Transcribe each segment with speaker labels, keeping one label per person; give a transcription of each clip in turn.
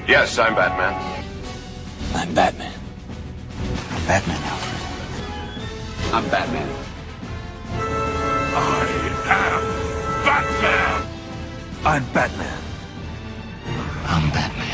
Speaker 1: Yes, I'm Batman.
Speaker 2: I'm Batman. I'm Batman, Alfred.
Speaker 3: I'm Batman.
Speaker 1: I am Batman!
Speaker 4: I'm Batman.
Speaker 2: I'm Batman.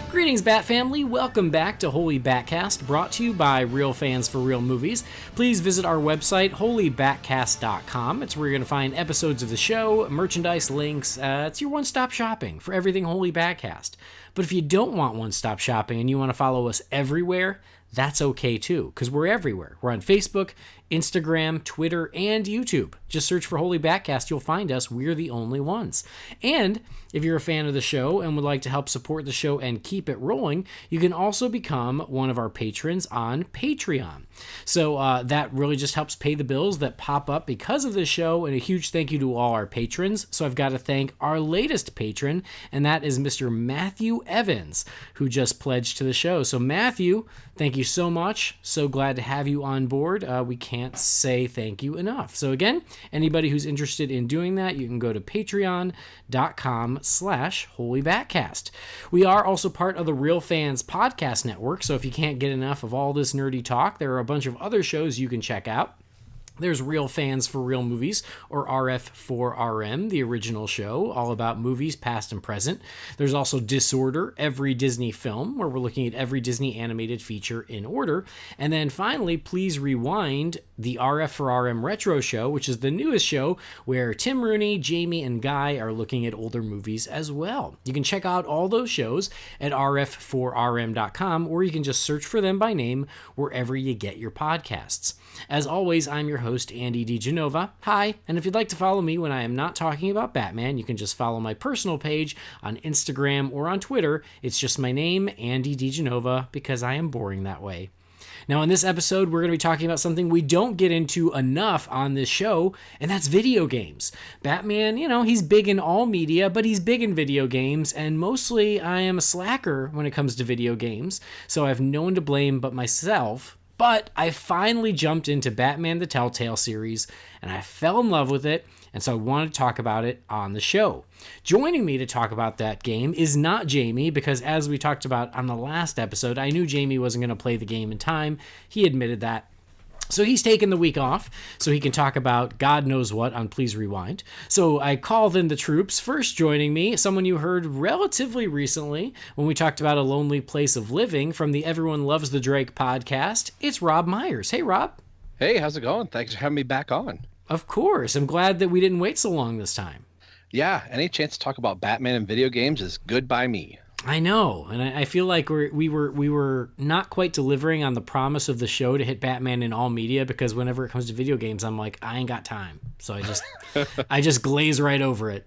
Speaker 5: Greetings, Bat Family. Welcome back to Holy BatCast, brought to you by Real Fans for Real Movies. Please visit our website, holybatcast.com. It's where you're going to find episodes of the show, merchandise, links. It's your one-stop shopping for everything Holy BatCast. But if you don't want one-stop shopping and you want to follow us everywhere, that's okay too, because we're everywhere. We're on Facebook, Instagram, Twitter, and YouTube. Just search for Holy BatCast. You'll find us. We're the only ones. And if you're a fan of the show and would like to help support the show and keep it rolling, you can also become one of our patrons on Patreon. So that really just helps pay the bills that pop up because of the show, and a huge thank you to all our patrons. So I've got to thank our latest patron, and that is Mr. Matthew Evans, who just pledged to the show. So Matthew, thank you so much. So glad to have you on board. We can't say thank you enough. So again, anybody who's interested in doing that, you can go to patreon.com/holybatcast. We are also part of the Real Fans Podcast Network, so if you can't get enough of all this nerdy talk, there are a bunch of other shows you can check out. There's Real Fans for Real Movies, or RF4RM, the original show, all about movies past and present. There's also Disorder, every Disney film, where we're looking at every Disney animated feature in order. And then finally, Please Rewind, the RF4RM Retro Show, which is the newest show where Tim Rooney, Jamie, and Guy are looking at older movies as well. You can check out all those shows at rf4rm.com, or you can just search for them by name wherever you get your podcasts. As always, I'm your host, Andy DiGenova. Hi, and if you'd like to follow me when I am not talking about Batman, you can just follow my personal page on Instagram or on Twitter. It's just my name, Andy DiGenova, because I am boring that way. Now, in this episode, we're going to be talking about something we don't get into enough on this show, and that's video games. Batman, he's big in all media, but he's big in video games, and mostly I am a slacker when it comes to video games, so I have no one to blame but myself. But I finally jumped into Batman the Telltale Series, and I fell in love with it, and so I wanted to talk about it on the show. Joining me to talk about that game is not Jamie, because as we talked about on the last episode, I knew Jamie wasn't going to play the game in time. He admitted that. So he's taken the week off so he can talk about God knows what on Please Rewind. So I called in the troops. First joining me, someone you heard relatively recently when we talked about A Lonely Place of Living from the Everyone Loves the Drake podcast. It's Rob Myers. Hey, Rob.
Speaker 6: Hey, how's it going? Thanks for having me back on.
Speaker 5: Of course. I'm glad that we didn't wait so long this time.
Speaker 6: Yeah, any chance to talk about Batman and video games is good by me.
Speaker 5: I know, and I feel like we were not quite delivering on the promise of the show to hit Batman in all media, because whenever it comes to video games, I'm like, I ain't got time, so I just glaze right over it.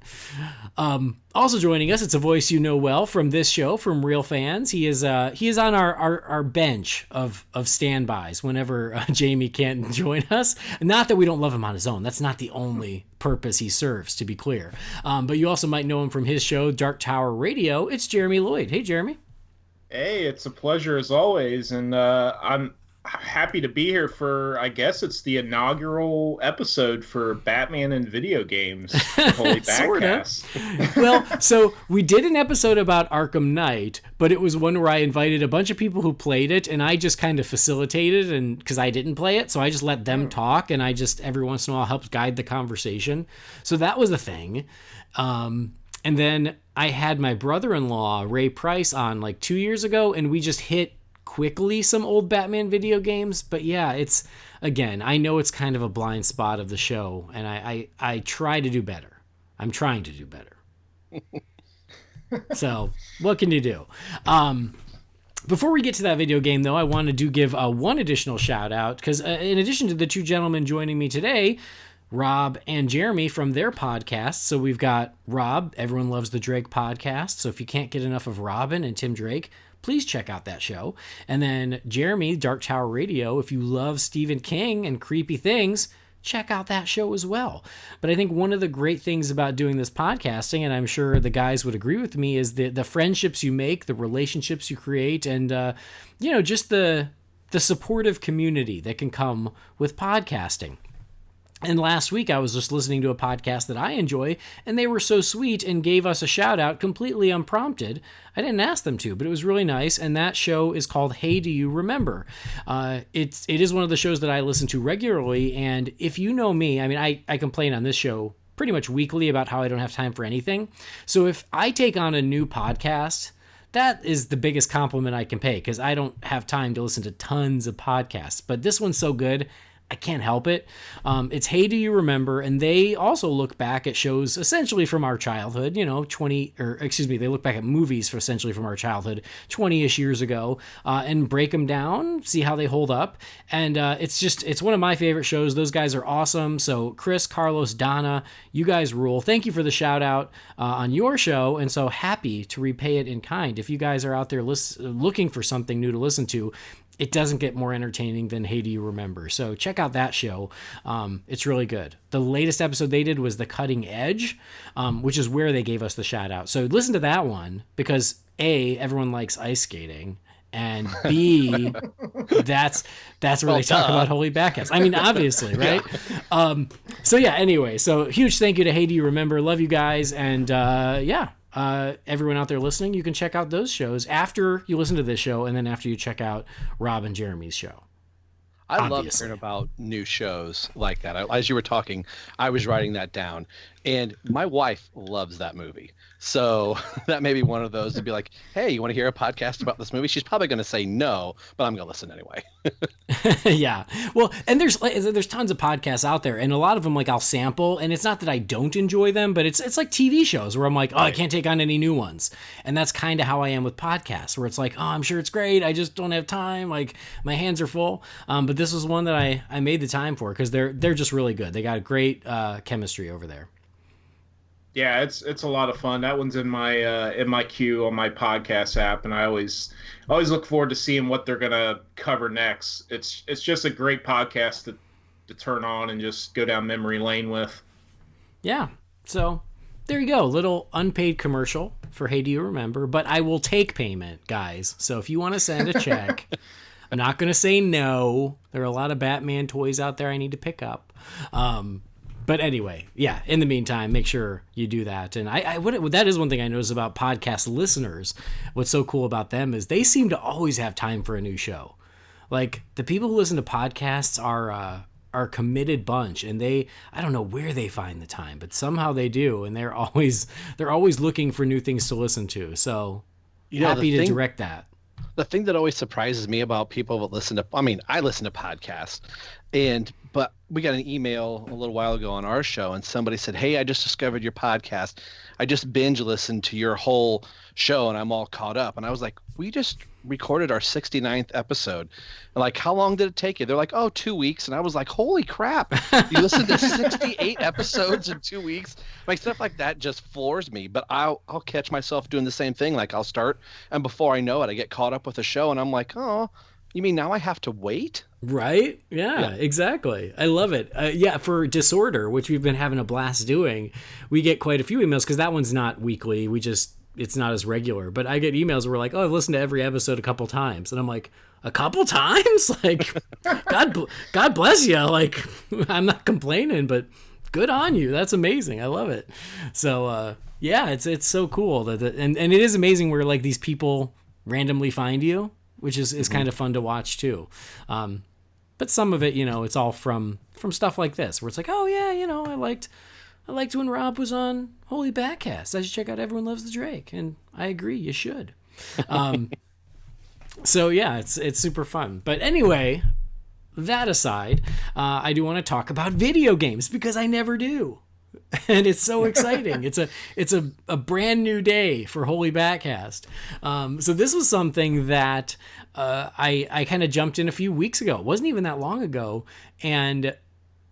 Speaker 5: Also joining us, it's a voice you know well from this show, from Real Fans. He is on our bench of standbys whenever Jamie can't join us. Not that we don't love him on his own. That's not the only purpose he serves, to be clear. But you also might know him from his show, Dark Tower Radio. It's Jeremy Lloyd. Hey, Jeremy.
Speaker 7: Hey, it's a pleasure as always, and I'm happy to be here for, I guess it's the inaugural episode for Batman and video games. Holy BatCast.
Speaker 5: Well, so we did an episode about Arkham Knight, but it was one where I invited a bunch of people who played it, and I just kind of facilitated, and because I didn't play it, so I just let them talk, and I just every once in a while helped guide the conversation. So that was a thing. And then I had my brother-in-law, Ray Price, on like 2 years ago, and we just hit quickly some old Batman video games. But yeah, it's, again, I know it's kind of a blind spot of the show, and I try to do better. I'm trying to do better. So what can you do? Before we get to that video game, though, I want to give one additional shout out, because in addition to the two gentlemen joining me today, Rob and Jeremy from their podcast. So we've got Rob, Everyone Loves the Drake podcast. So if you can't get enough of Robin and Tim Drake, please check out that show. And then Jeremy, Dark Tower Radio. If you love Stephen King and creepy things, check out that show as well. But I think one of the great things about doing this podcasting, and I'm sure the guys would agree with me, is the friendships you make, the relationships you create, and just the supportive community that can come with podcasting. And last week I was just listening to a podcast that I enjoy, and they were so sweet and gave us a shout out completely unprompted. I didn't ask them to, but it was really nice. And that show is called Hey, Do You Remember? It is one of the shows that I listen to regularly. And if you know me, I mean, I complain on this show pretty much weekly about how I don't have time for anything. So if I take on a new podcast, that is the biggest compliment I can pay, because I don't have time to listen to tons of podcasts. But this one's so good, I can't help it. It's Hey, Do You Remember? And they also look back at shows essentially from our childhood, they look back at movies for essentially from our childhood 20-ish years ago, and break them down, see how they hold up. And it's one of my favorite shows. Those guys are awesome. So Chris, Carlos, Donna, you guys rule. Thank you for the shout out on your show. And so happy to repay it in kind. If you guys are out there looking for something new to listen to, it doesn't get more entertaining than Hey, Do You Remember? So check out that show. It's really good. The latest episode they did was The Cutting Edge, which is where they gave us the shout out. So listen to that one because A, everyone likes ice skating, and B, that's where they talk about Holy BatCast. I mean, obviously, right? Yeah. Anyway, so huge thank you to Hey, Do You Remember? Love you guys. And everyone out there listening, you can check out those shows after you listen to this show, and then after you check out Rob and Jeremy's show.
Speaker 6: I love hearing about new shows like that. As you were talking, I was writing that down, and my wife loves that movie. So that may be one of those to be like, hey, you want to hear a podcast about this movie? She's probably going to say no, but I'm going to listen anyway.
Speaker 5: Yeah. Well, and there's tons of podcasts out there, and a lot of them, like, I'll sample, and it's not that I don't enjoy them, but it's like TV shows where I'm like, I can't take on any new ones. And that's kind of how I am with podcasts, where it's like, I'm sure it's great, I just don't have time, like, my hands are full. But this was one that I made the time for because they're just really good. They got a great chemistry over there.
Speaker 7: Yeah, it's a lot of fun. That one's in my queue on my podcast app, and I always look forward to seeing what they're gonna cover next. It's just a great podcast to turn on and just go down memory lane with. Yeah. So there you go, little unpaid commercial for Hey, Do You Remember? But I will take payment, guys. So if you want to send a check, I'm not gonna say no. There are a lot of Batman toys out there I need to pick up. But anyway, yeah, in the meantime, make sure you do that. And that is one thing I notice about podcast listeners. What's so cool about them is they seem to always have time for a new show. Like, the people who listen to podcasts are a committed bunch, and I don't know where they find the time, but somehow they do, and they're always looking for new things to listen to. So happy to direct that.
Speaker 6: The thing that always surprises me about people that listen to, I listen to podcasts, but we got an email a little while ago on our show, and somebody said, hey, I just discovered your podcast. I just binge listened to your whole show, and I'm all caught up. And I was like, we just recorded our 69th episode. And like, how long did it take you? They're like, 2 weeks. And I was like, holy crap. You listened to 68 episodes in 2 weeks? Like, stuff like that just floors me. But I'll catch myself doing the same thing. Like, I'll start, and before I know it, I get caught up with a show, and I'm like, oh, you mean now I have to wait? Right? Yeah, exactly. I love it. For Disorder, which we've been having a blast doing, we get quite a few emails because that one's not weekly. It's not as regular. But I get emails where like, I've listened to every episode a couple times. And I'm like, a couple times? Like, God bless you. Like, I'm not complaining, but good on you. That's amazing. I love it. So, it's so cool. And it is amazing where like these people randomly find you, which is kind of fun to watch too. But some of it, it's all from stuff like this, where it's like, oh yeah, I liked when Rob was on Holy BatCast. I should check out Everyone Loves the Drake, and I agree, you should. So yeah, it's super fun. But anyway, that aside, I do want to talk about video games because I never do. And it's so exciting. It's a brand new day for Holy BatCast. So this was something that I kind of jumped in a few weeks ago. It wasn't even that long ago. And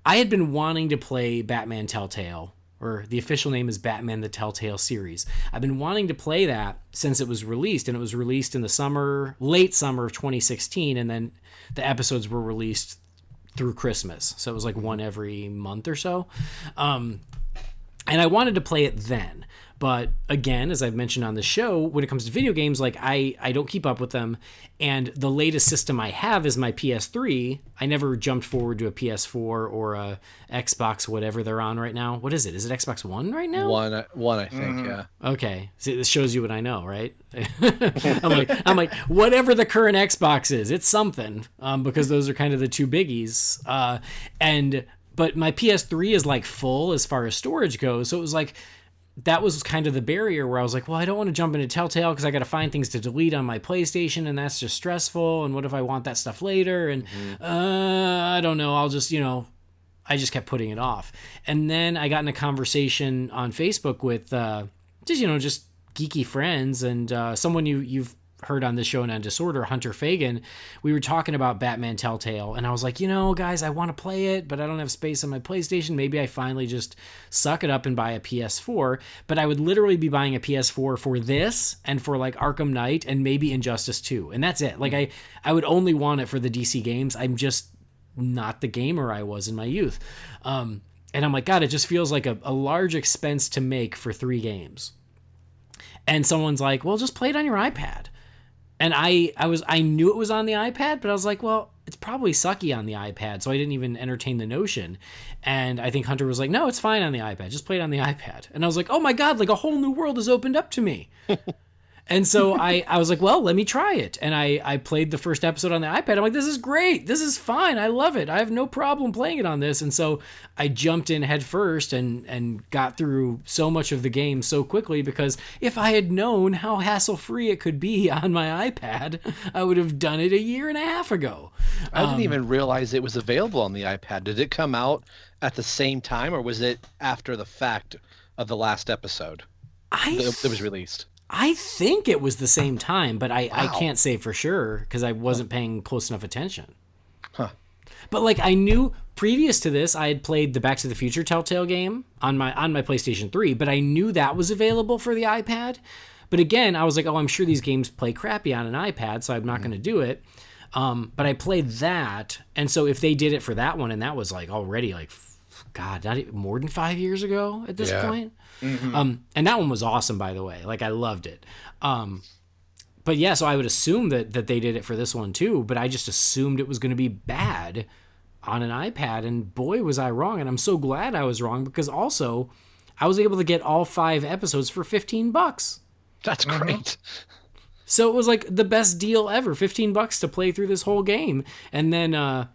Speaker 6: I had been wanting to play Batman Telltale, or the official name is Batman the Telltale Series. I've been wanting to play that since it was released, and it was released in the late summer of 2016, and then the episodes were released through Christmas. So it was like one every month or so. And I wanted to play it then,
Speaker 5: But again, as I've mentioned on the show, when it comes to video games, like I don't keep up with them. And the latest system I have is my PS3. I never jumped forward to a PS4 or a Xbox, whatever they're on right now. What is it? Is it Xbox One right now?
Speaker 6: One, I think, yeah.
Speaker 5: Okay, see, this shows you what I know, right? I'm like, whatever the current Xbox is, it's something, because those are kind of the two biggies. But my PS3 is like full as far as storage goes, so it was like that was kind of the barrier where I was like, well, I don't want to jump into Telltale because I got to find things to delete on my PlayStation, and that's just stressful. And what if I want that stuff later? And I don't know. I'll just, I just kept putting it off. And then I got in a conversation on Facebook with just geeky friends and someone you've heard on this show and on Disorder, Hunter Fagan. We were talking about Batman Telltale, and I was like, guys, I want to play it, but I don't have space on my PlayStation. Maybe I finally just suck it up and buy a PS4. But I would literally be buying a PS4 for this and for like Arkham Knight and maybe Injustice 2. And that's it. Like I would only want it for the DC games. I'm just not the gamer I was in my youth. And I'm like, God, it just feels like a large expense to make for 3 games. And someone's like, well, just play it on your iPad. And I knew it was on the iPad, but I was like, well, it's probably sucky on the iPad, so I didn't even entertain the notion. And I think Hunter was like, no, it's fine on the iPad. Just play it on the iPad. And I was like, oh my God, like a whole new world has opened up to me. And so I was like, well, let me try it. And I played the first episode on the iPad. I'm like, this is great. This is fine. I love it. I have no problem playing it on this. And so I jumped in head first and got through so much of the game so quickly, because if I had known how hassle-free it could be on my iPad, I would have done it a year and a half ago.
Speaker 6: I didn't even realize it was available on the iPad. Did it come out at the same time, or was it after the fact of the last episode that was released?
Speaker 5: I think it was the same time, but I can't say for sure because I wasn't paying close enough attention.
Speaker 6: Huh.
Speaker 5: But like I knew previous to this, I had played the Back to the Future Telltale game on my PlayStation 3, but I knew that was available for the iPad. But again, I was like, oh, I'm sure these games play crappy on an iPad, so I'm not going to do it. But I played that, and so if they did it for that one, and that was like already like, God, not even, more than 5 years ago at this point. Mm-hmm. And that one was awesome, by the way. Like I loved it. But yeah, so I would assume that they did it for this one too, but I just assumed it was going to be bad on an iPad, and boy, was I wrong. And I'm so glad I was wrong, because also I was able to get all 5 episodes for $15.
Speaker 6: That's great.
Speaker 5: So it was like the best deal ever, $15 to play through this whole game. And then,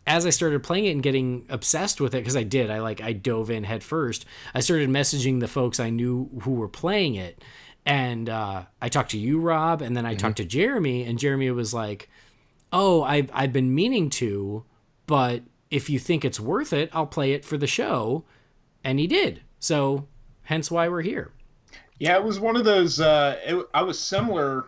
Speaker 5: as I started playing it and getting obsessed with it, because I dove in head first, I started messaging the folks I knew who were playing it. And I talked to you, Rob, and then I talked to Jeremy, and Jeremy was like, oh, I've been meaning to, but if you think it's worth it, I'll play it for the show. And he did. So hence why we're here.
Speaker 7: Yeah, it was one of those, I was similar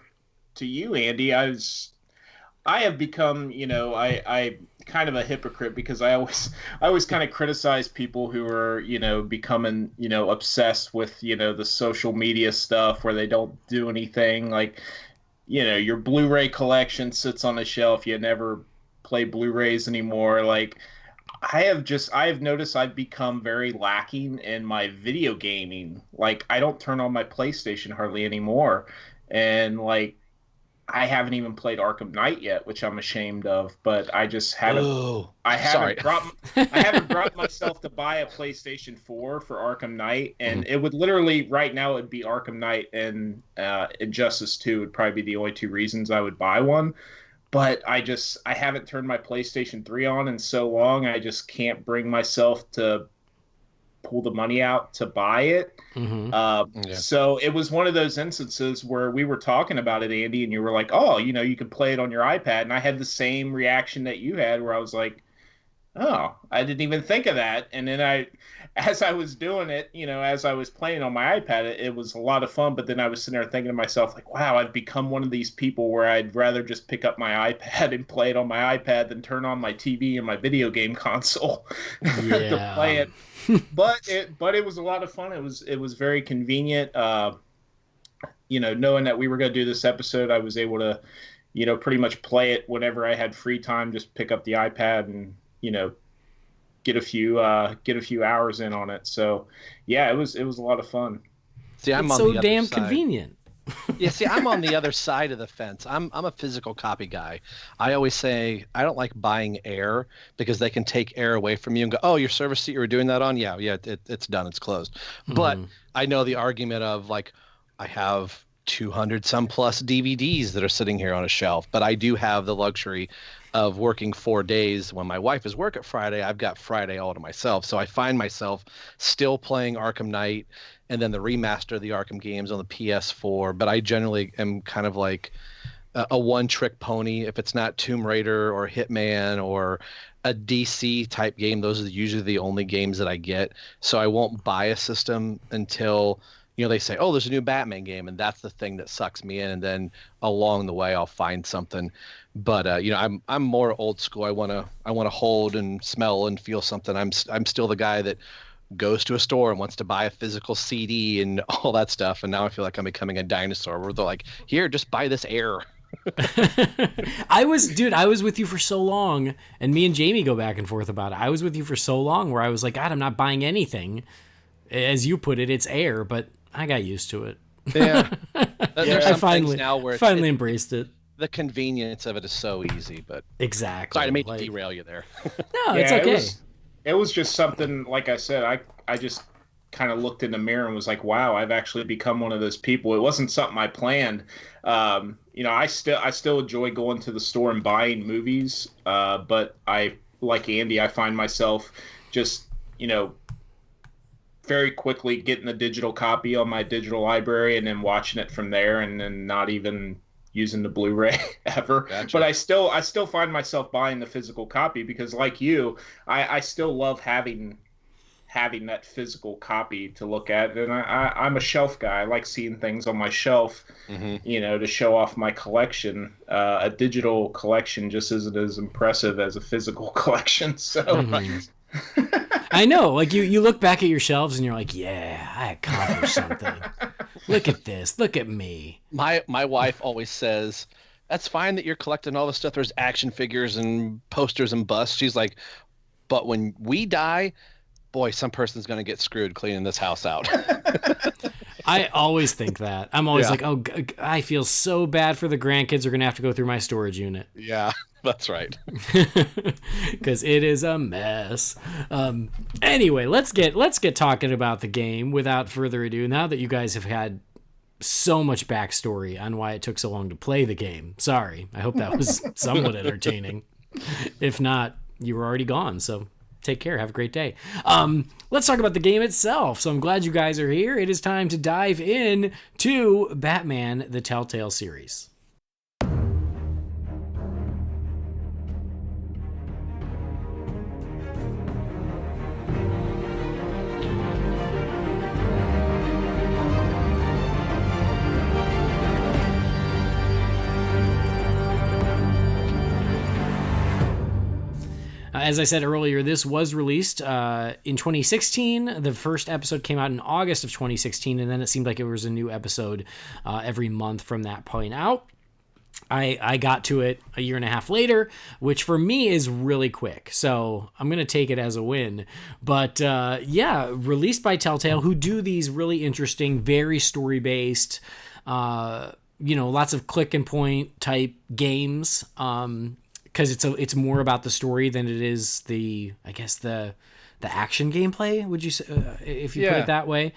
Speaker 7: to you, Andy. I have become, I kind of a hypocrite, because I always kind of criticize people who are, becoming, obsessed with, the social media stuff where they don't do anything. Like, your Blu-ray collection sits on a shelf. You never play Blu-rays anymore. Like, I have noticed I've become very lacking in my video gaming. Like, I don't turn on my PlayStation hardly anymore. And like, I haven't even played Arkham Knight yet, which I'm ashamed of, but I just haven't. I haven't brought myself to buy a PlayStation 4 for Arkham Knight, and it would literally right now it'd be Arkham Knight and Injustice 2 would probably be the only 2 reasons I would buy one. But I haven't turned my PlayStation 3 on in so long. I just can't bring myself to pull the money out to buy it. So it was one of those instances where we were talking about it, Andy, and you were like, oh, you can play it on your iPad. And I had the same reaction that you had, where I was like, oh, I didn't even think of that. And then as I was doing it, as I was playing on my iPad, it was a lot of fun. But then I was sitting there thinking to myself, like, wow, I've become one of these people where I'd rather just pick up my iPad and play it on my iPad than turn on my TV and my video game console to play it. But it was a lot of fun. It was very convenient. Knowing that we were going to do this episode, I was able to, pretty much play it whenever I had free time. Just pick up the iPad and get a few hours in on it. So yeah, it was a lot of fun.
Speaker 6: See, I'm
Speaker 5: It's
Speaker 6: on
Speaker 5: so
Speaker 6: the other
Speaker 5: damn
Speaker 6: side.
Speaker 5: convenient.
Speaker 6: Yeah, see, I'm on the other side of the fence. I'm a physical copy guy. I always say I don't like buying air because they can take air away from you and go, "Oh, your service seat you were doing that on? Yeah, it's done. It's closed." But I know the argument of like, I have 200 some plus DVDs that are sitting here on a shelf, but I do have the luxury of working 4 days. When my wife is work at Friday, I've got Friday all to myself. So I find myself still playing Arkham Knight and then the remaster of the Arkham games on the PS4. But I generally am kind of like a one-trick pony. If it's not Tomb Raider or Hitman or a DC type game, those are usually the only games that I get. So I won't buy a system until they say, "Oh, there's a new Batman game," and that's the thing that sucks me in. And then along the way, I'll find something. But I'm more old school. I wanna hold and smell and feel something. I'm still the guy that goes to a store and wants to buy a physical CD and all that stuff. And now I feel like I'm becoming a dinosaur where they're like, "Here, just buy this air."
Speaker 5: I was with you for so long, and me and Jamie go back and forth about it. I was with you for so long where I was like, God, I'm not buying anything. As you put it, it's air, but I got used to it.
Speaker 6: Yeah. There's some
Speaker 5: finally,
Speaker 6: things now where
Speaker 5: embraced it.
Speaker 6: The convenience of it is so easy, but
Speaker 5: exactly.
Speaker 6: Sorry to make you derail you there.
Speaker 5: No, it's okay.
Speaker 7: It was just something, like I said, I just kind of looked in the mirror and was like, wow, I've actually become one of those people. It wasn't something I planned. I still enjoy going to the store and buying movies, but like Andy, I find myself just, very quickly getting the digital copy on my digital library and then watching it from there, and then not even using the Blu-ray ever. Gotcha. But I still find myself buying the physical copy because, like you, I still love having that physical copy to look at. And I'm a shelf guy. I like seeing things on my shelf, to show off my collection. A digital collection just isn't as impressive as a physical collection. So.
Speaker 5: I know, like you look back at your shelves and you're like, yeah, I accomplished something. Look at this. Look at me.
Speaker 6: My wife always says, that's fine that you're collecting all this stuff. There's action figures and posters and busts. She's like, but when we die, boy, some person's going to get screwed cleaning this house out.
Speaker 5: I always think that. I'm always like, oh, I feel so bad for the grandkids who are going to have to go through my storage unit.
Speaker 6: Yeah, that's right.
Speaker 5: Because it is a mess. Anyway, let's get talking about the game without further ado. Now that you guys have had so much backstory on why it took so long to play the game. Sorry. I hope that was somewhat entertaining. If not, you were already gone, so take care. Have a great day. Let's talk about the game itself. So I'm glad you guys are here. It is time to dive in to Batman, the Telltale Series. As I said earlier, this was released in 2016. The first episode came out in August of 2016, and then it seemed like it was a new episode every month from that point out. I got to it a year and a half later, which for me is really quick. So I'm going to take it as a win. But released by Telltale, who do these really interesting, very story-based, lots of click and point type games. Because it's more about the story than it is the action gameplay. Would you say, if you put it that way?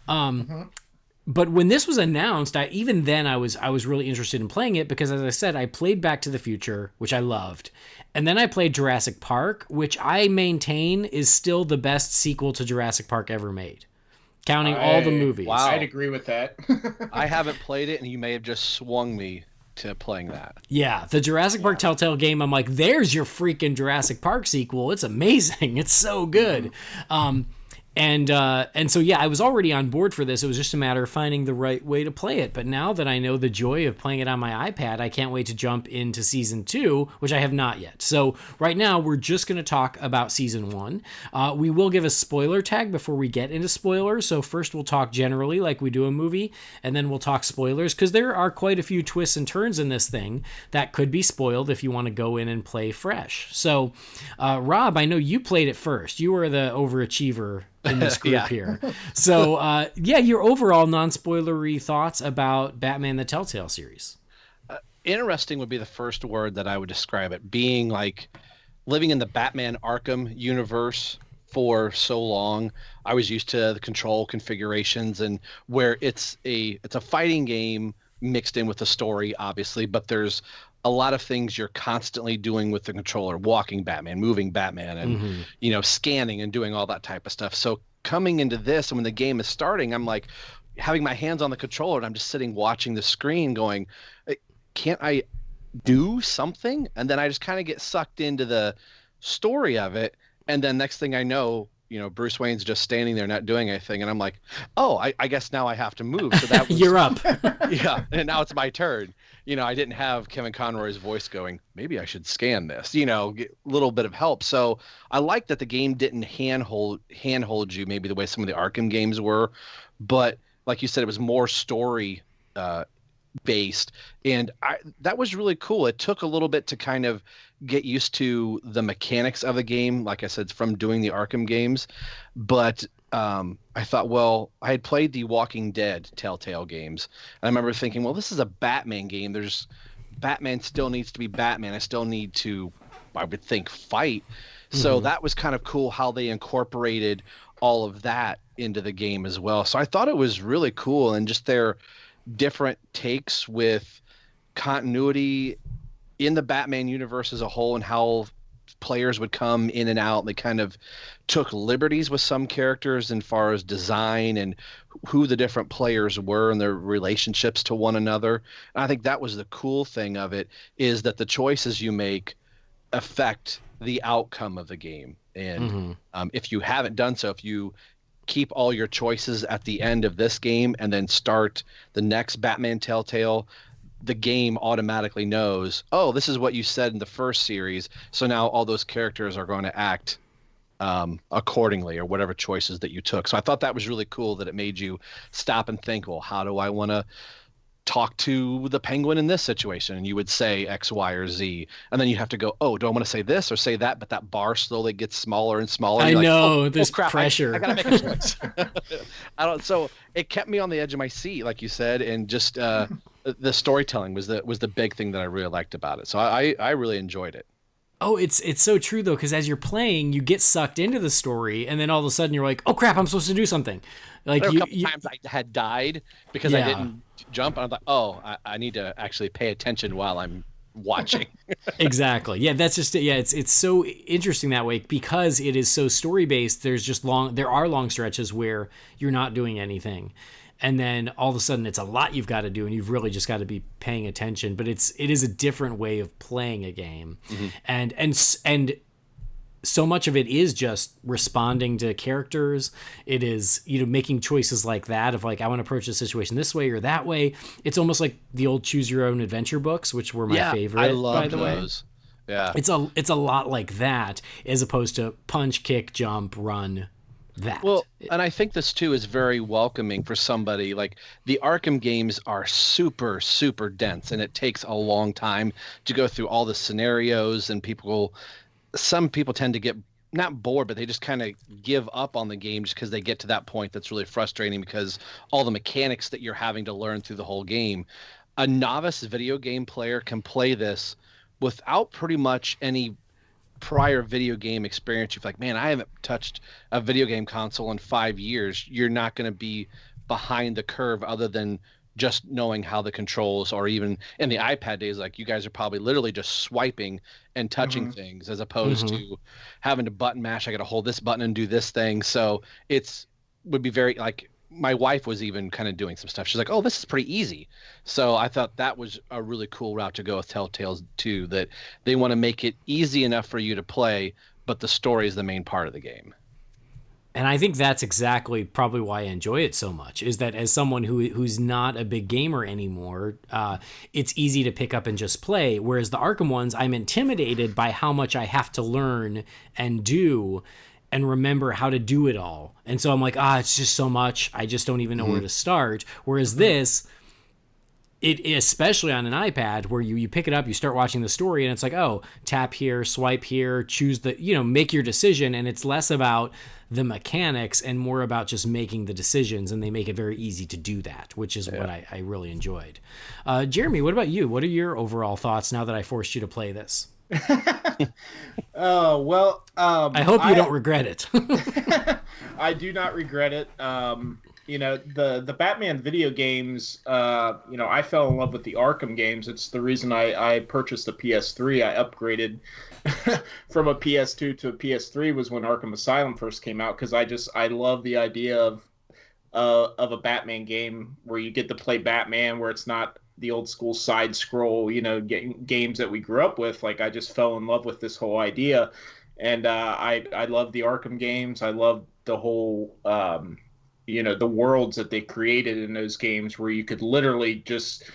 Speaker 5: But when this was announced, I was really interested in playing it because, as I said, I played Back to the Future, which I loved, and then I played Jurassic Park, which I maintain is still the best sequel to Jurassic Park ever made, counting all the movies.
Speaker 7: Wow. I'd agree with that.
Speaker 6: I haven't played it, and you may have just swung me to playing that.
Speaker 5: Yeah, the Jurassic Park Telltale game, I'm like, there's your freaking Jurassic Park sequel. It's amazing. It's so good. And so, I was already on board for this. It was just a matter of finding the right way to play it. But now that I know the joy of playing it on my iPad, I can't wait to jump into Season 2, which I have not yet. So right now, we're just going to talk about Season 1. We will give a spoiler tag before we get into spoilers. So first, we'll talk generally like we do a movie, and then we'll talk spoilers, because there are quite a few twists and turns in this thing that could be spoiled if you want to go in and play fresh. So, Rob, I know you played it first. You were the overachiever in this group here. So, your overall non-spoilery thoughts about Batman the Telltale series.
Speaker 6: Interesting would be the first word that I would describe it, being like living in the Batman Arkham universe for so long. I was used to the control configurations and where it's a fighting game mixed in with the story, obviously, but there's a lot of things you're constantly doing with the controller, walking Batman, moving Batman, and scanning and doing all that type of stuff. So coming into this, and when the game is starting, I'm like having my hands on the controller and I'm just sitting watching the screen going, can't I do something? And then I just kind of get sucked into the story of it. And then next thing I know, Bruce Wayne's just standing there not doing anything. And I'm like, oh, I guess now I have to move. So that was,
Speaker 5: you're up.
Speaker 6: Yeah. And now it's my turn. I didn't have Kevin Conroy's voice going, maybe I should scan this, get a little bit of help. So I like that the game didn't handhold you maybe the way some of the Arkham games were. But like you said, it was more story based, and that was really cool. It took a little bit to kind of get used to the mechanics of the game, like I said, from doing the Arkham games. But I thought, well, I had played the Walking Dead Telltale games, and I remember thinking, well, this is a Batman game. Batman still needs to be Batman. I still need to, I would think, fight. So that was kind of cool how they incorporated all of that into the game as well. So I thought it was really cool, and just their different takes with continuity in the Batman universe as a whole and how players would come in and out. They kind of took liberties with some characters as far as design and who the different players were and their relationships to one another. And I think that was the cool thing of it, is that the choices you make affect the outcome of the game. And if you haven't done so, if you keep all your choices at the end of this game and then start the next Batman Telltale, the game automatically knows, oh, this is what you said in the first series, so now all those characters are going to act accordingly, or whatever choices that you took. So I thought that was really cool, that it made you stop and think, well, how do I want to talk to the Penguin in this situation? And you would say X, Y, or Z, and then you have to go, oh, do I want to say this or say that? But that bar slowly gets smaller and smaller.
Speaker 5: I know,
Speaker 6: like,
Speaker 5: there's
Speaker 6: crap,
Speaker 5: pressure.
Speaker 6: I gotta make a choice. So it kept me on the edge of my seat, like you said, and just the storytelling was the big thing that I really liked about it. So I really enjoyed it.
Speaker 5: Oh, it's so true though, because as you're playing, you get sucked into the story, and then all of a sudden you're like, oh crap, I'm supposed to do something. Like
Speaker 6: there were a couple times I had died because I didn't jump, and I'm like, oh, I need to actually pay attention while I'm watching.
Speaker 5: Exactly. Yeah, that's just it. Yeah, it's so interesting that way, because it is so story based. There are long stretches where you're not doing anything, and then all of a sudden it's a lot you've got to do, and you've really just got to be paying attention. But it is a different way of playing a game, and so much of it is just responding to characters. It is, making choices like that of like, I want to approach the situation this way or that way. It's almost like the old choose your own adventure books, which were my favorite,
Speaker 6: I love
Speaker 5: by the
Speaker 6: those.
Speaker 5: way.
Speaker 6: Yeah.
Speaker 5: It's a lot like that, as opposed to punch, kick, jump, run. That.
Speaker 6: Well, and I think this too is very welcoming for somebody. Like, the Arkham games are super, super dense, and it takes a long time to go through all the scenarios, and some people tend to get not bored, but they just kind of give up on the game just because they get to that point that's really frustrating, because all the mechanics that you're having to learn through the whole game. A novice video game player can play this without pretty much any prior video game experience. You're like, man, I haven't touched a video game console in 5 years. You're not going to be behind the curve, other than just knowing how the controls, or even in the iPad days, like you guys are probably literally just swiping and touching things, as opposed to having to button mash. I got to hold this button and do this thing. So would be very, like, my wife was even kind of doing some stuff. She's like, oh, this is pretty easy. So I thought that was a really cool route to go with Telltale too, that they want to make it easy enough for you to play, but the story is the main part of the game.
Speaker 5: And I think that's exactly probably why I enjoy it so much, is that as someone who's not a big gamer anymore, it's easy to pick up and just play. Whereas the Arkham ones, I'm intimidated by how much I have to learn and do and remember how to do it all. And so I'm like, it's just so much. I just don't even know where to start. Whereas this, It especially on an iPad where you pick it up, you start watching the story, and it's like, oh, tap here, swipe here, choose the, make your decision, and it's less about the mechanics and more about just making the decisions, and they make it very easy to do that, which is what I really enjoyed. Jeremy, what about you? What are your overall thoughts now that I forced you to play this?
Speaker 7: Oh, well,
Speaker 5: I hope you don't regret it.
Speaker 7: I do not regret it. The Batman video games, I fell in love with the Arkham games. It's the reason I purchased a PS3. I upgraded from a PS2 to a PS3 was when Arkham Asylum first came out, because I love the idea of a Batman game where you get to play Batman, where it's not the old school side scroll, games that we grew up with. Like, I just fell in love with this whole idea, and I love the Arkham games. I love the whole the worlds that they created in those games, where you could literally just,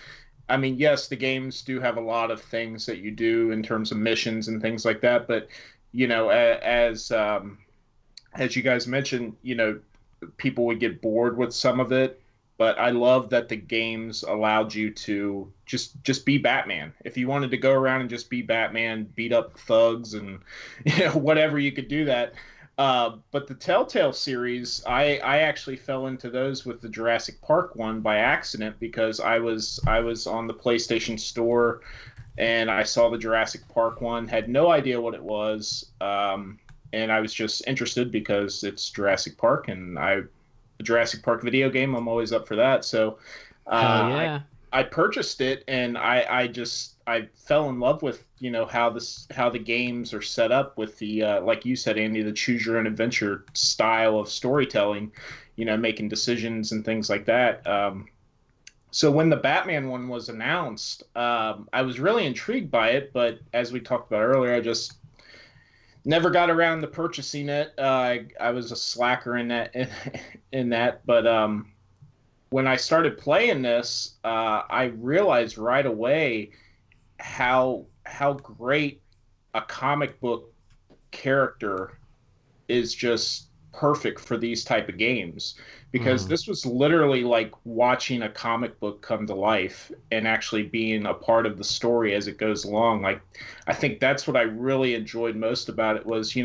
Speaker 7: yes, the games do have a lot of things that you do in terms of missions and things like that, but as you guys mentioned, people would get bored with some of it. But I love that the games allowed you to just be Batman. If you wanted to go around and just be Batman, beat up thugs and whatever, you could do that. But the Telltale series, I actually fell into those with the Jurassic Park one by accident, because I was on the PlayStation Store and I saw the Jurassic Park one, had no idea what it was, and I was just interested because it's Jurassic Park, and the Jurassic Park video game, I'm always up for that. So I purchased it, and I fell in love with how the games are set up with the like you said, Andy, the choose your own adventure style of storytelling, making decisions and things like that. So when the Batman one was announced, I was really intrigued by it, but as we talked about earlier, I just never got around to purchasing it. I was a slacker in that. But when I started playing this, I realized right away how great a comic book character is just perfect for these type of games, because this was literally like watching a comic book come to life and actually being a part of the story as it goes along. Like, I think that's what I really enjoyed most about it was,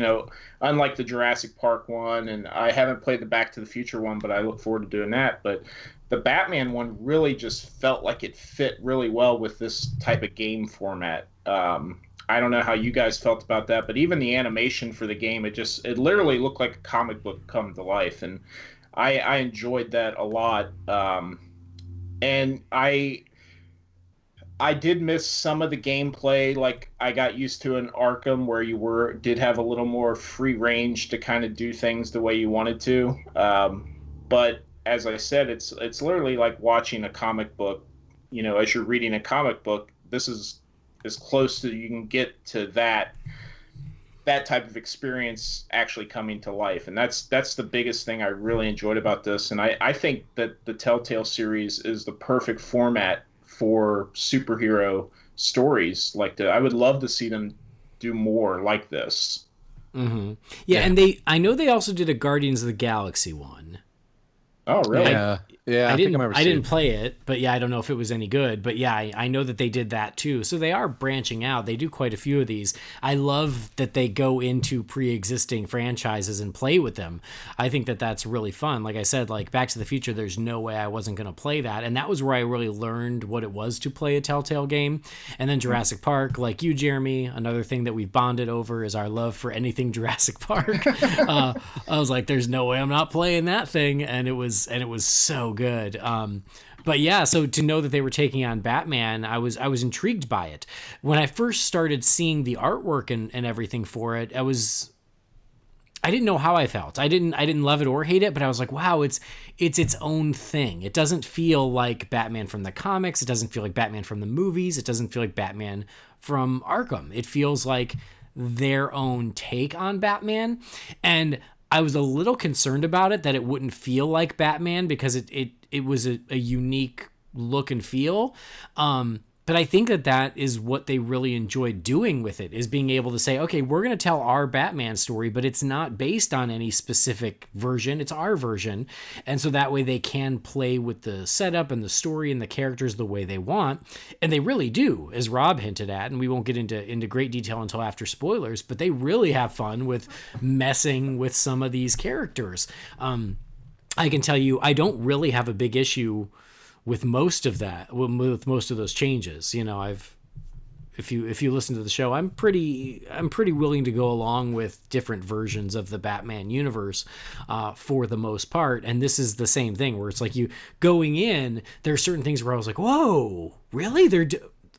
Speaker 7: unlike the Jurassic Park one, and I haven't played the Back to the Future one, but I look forward to doing that. But the Batman one really just felt like it fit really well with this type of game format. I don't know how you guys felt about that, but even the animation for the game, it literally looked like a comic book come to life, and I enjoyed that a lot. And I did miss some of the gameplay. Like, I got used to an Arkham where you did have a little more free range to kind of do things the way you wanted to. But as I said, it's literally like watching a comic book. As you're reading a comic book, this is as close as you can get to that type of experience actually coming to life. And that's the biggest thing I really enjoyed about this. And I think that the Telltale series is the perfect format for superhero stories like that. I would love to see them do more like this.
Speaker 5: Mm-hmm. Yeah, and I know they also did a Guardians of the Galaxy one.
Speaker 7: Oh, really?
Speaker 6: Yeah,
Speaker 5: I didn't play it, but yeah, I don't know if it was any good. But yeah, I know that they did that too. So they are branching out. They do quite a few of these. I love that they go into pre-existing franchises and play with them. I think that that's really fun. Like I said, like Back to the Future, there's no way I wasn't going to play that. And that was where I really learned what it was to play a Telltale game. And then Jurassic Park, like you, Jeremy, another thing that we've bonded over is our love for anything Jurassic Park. I was like, there's no way I'm not playing that thing. And it was so good. But yeah, so to know that they were taking on Batman, I was intrigued by it. When I first started seeing the artwork and everything for it, I didn't know how I felt. I didn't love it or hate it, but I was like, wow, it's its own thing. It doesn't feel like Batman from the comics. It doesn't feel like Batman from the movies. It doesn't feel like Batman from Arkham. It feels like their own take on Batman. And I was a little concerned about it, that it wouldn't feel like Batman, because it was a unique look and feel. But I think that is what they really enjoyed doing with it, is being able to say, okay, we're going to tell our Batman story, but it's not based on any specific version. It's our version. And so that way they can play with the setup and the story and the characters the way they want. And they really do, as Rob hinted at, and we won't get into great detail until after spoilers, but they really have fun with messing with some of these characters. I can tell you, I don't really have a big issue with most of that, with most of those changes. You know, if you listen to the show, I'm pretty willing to go along with different versions of the Batman universe for the most part. And this is the same thing, where it's like, you going in, there are certain things where I was like, whoa, really?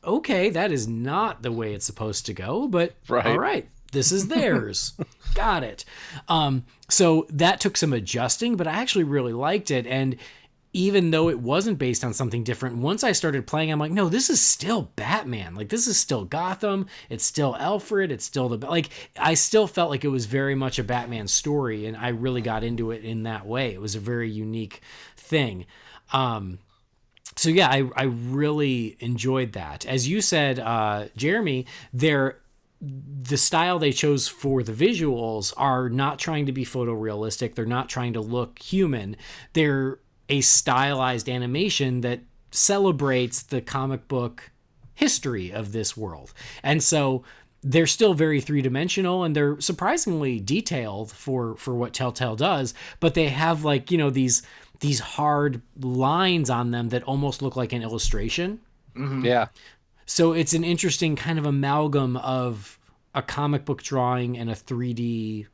Speaker 5: Okay, that is not the way it's supposed to go, but
Speaker 6: right.
Speaker 5: All right, this is theirs. Got it. So that took some adjusting, but I actually really liked it. And even though it wasn't based on something different, once I started playing, I'm like, no, this is still Batman. Like, this is still Gotham. It's still Alfred. It's still I still felt like it was very much a Batman story, and I really got into it in that way. It was a very unique thing. So yeah, I really enjoyed that. As you said, Jeremy, the style they chose for the visuals are not trying to be photorealistic. They're not trying to look human. They're a stylized animation that celebrates the comic book history of this world. And so they're still very three-dimensional, and they're surprisingly detailed for what Telltale does, but they have, like, you know, these hard lines on them that almost look like an illustration.
Speaker 6: Mm-hmm. Yeah.
Speaker 5: So it's an interesting kind of amalgam of a comic book drawing and a 3D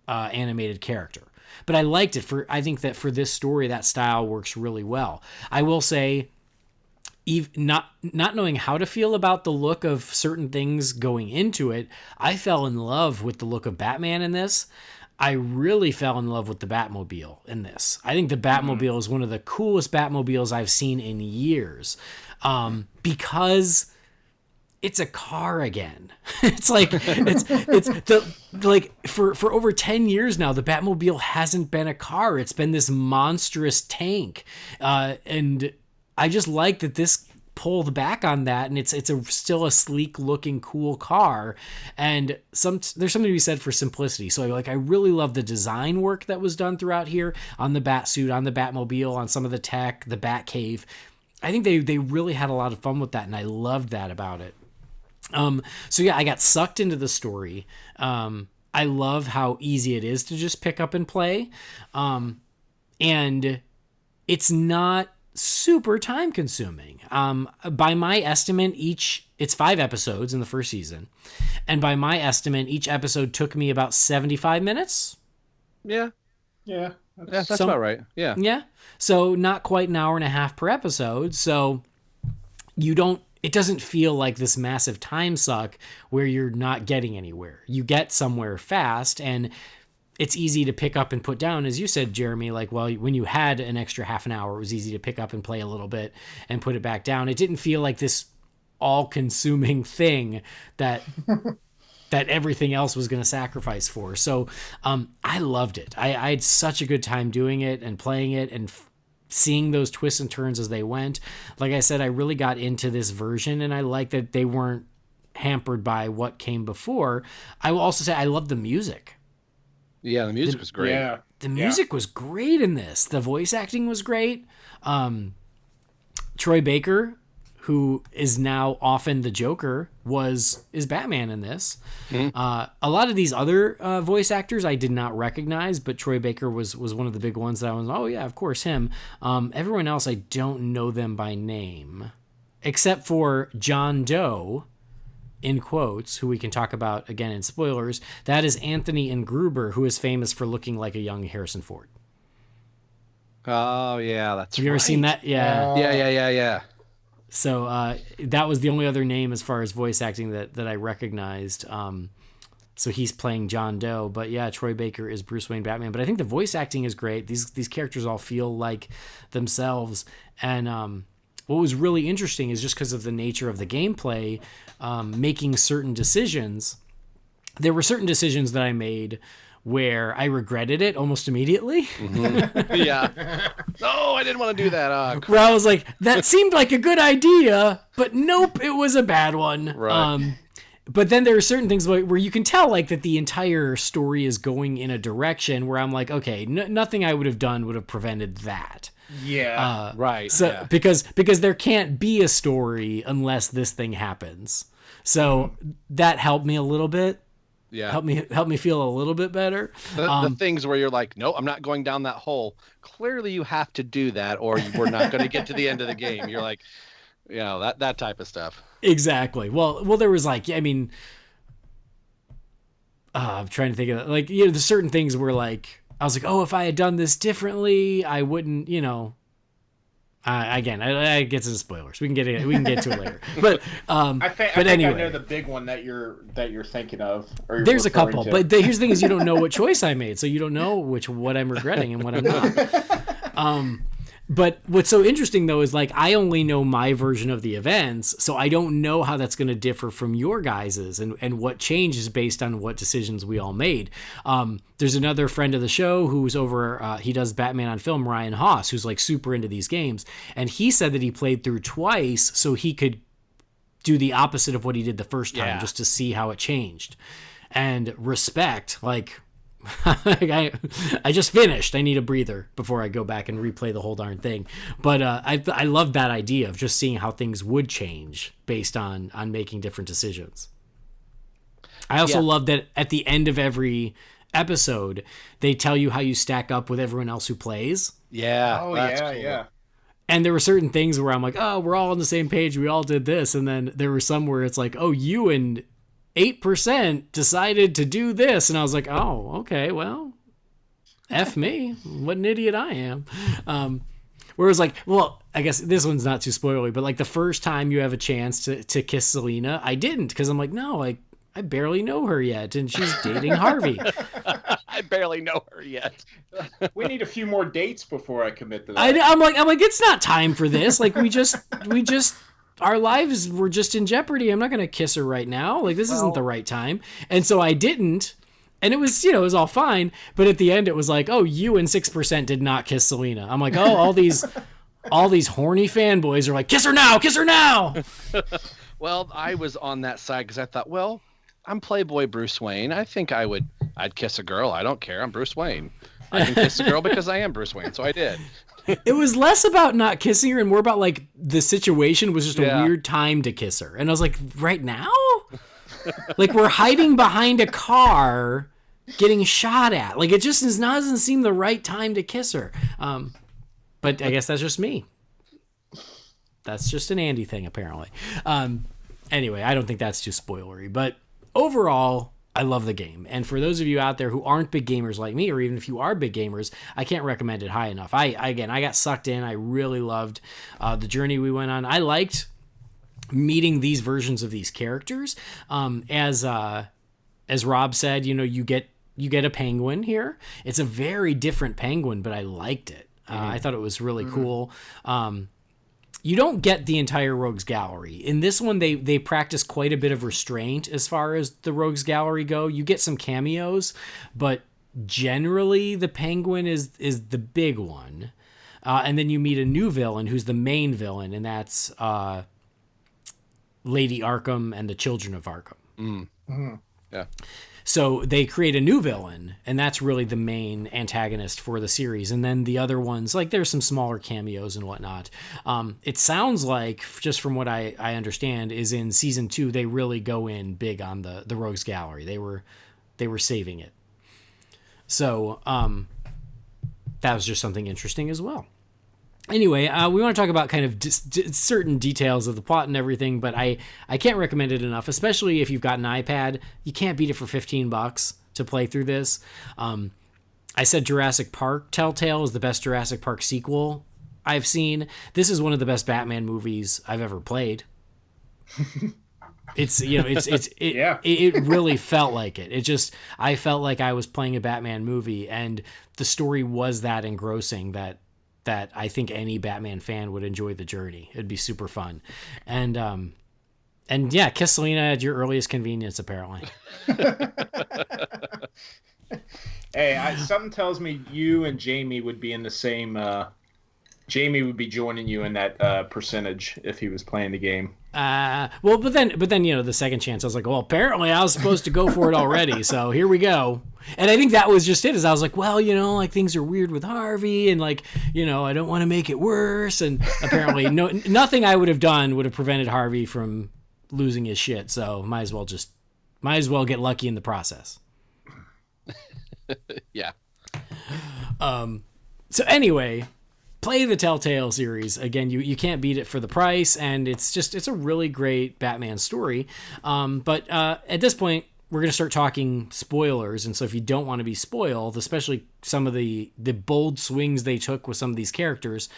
Speaker 5: animated character. But I liked it. I think that for this story, that style works really well. I will say, not knowing how to feel about the look of certain things going into it, I fell in love with the look of Batman in this. I really fell in love with the Batmobile in this. I think the Batmobile is one of the coolest Batmobiles I've seen in years, because it's a car again. It's like, for over 10 years now, the Batmobile hasn't been a car. It's been this monstrous tank. And I just like that this pulled back on that, and it's still a sleek looking, cool car. And there's something to be said for simplicity. So I really love the design work that was done throughout here on the Batsuit, on the Batmobile, on some of the tech, the Batcave. I think they really had a lot of fun with that, and I loved that about it. So yeah, I got sucked into the story. I love how easy it is to just pick up and play. And it's not super time consuming. By my estimate, it's 5 episodes in the first season. And by my estimate, each episode took me about 75 minutes.
Speaker 6: Yeah.
Speaker 7: Yeah.
Speaker 6: That's about right. Yeah.
Speaker 5: Yeah. So not quite an hour and a half per episode. So it doesn't feel like this massive time suck where you're not getting anywhere. You get somewhere fast, and it's easy to pick up and put down. As you said, Jeremy, like, well, when you had an extra half an hour, it was easy to pick up and play a little bit and put it back down. It didn't feel like this all-consuming thing that everything else was going to sacrifice for. So I loved it. I had such a good time doing it and playing it and seeing those twists and turns as they went. Like I said, I really got into this version, and I like that they weren't hampered by what came before. I will also say I love the music.
Speaker 6: Yeah, the music was great.
Speaker 7: Yeah.
Speaker 5: The music was great in this. The voice acting was great. Troy Baker, who is now often the Joker, is Batman in this. Mm-hmm. A lot of these other voice actors I did not recognize, but Troy Baker was one of the big ones that I was, oh yeah, of course, him. Everyone else, I don't know them by name, except for John Doe, in quotes, who we can talk about again in spoilers. That is Anthony Gruber, who is famous for looking like a young Harrison Ford.
Speaker 6: Oh yeah, that's
Speaker 5: Have you ever seen that? Yeah.
Speaker 6: Yeah.
Speaker 5: So that was the only other name as far as voice acting that I recognized. So he's playing John Doe. But yeah, Troy Baker is Bruce Wayne Batman. But I think the voice acting is great. These characters all feel like themselves. And what was really interesting is just because of the nature of the gameplay, making certain decisions. There were certain decisions that I made where I regretted it almost immediately.
Speaker 6: Yeah. No, I didn't want to do that.
Speaker 5: Where I was like, that seemed like a good idea, but nope, it was a bad one.
Speaker 6: Right.
Speaker 5: But then there are certain things where you can tell like that the entire story is going in a direction where I'm like, okay, nothing I would have done would have prevented that.
Speaker 7: Yeah.
Speaker 6: Right.
Speaker 5: So
Speaker 6: yeah.
Speaker 5: because there can't be a story unless this thing happens. So that helped me a little bit.
Speaker 6: Yeah.
Speaker 5: Help me feel a little bit better.
Speaker 6: The things where you're like, no, I'm not going down that hole. Clearly you have to do that or we're not going to get to the end of the game. You're like, that type of stuff.
Speaker 5: Exactly. Well, there was like, I mean, I'm trying to think of like, there's certain things where like, I was like, oh, if I had done this differently, I wouldn't, again, I get some spoilers. We can get to it later. But
Speaker 7: I think
Speaker 5: anyway,
Speaker 7: I know the big one that you're thinking of. Or you're
Speaker 5: there's a couple,
Speaker 7: to.
Speaker 5: but here's the thing: is you don't know what choice I made, so you don't know what I'm regretting and what I'm not. But what's so interesting though is like I only know my version of the events, so I don't know how that's going to differ from your guys's and what changes based on what decisions we all made. There's another friend of the show who's over. He does Batman on Film, Ryan Haas, who's like super into these games, and he said that he played through twice so he could do the opposite of what he did the first time, just to see how it changed. And respect, like. I just finished. I need a breather before I go back and replay the whole darn thing. But I love that idea of just seeing how things would change based on making different decisions. I also love that at the end of every episode, they tell you how you stack up with everyone else who plays.
Speaker 6: Yeah.
Speaker 7: Oh,
Speaker 6: that's
Speaker 7: yeah,
Speaker 6: cool.
Speaker 7: yeah.
Speaker 5: And there were certain things where I'm like, oh, we're all on the same page. We all did this. And then there were some where it's like, oh, you and 8% decided to do this. And I was like, oh, okay, well, F me. What an idiot I am. Whereas like, well, I guess this one's not too spoilery, but like the first time you have a chance to kiss Selena, I didn't, because I'm like, no, I barely know her yet, and she's dating Harvey.
Speaker 6: I barely know her yet.
Speaker 7: We need a few more dates before I commit to that.
Speaker 5: I'm like, it's not time for this. Like we just our lives were just in jeopardy. I'm not going to kiss her right now. Like this isn't the right time. And so I didn't. And it was, it was all fine. But at the end it was like, oh, you and 6% did not kiss Selena. I'm like, oh, all these horny fanboys are like, kiss her now, kiss her now.
Speaker 6: Well, I was on that side because I thought, well, I'm Playboy Bruce Wayne. I think I'd kiss a girl. I don't care. I'm Bruce Wayne. I can kiss a girl because I am Bruce Wayne. So I did.
Speaker 5: It was less about not kissing her and more about like the situation was just a weird time to kiss her. And I was like, right now? Like we're hiding behind a car getting shot at. Like it just doesn't seem the right time to kiss her. But I guess that's just me. That's just an Andy thing apparently. Anyway, I don't think that's too spoilery, but overall, I love the game. And for those of you out there who aren't big gamers like me, or even if you are big gamers, I can't recommend it high enough. I got sucked in. I really loved the journey we went on. I liked meeting these versions of these characters. As Rob said, you get a penguin here. It's a very different penguin, but I liked it. I thought it was really cool. You don't get the entire Rogues Gallery. In this one, they practice quite a bit of restraint as far as the Rogues Gallery go. You get some cameos, but generally the Penguin is the big one. And then you meet a new villain who's the main villain, and that's Lady Arkham and the Children of Arkham.
Speaker 6: Yeah.
Speaker 5: So they create a new villain, and that's really the main antagonist for the series. And then the other ones, like there's some smaller cameos and whatnot. It sounds like, just from what I understand, is in season 2 they really go in big on the Rogues Gallery. They were saving it. So that was just something interesting as well. Anyway, we want to talk about kind of certain details of the plot and everything, but I can't recommend it enough, especially if you've got an iPad. You can't beat it for $15 to play through this. I said Jurassic Park Telltale is the best Jurassic Park sequel I've seen. This is one of the best Batman movies I've ever played. It really felt like it. I felt like I was playing a Batman movie, and the story was that engrossing that I think any Batman fan would enjoy the journey. It'd be super fun. And yeah, kiss Selena at your earliest convenience, apparently.
Speaker 7: Hey, something tells me you and Jamie would be in the same. Jamie would be joining you in that percentage if he was playing the game.
Speaker 5: Well, but then, the second chance, I was like, well, apparently I was supposed to go for it already, so here we go. And I think that was just it. Is I was like, well, like things are weird with Harvey, and like, I don't want to make it worse. And apparently, nothing I would have done would have prevented Harvey from losing his shit. So might as well get lucky in the process.
Speaker 6: Yeah.
Speaker 5: So anyway, play the Telltale series. Again, you can't beat it for the price, and it's a really great Batman story. But at this point, we're going to start talking spoilers, and so if you don't want to be spoiled, especially some of the bold swings they took with some of these characters,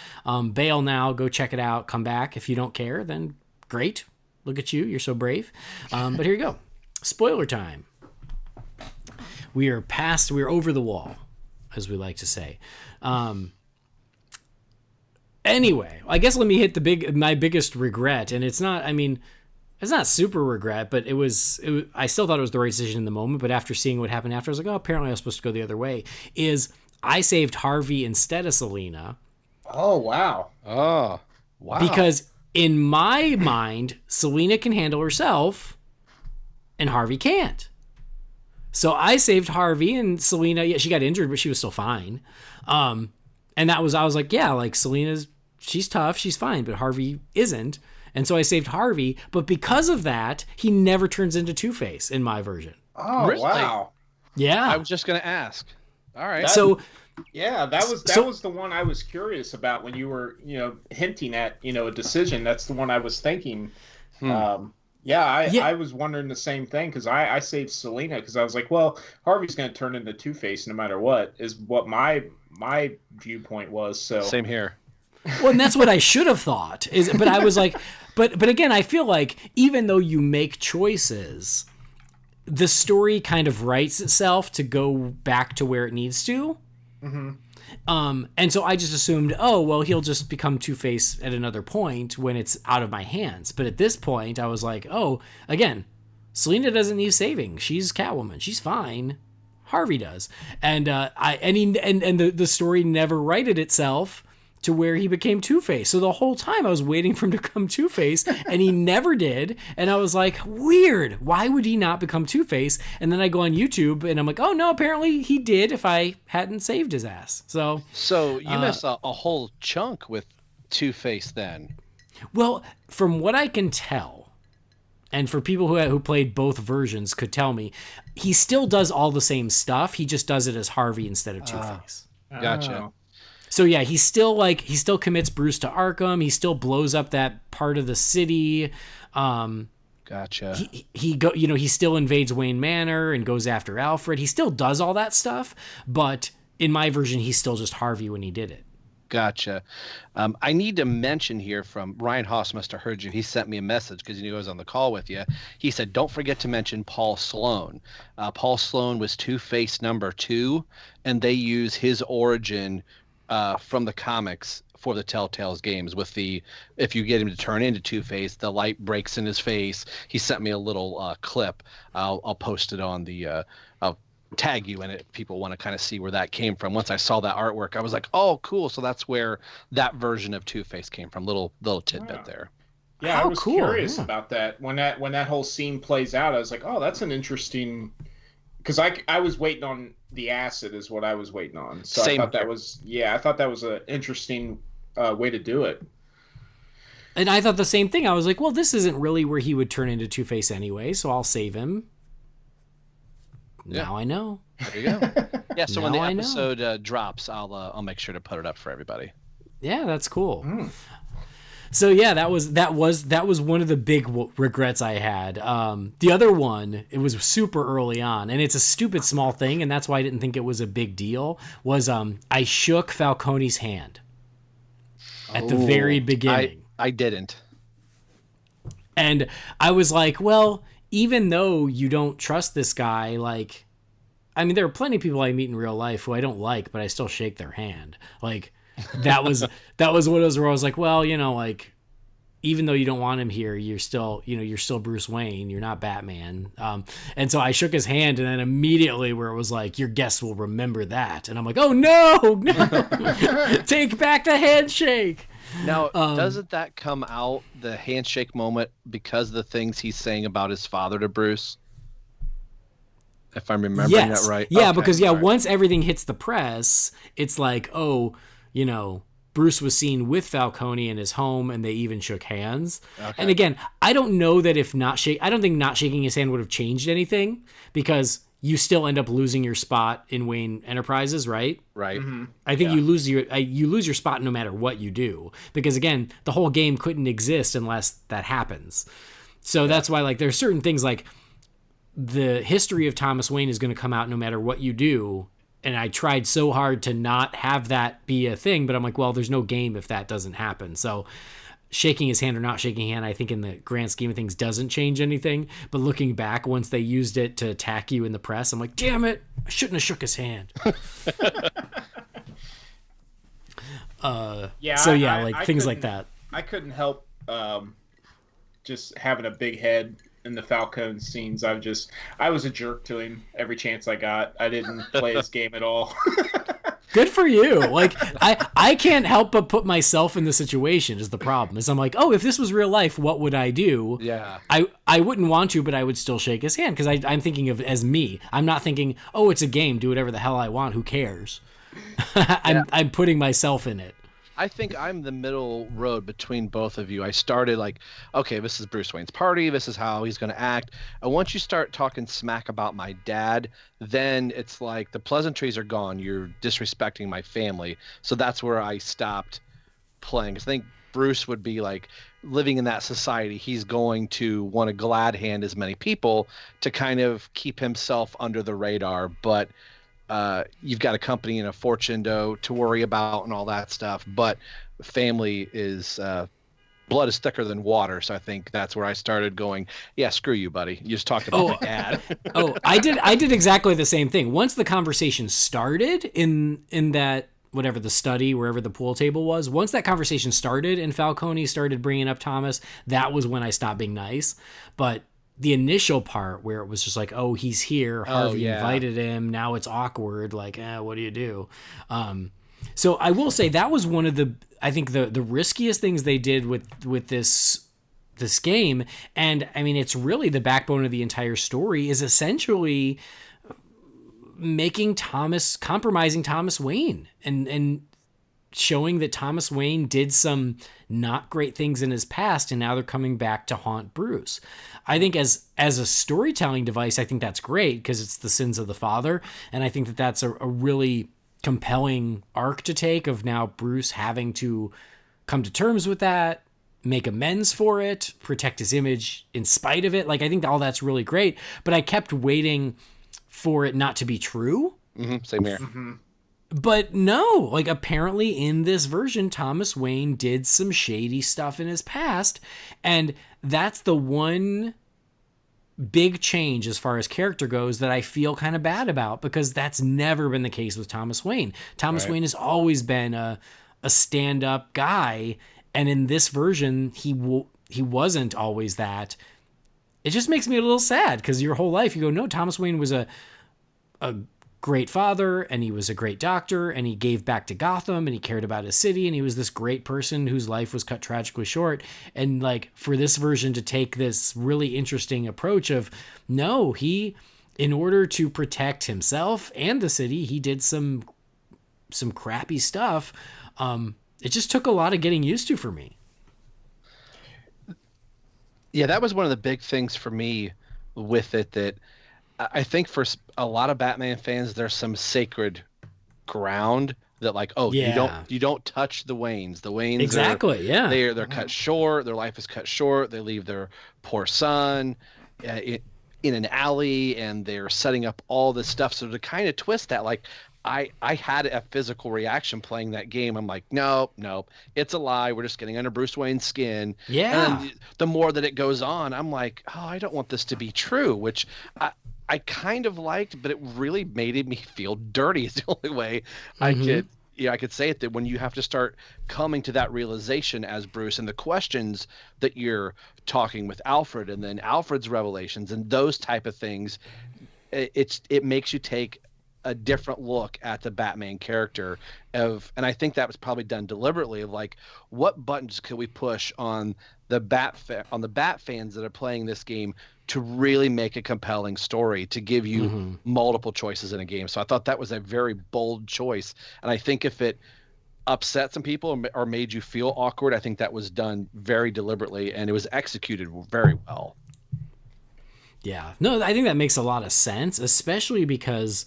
Speaker 5: bail now, go check it out, come back. If you don't care, then great. Look at you, you're so brave. But here you go. Spoiler time. We're over the wall, as we like to say. Anyway, I guess let me hit my biggest regret, and it's not super regret, but I still thought it was the right decision in the moment, but after seeing what happened after, I was like, oh, apparently I was supposed to go the other way, is I saved Harvey instead of Selina.
Speaker 7: Oh, wow.
Speaker 6: Oh, wow.
Speaker 5: Because in my mind, Selina can handle herself, and Harvey can't. So I saved Harvey, and Selina, yeah, she got injured, but she was still fine. And I was like, yeah, like Selina's, she's tough, she's fine, but Harvey isn't. And so I saved Harvey, but because of that, he never turns into Two-Face in my version.
Speaker 7: Oh, really? Wow.
Speaker 5: Yeah.
Speaker 6: I was just going to ask. All right.
Speaker 7: That was the one I was curious about when you were, hinting at, a decision. That's the one I was thinking. I was wondering the same thing because I saved Selina because I was like, well, Harvey's going to turn into Two-Face no matter what, is what my viewpoint was. So
Speaker 6: same here.
Speaker 5: Well, and that's what I should have thought. But I was like, but again, I feel like even though you make choices, the story kind of writes itself to go back to where it needs to. Mm-hmm. And so I just assumed, oh, well, he'll just become Two-Face at another point when it's out of my hands. But at this point, I was like, oh, again, Selina doesn't need saving. She's Catwoman. She's fine. Harvey does. And the story never righted itself to where he became Two-Face. So the whole time I was waiting for him to become Two-Face, and he never did. And I was like, weird. Why would he not become Two-Face? And then I go on YouTube, and I'm like, oh, no, apparently he did if I hadn't saved his ass. So
Speaker 6: you missed a whole chunk with Two-Face then.
Speaker 5: Well, from what I can tell, and for people who played both versions could tell me, he still does all the same stuff. He just does it as Harvey instead of Two-Face.
Speaker 6: Gotcha.
Speaker 5: So yeah, he still commits Bruce to Arkham. He still blows up that part of the city.
Speaker 6: Gotcha.
Speaker 5: He still invades Wayne Manor and goes after Alfred. He still does all that stuff, but in my version, he's still just Harvey when he did it.
Speaker 6: Gotcha. I need to mention here from Ryan Haas must have heard you. He sent me a message because he knew I was on the call with you. He said, don't forget to mention Paul Sloan. Paul Sloan was Two-Face number 2, and they use his origin from the comics for the Telltale's games with if you get him to turn into Two-Face, the light breaks in his face. He sent me a little clip. I'll post it on I'll tag you in it if people want to kind of see where that came from. Once I saw that artwork, I was like, oh, cool. So that's where that version of Two-Face came from. Little tidbit there.
Speaker 7: Yeah, I was curious about that. When that whole scene plays out, I was like, oh, that's an interesting... Because I was waiting on the acid is what I was waiting on. So I thought that was an interesting way to do it.
Speaker 5: And I thought the same thing. I was like, well, this isn't really where he would turn into Two-Face anyway, so I'll save him. Yeah. Now I know.
Speaker 6: There you go. Yeah, so when the episode drops, I'll make sure to put it up for everybody.
Speaker 5: Yeah, that's cool. Mm. So yeah, that was one of the big regrets I had. The other one, it was super early on, and it's a stupid small thing, and that's why I didn't think it was a big deal. Was I shook Falcone's hand at the very beginning?
Speaker 6: I didn't,
Speaker 5: and I was like, well, even though you don't trust this guy, like, I mean, there are plenty of people I meet in real life who I don't like, but I still shake their hand, like. That was one of those where I was like, well, like, even though you don't want him here, you're still Bruce Wayne. You're not Batman. And so I shook his hand, and then immediately where it was like, your guests will remember that. And I'm like, oh no, take back the handshake.
Speaker 6: Now, doesn't that come out, the handshake moment, because of the things he's saying about his father to Bruce? If I'm remembering that right.
Speaker 5: Yeah,
Speaker 6: okay,
Speaker 5: because once everything hits the press, it's like, Bruce was seen with Falcone in his home, and they even shook hands. Okay. And again, I don't know that I don't think not shaking his hand would have changed anything, because you still end up losing your spot in Wayne Enterprises, right? Right. Mm-hmm. I think you lose your spot no matter what you do, because again, the whole game couldn't exist unless that happens. So that's why, like, there's certain things like the history of Thomas Wayne is going to come out no matter what you do. And I tried so hard to not have that be a thing, but I'm like, well, there's no game if that doesn't happen. So shaking his hand or not shaking hand, I think in the grand scheme of things doesn't change anything. But looking back, once they used it to attack you in the press, I'm like, damn it, I shouldn't have shook his hand. Things like that.
Speaker 7: I couldn't help just having a big head in the Falcone scenes. I was a jerk to him every chance I got. I didn't play his game at all.
Speaker 5: Good for you. Like, I can't help but put myself in the situation is the problem. Is I'm like, oh, if this was real life, what would I do? Yeah. I wouldn't want to, but I would still shake his hand, because I'm thinking of as me. I'm not thinking, oh, it's a game, do whatever the hell I want, who cares? I'm putting myself in it.
Speaker 6: I think I'm the middle road between both of you. I started like, okay, this is Bruce Wayne's party. This is how he's going to act. And once you start talking smack about my dad, then it's like the pleasantries are gone. You're disrespecting my family. So that's where I stopped playing. 'Cause I think Bruce would be like living in that society. He's going to want to glad hand as many people to kind of keep himself under the radar. But you've got a company and a fortune to worry about and all that stuff, but family is blood is thicker than water. So I think that's where I started going, yeah, screw you, buddy. You just talked about my dad.
Speaker 5: I did exactly the same thing. Once the conversation started in that, whatever the study, wherever the pool table was, once that conversation started and Falcone started bringing up Thomas, that was when I stopped being nice. But the initial part where it was just like, oh, he's here, Harvey invited him, now it's awkward, like, what do you do? So I will say that was one of the riskiest things they did with this game. And I mean, it's really the backbone of the entire story, is essentially compromising Thomas Wayne and showing that Thomas Wayne did some not great things in his past, and now they're coming back to haunt Bruce. I think as a storytelling device, I think that's great, because it's the sins of the father, and I think that that's a really compelling arc to take, of now Bruce having to come to terms with that, make amends for it, protect his image in spite of it. Like, I think all that's really great, but I kept waiting for it not to be true.
Speaker 6: Mm-hmm. Same here.
Speaker 7: Mm-hmm.
Speaker 5: But no, like, apparently in this version, Thomas Wayne did some shady stuff in his past, and that's the one big change as far as character goes that I feel kind of bad about, because that's never been the case with Thomas Wayne. Thomas Wayne has always been a stand-up guy, and in this version, he wasn't always that. It just makes me a little sad, because your whole life you go, no, Thomas Wayne was a great father, and he was a great doctor, and he gave back to Gotham, and he cared about his city, and he was this great person whose life was cut tragically short. And like, for this version to take this really interesting approach of, no, he, in order to protect himself and the city, he did some crappy stuff. It just took a lot of getting used to for me.
Speaker 6: Yeah, that was one of the big things for me with it, that I think for a lot of Batman fans, there's some sacred ground that, like, you don't touch the Waynes. The Waynes they're cut short. Their life is cut short. They leave their poor son in an alley, and they're setting up all this stuff. So to kind of twist that, like, I had a physical reaction playing that game. I'm like, no, it's a lie. We're just getting under Bruce Wayne's skin.
Speaker 5: Yeah.
Speaker 6: And the more that it goes on, I'm like, oh, I don't want this to be true, which I kind of liked, but it really made me feel dirty. Is the only way I could yeah, I could say it, that when you have to start coming to that realization as Bruce, and the questions that you're talking with Alfred, and then Alfred's revelations and those type of things, it makes you take a different look at the Batman character and I think that was probably done deliberately, of like, what buttons could we push on the Bat fans that are playing this game to really make a compelling story, to give you multiple choices in a game. So I thought that was a very bold choice, and I think if it upset some people or made you feel awkward, I think that was done very deliberately, and it was executed very well.
Speaker 5: Yeah. No, I think that makes a lot of sense, especially because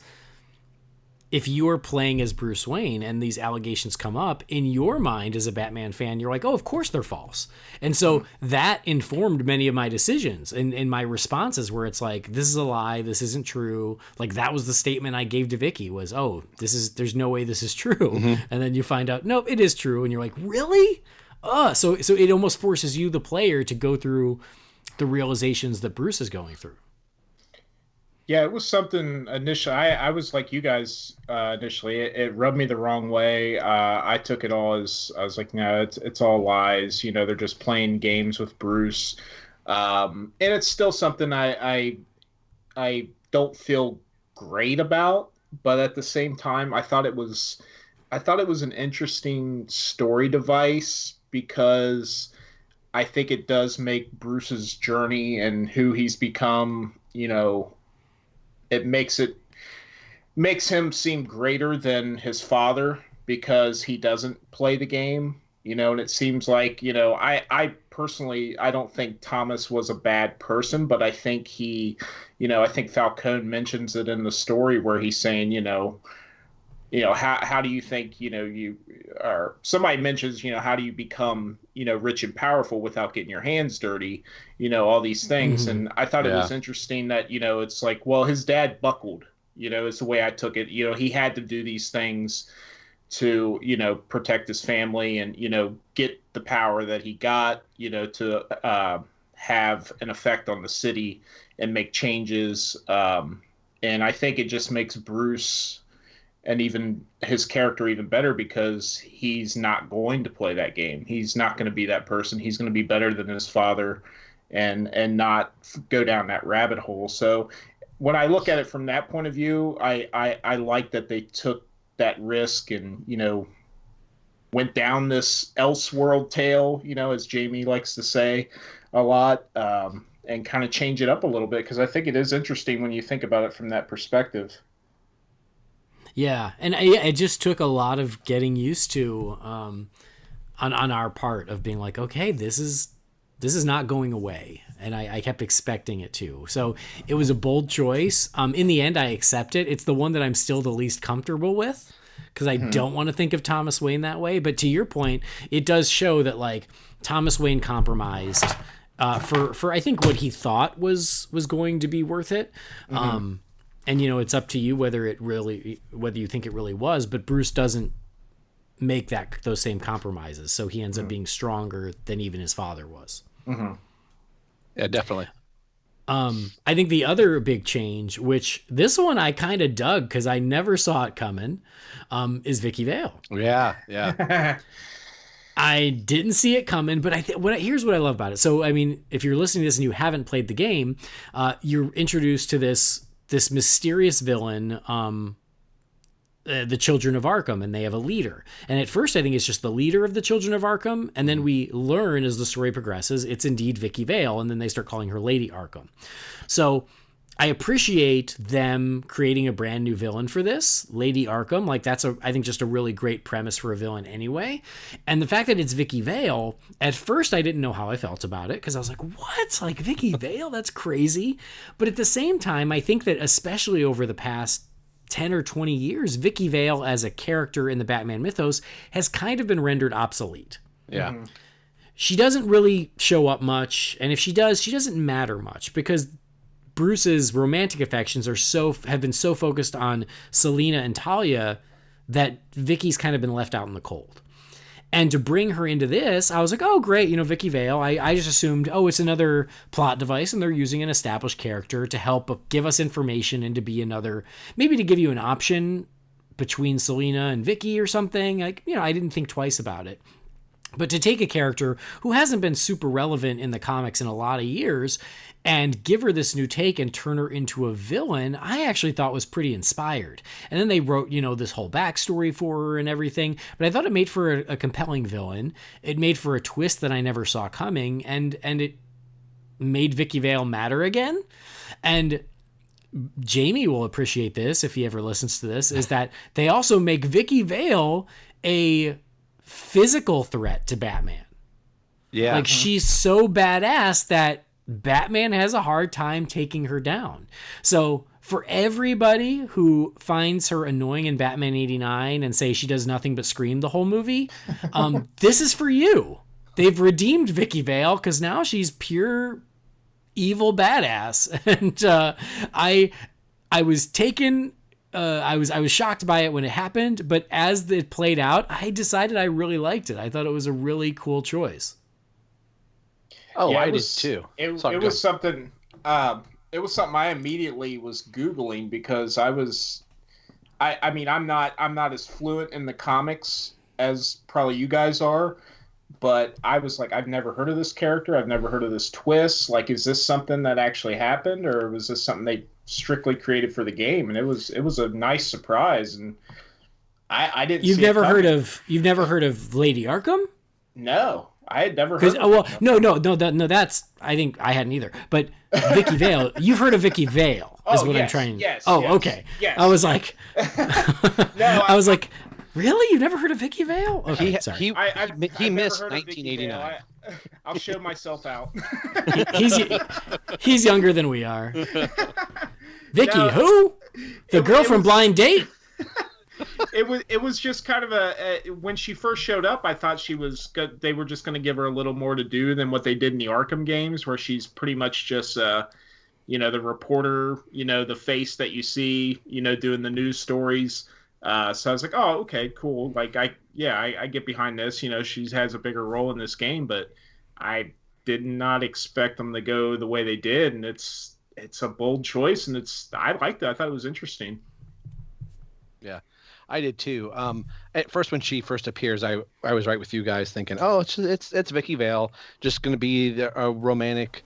Speaker 5: if you're playing as Bruce Wayne and these allegations come up, in your mind as a Batman fan, you're like, oh, of course they're false. And so that informed many of my decisions and my responses, where it's like, this is a lie, this isn't true. Like, that was the statement I gave to Vicky, was, oh, there's no way this is true. And then you find out, no, it is true. And you're like, really? So it almost forces you, the player, to go through the realizations that Bruce is going through.
Speaker 7: Yeah, it was something initially. I was like you guys initially. It rubbed me the wrong way. I took it all as, I was like, no, it's all lies. You know, they're just playing games with Bruce. And it's still something I don't feel great about. But at the same time, I thought it was an interesting story device, because I think it does make Bruce's journey and who he's become, you know, it makes him seem greater than his father, because he doesn't play the game, you know. And it seems like, you know, I personally, I don't think Thomas was a bad person, but I think I think Falcone mentions it in the story where he's saying, how do you think, or somebody mentions, how do you become, rich and powerful without getting your hands dirty, all these things. And I thought it was interesting that, it's like, well, his dad buckled, is the way I took it. He had to do these things to, protect his family and, get the power that he got, to have an effect on the city and make changes. And I think it just makes Bruce and even his character even better, because he's not going to play that game. He's not going to be that person. He's going to be better than his father and not go down that rabbit hole. So when I look at it from that point of view, I like that they took that risk and, went down this Elseworld tale, as Jamie likes to say a lot, and kind of change it up a little bit, because I think it is interesting when you think about it from that perspective.
Speaker 5: Yeah, and it just took a lot of getting used to on our part, of being like, okay, this is not going away, and I kept expecting it to. So it was a bold choice. In the end, I accept it. It's the one that I'm still the least comfortable with, because I don't want to think of Thomas Wayne that way. But to your point, it does show that, like, Thomas Wayne compromised for I think what he thought was going to be worth it. And, it's up to you whether you think it really was, but Bruce doesn't make those same compromises. So he ends up being stronger than even his father was.
Speaker 6: Yeah, definitely.
Speaker 5: I think the other big change, which this one I kind of dug because I never saw it coming, is Vicky Vale.
Speaker 6: Yeah.
Speaker 5: I didn't see it coming, but here's what I love about it. So, I mean, if you're listening to this and you haven't played the game, you're introduced to this mysterious villain, the Children of Arkham, and they have a leader. And at first I think it's just the leader of the Children of Arkham, and then we learn as the story progresses it's indeed Vicky Vale, and then they start calling her Lady Arkham. So I appreciate them creating a brand new villain for this, Lady Arkham. Like, that's I think just a really great premise for a villain anyway. And the fact that it's Vicky Vale, at first I didn't know how I felt about it, because I was like, what? Like, Vicky Vale? That's crazy. But at the same time, I think that especially over the past 10 or 20 years, Vicky Vale as a character in the Batman mythos has kind of been rendered obsolete.
Speaker 6: Yeah.
Speaker 5: She doesn't really show up much, and if she does, she doesn't matter much, because Bruce's romantic affections have been so focused on Selina and Talia that Vicky's kind of been left out in the cold. And to bring her into this, I was like, oh, great, Vicky Vale. I just assumed, it's another plot device, and they're using an established character to help give us information and to be maybe to give you an option between Selena and Vicky or something. Like, you know, I didn't think twice about it. But to take a character who hasn't been super relevant in the comics in a lot of years and give her this new take and turn her into a villain, I actually thought was pretty inspired. And then they wrote, you know, this whole backstory for her and everything. But I thought it made for a compelling villain. It made for a twist that I never saw coming. And it made Vicky Vale matter again. And Jamie will appreciate this if he ever listens to this, is that they also make Vicky Vale a physical threat to Batman.
Speaker 6: Yeah.
Speaker 5: Like, she's so badass that Batman has a hard time taking her down. So for everybody who finds her annoying in Batman 89 and say she does nothing but scream the whole movie, this is for you. They've redeemed Vicky Vale because now she's pure evil badass. And I was taken... I was shocked by it when it happened, but as it played out, I decided I really liked it. I thought it was a really cool choice.
Speaker 6: Oh,
Speaker 7: Yeah,
Speaker 6: I did too.
Speaker 7: It was something. It was something I immediately was Googling because I mean, I'm not as fluent in the comics as probably you guys are, but I was like, I've never heard of this character. I've never heard of this twist. Like, is this something that actually happened, or was this something they strictly created for the game? And it was a nice surprise, and I didn't.
Speaker 5: You've never heard of Lady Arkham?
Speaker 7: No, I had never heard.
Speaker 5: No. That's, I think I hadn't either. But Vicky Vale, you've heard of Vicky Vale? Is what I'm trying.
Speaker 7: Yes.
Speaker 5: Oh,
Speaker 7: yes,
Speaker 5: okay.
Speaker 7: Yes.
Speaker 5: I was like,
Speaker 7: No,
Speaker 5: I was like, really? You've never heard of Vicky Vale? Okay, sorry.
Speaker 6: He
Speaker 7: I've
Speaker 6: missed
Speaker 7: never heard of
Speaker 6: 1989.
Speaker 7: I'll show myself out.
Speaker 5: He's younger than we are. Vicky,
Speaker 7: No,
Speaker 5: who? The girl from Blind Date?
Speaker 7: It was just kind of when she first showed up, I thought they were just going to give her a little more to do than what they did in the Arkham games, where she's pretty much just the reporter, the face that you see, doing the news stories. So I was like, oh, okay, cool. Like, I get behind this. She has a bigger role in this game, but I did not expect them to go the way they did, and it's a bold choice, and I liked it. I thought it was interesting.
Speaker 6: Yeah, I did too. At first, when she first appears, I was right with you guys, thinking, oh, it's Vicky Vale, just going to be a romantic,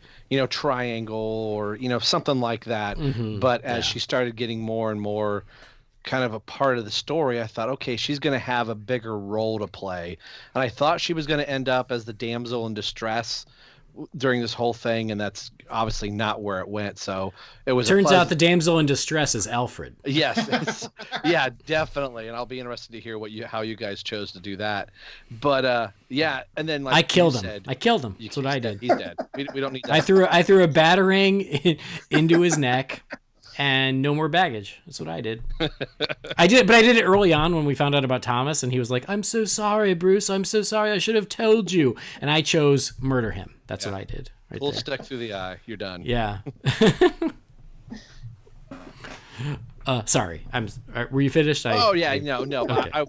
Speaker 6: triangle or something like that.
Speaker 5: Mm-hmm.
Speaker 6: But as she started getting more and more kind of a part of the story, I thought, okay, she's going to have a bigger role to play. And I thought she was going to end up as the damsel in distress during this whole thing, and that's obviously not where it went. So it was
Speaker 5: turns out the damsel in distress is Alfred.
Speaker 6: Yes. Yeah, definitely. And I'll be interested to hear how you guys chose to do that. But yeah, and then like
Speaker 5: I killed him. That's what I did.
Speaker 6: He's dead. We don't need that.
Speaker 5: I threw a batarang into his neck. And no more baggage. That's what I did. I did it early on when we found out about Thomas, and he was like, "I'm so sorry, Bruce. I'm so sorry. I should have told you." And I chose murder him. That's what I did.
Speaker 6: Full stick through the eye. You're done.
Speaker 5: Yeah. Sorry. Were you finished?
Speaker 6: No. But
Speaker 5: Okay.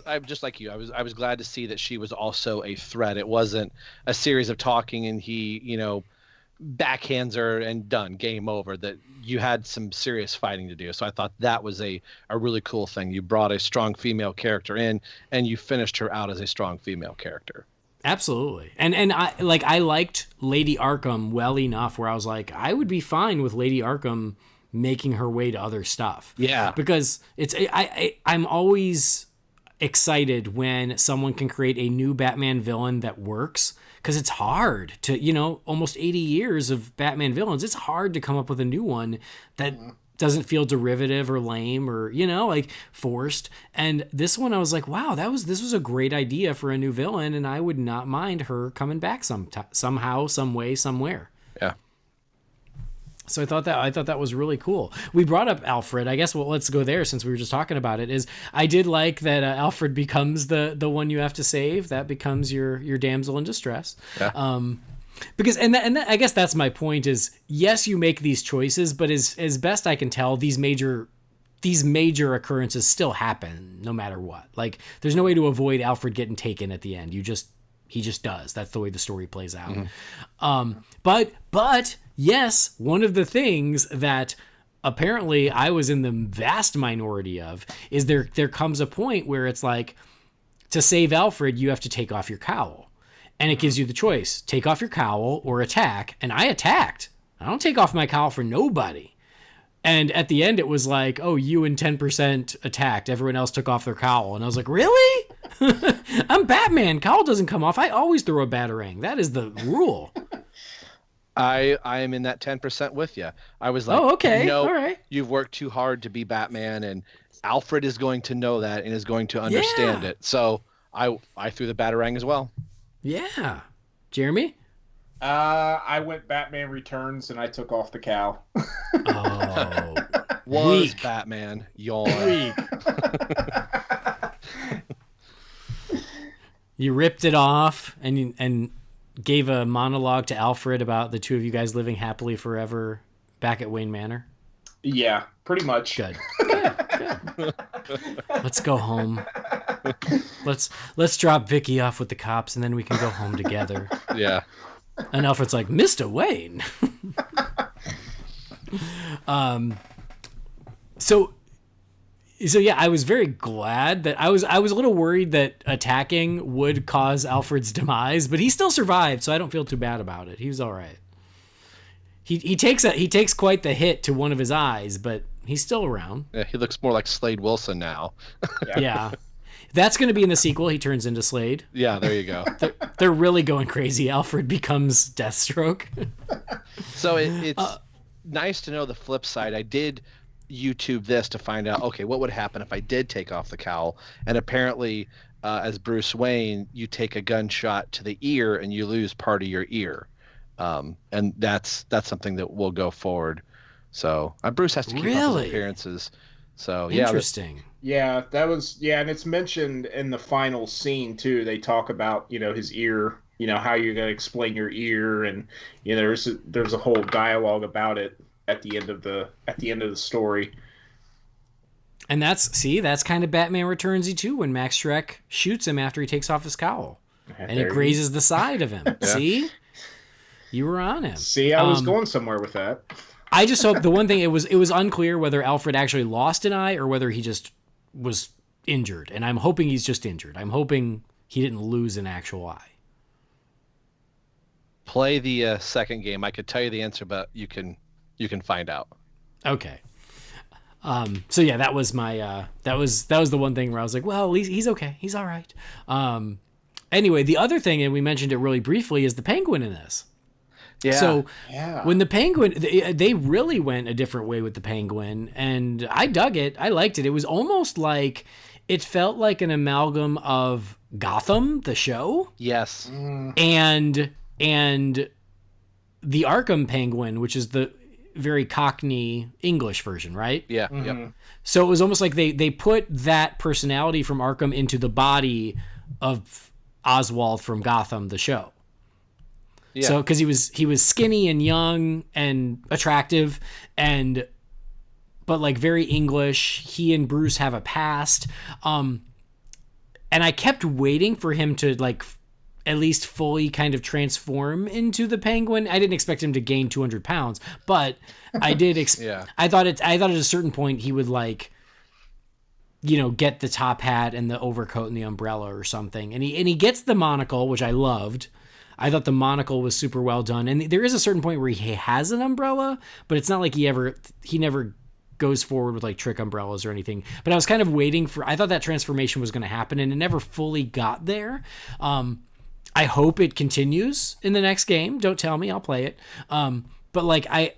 Speaker 6: I'm just like you. I was glad to see that she was also a threat. It wasn't a series of talking and he, backhands her and done, game over. That you had some serious fighting to do. So I thought that was a really cool thing. You brought a strong female character in and you finished her out as a strong female character.
Speaker 5: Absolutely. And I liked Lady Arkham well enough where I was like, I would be fine with Lady Arkham making her way to other stuff.
Speaker 6: Yeah.
Speaker 5: Because I'm always excited when someone can create a new Batman villain that works, because it's hard to, almost 80 years of Batman villains. It's hard to come up with a new one that doesn't feel derivative or lame or, like forced. And this one, I was like, wow, this was a great idea for a new villain. And I would not mind her coming back somehow, some way, somewhere.
Speaker 6: Yeah.
Speaker 5: So I thought that was really cool. We brought up Alfred. I guess let's go there since we were just talking about it. I did like that Alfred becomes the one you have to save. That becomes your damsel in distress.
Speaker 6: Yeah.
Speaker 5: Because I guess that's my point is, yes, you make these choices, but as best I can tell, these major occurrences still happen no matter what. Like, there's no way to avoid Alfred getting taken at the end. He just does. That's the way the story plays out.
Speaker 6: Mm-hmm.
Speaker 5: But yes, one of the things that apparently I was in the vast minority of, is there comes a point where it's like, to save Alfred, you have to take off your cowl. And it gives you the choice, take off your cowl or attack. And I attacked. I don't take off my cowl for nobody. And at the end, it was like, oh, you and 10% attacked. Everyone else took off their cowl. And I was like, really? I'm Batman. Cowl doesn't come off. I always throw a batarang. That is the rule.
Speaker 6: I am in that 10% with you. I was like,
Speaker 5: oh, okay.
Speaker 6: No,
Speaker 5: all right.
Speaker 6: You've worked too hard to be Batman, and Alfred is going to know that and is going to understand it. So I threw the batarang as well.
Speaker 5: Yeah. Jeremy?
Speaker 7: I went Batman Returns and I took off the cowl.
Speaker 5: Oh,
Speaker 6: was
Speaker 5: weak.
Speaker 6: Batman. Yawn.
Speaker 5: Weak. You ripped it off and gave a monologue to Alfred about the two of you guys living happily forever back at Wayne Manor.
Speaker 7: Yeah, pretty much.
Speaker 5: Good. Let's go home. Let's drop Vicky off with the cops and then we can go home together.
Speaker 6: Yeah.
Speaker 5: And Alfred's like, Mr. Wayne. So yeah, I was very glad that I was a little worried that attacking would cause Alfred's demise, but he still survived, so I don't feel too bad about it. He was all right. He takes quite the hit to one of his eyes, but he's still around.
Speaker 6: Yeah, he looks more like Slade Wilson now.
Speaker 5: Yeah. That's going to be in the sequel. He turns into Slade.
Speaker 6: Yeah, there you go.
Speaker 5: They're really going crazy. Alfred becomes Deathstroke.
Speaker 6: So it's nice to know the flip side. I did YouTube this to find out, okay, what would happen if I did take off the cowl? And apparently, as Bruce Wayne, you take a gunshot to the ear and you lose part of your ear. And that's something that will go forward. So Bruce has to keep up his appearances. So yeah,
Speaker 5: interesting.
Speaker 7: Yeah, and it's mentioned in the final scene too. They talk about, his ear, how you're going to explain your ear, and there's a whole dialogue about it at the end of the story.
Speaker 5: And that's kind of Batman Returns-y too, when Max Schreck shoots him after he takes off his cowl. And it grazes the side of him. Yeah. See? You were on him.
Speaker 7: See, I was going somewhere with that.
Speaker 5: I just hope the one thing, it was unclear whether Alfred actually lost an eye or whether he just was injured. And I'm hoping he's just injured. I'm hoping he didn't lose an actual eye.
Speaker 6: Play the second game. I could tell you the answer, but you can find out.
Speaker 5: Okay. So yeah, that was my that was the one thing where I was like, well, he's okay. He's all right. Anyway, the other thing, and we mentioned it really briefly, is the Penguin in this.
Speaker 6: Yeah.
Speaker 5: So when the Penguin, they really went a different way with the Penguin, and I dug it. I liked it. It was almost like, it felt like an amalgam of Gotham, the show.
Speaker 6: Yes.
Speaker 5: And the Arkham Penguin, which is the very Cockney English version, right?
Speaker 6: Yeah.
Speaker 7: Mm-hmm.
Speaker 6: Yep.
Speaker 5: So it was almost like they put that personality from Arkham into the body of Oswald from Gotham, the show. Yeah. So because he was skinny and young and attractive, but like very English. He and Bruce have a past, and I kept waiting for him to like at least fully kind of transform into the Penguin. I didn't expect him to gain 200 pounds, but I did. I thought at a certain point he would like, get the top hat and the overcoat and the umbrella or something. And he gets the monocle, which I loved. I thought the monocle was super well done. And there is a certain point where he has an umbrella, but it's not like he never goes forward with like trick umbrellas or anything. But I was kind of waiting I thought that transformation was going to happen, and it never fully got there. I hope it continues in the next game. Don't tell me, I'll play it. But like I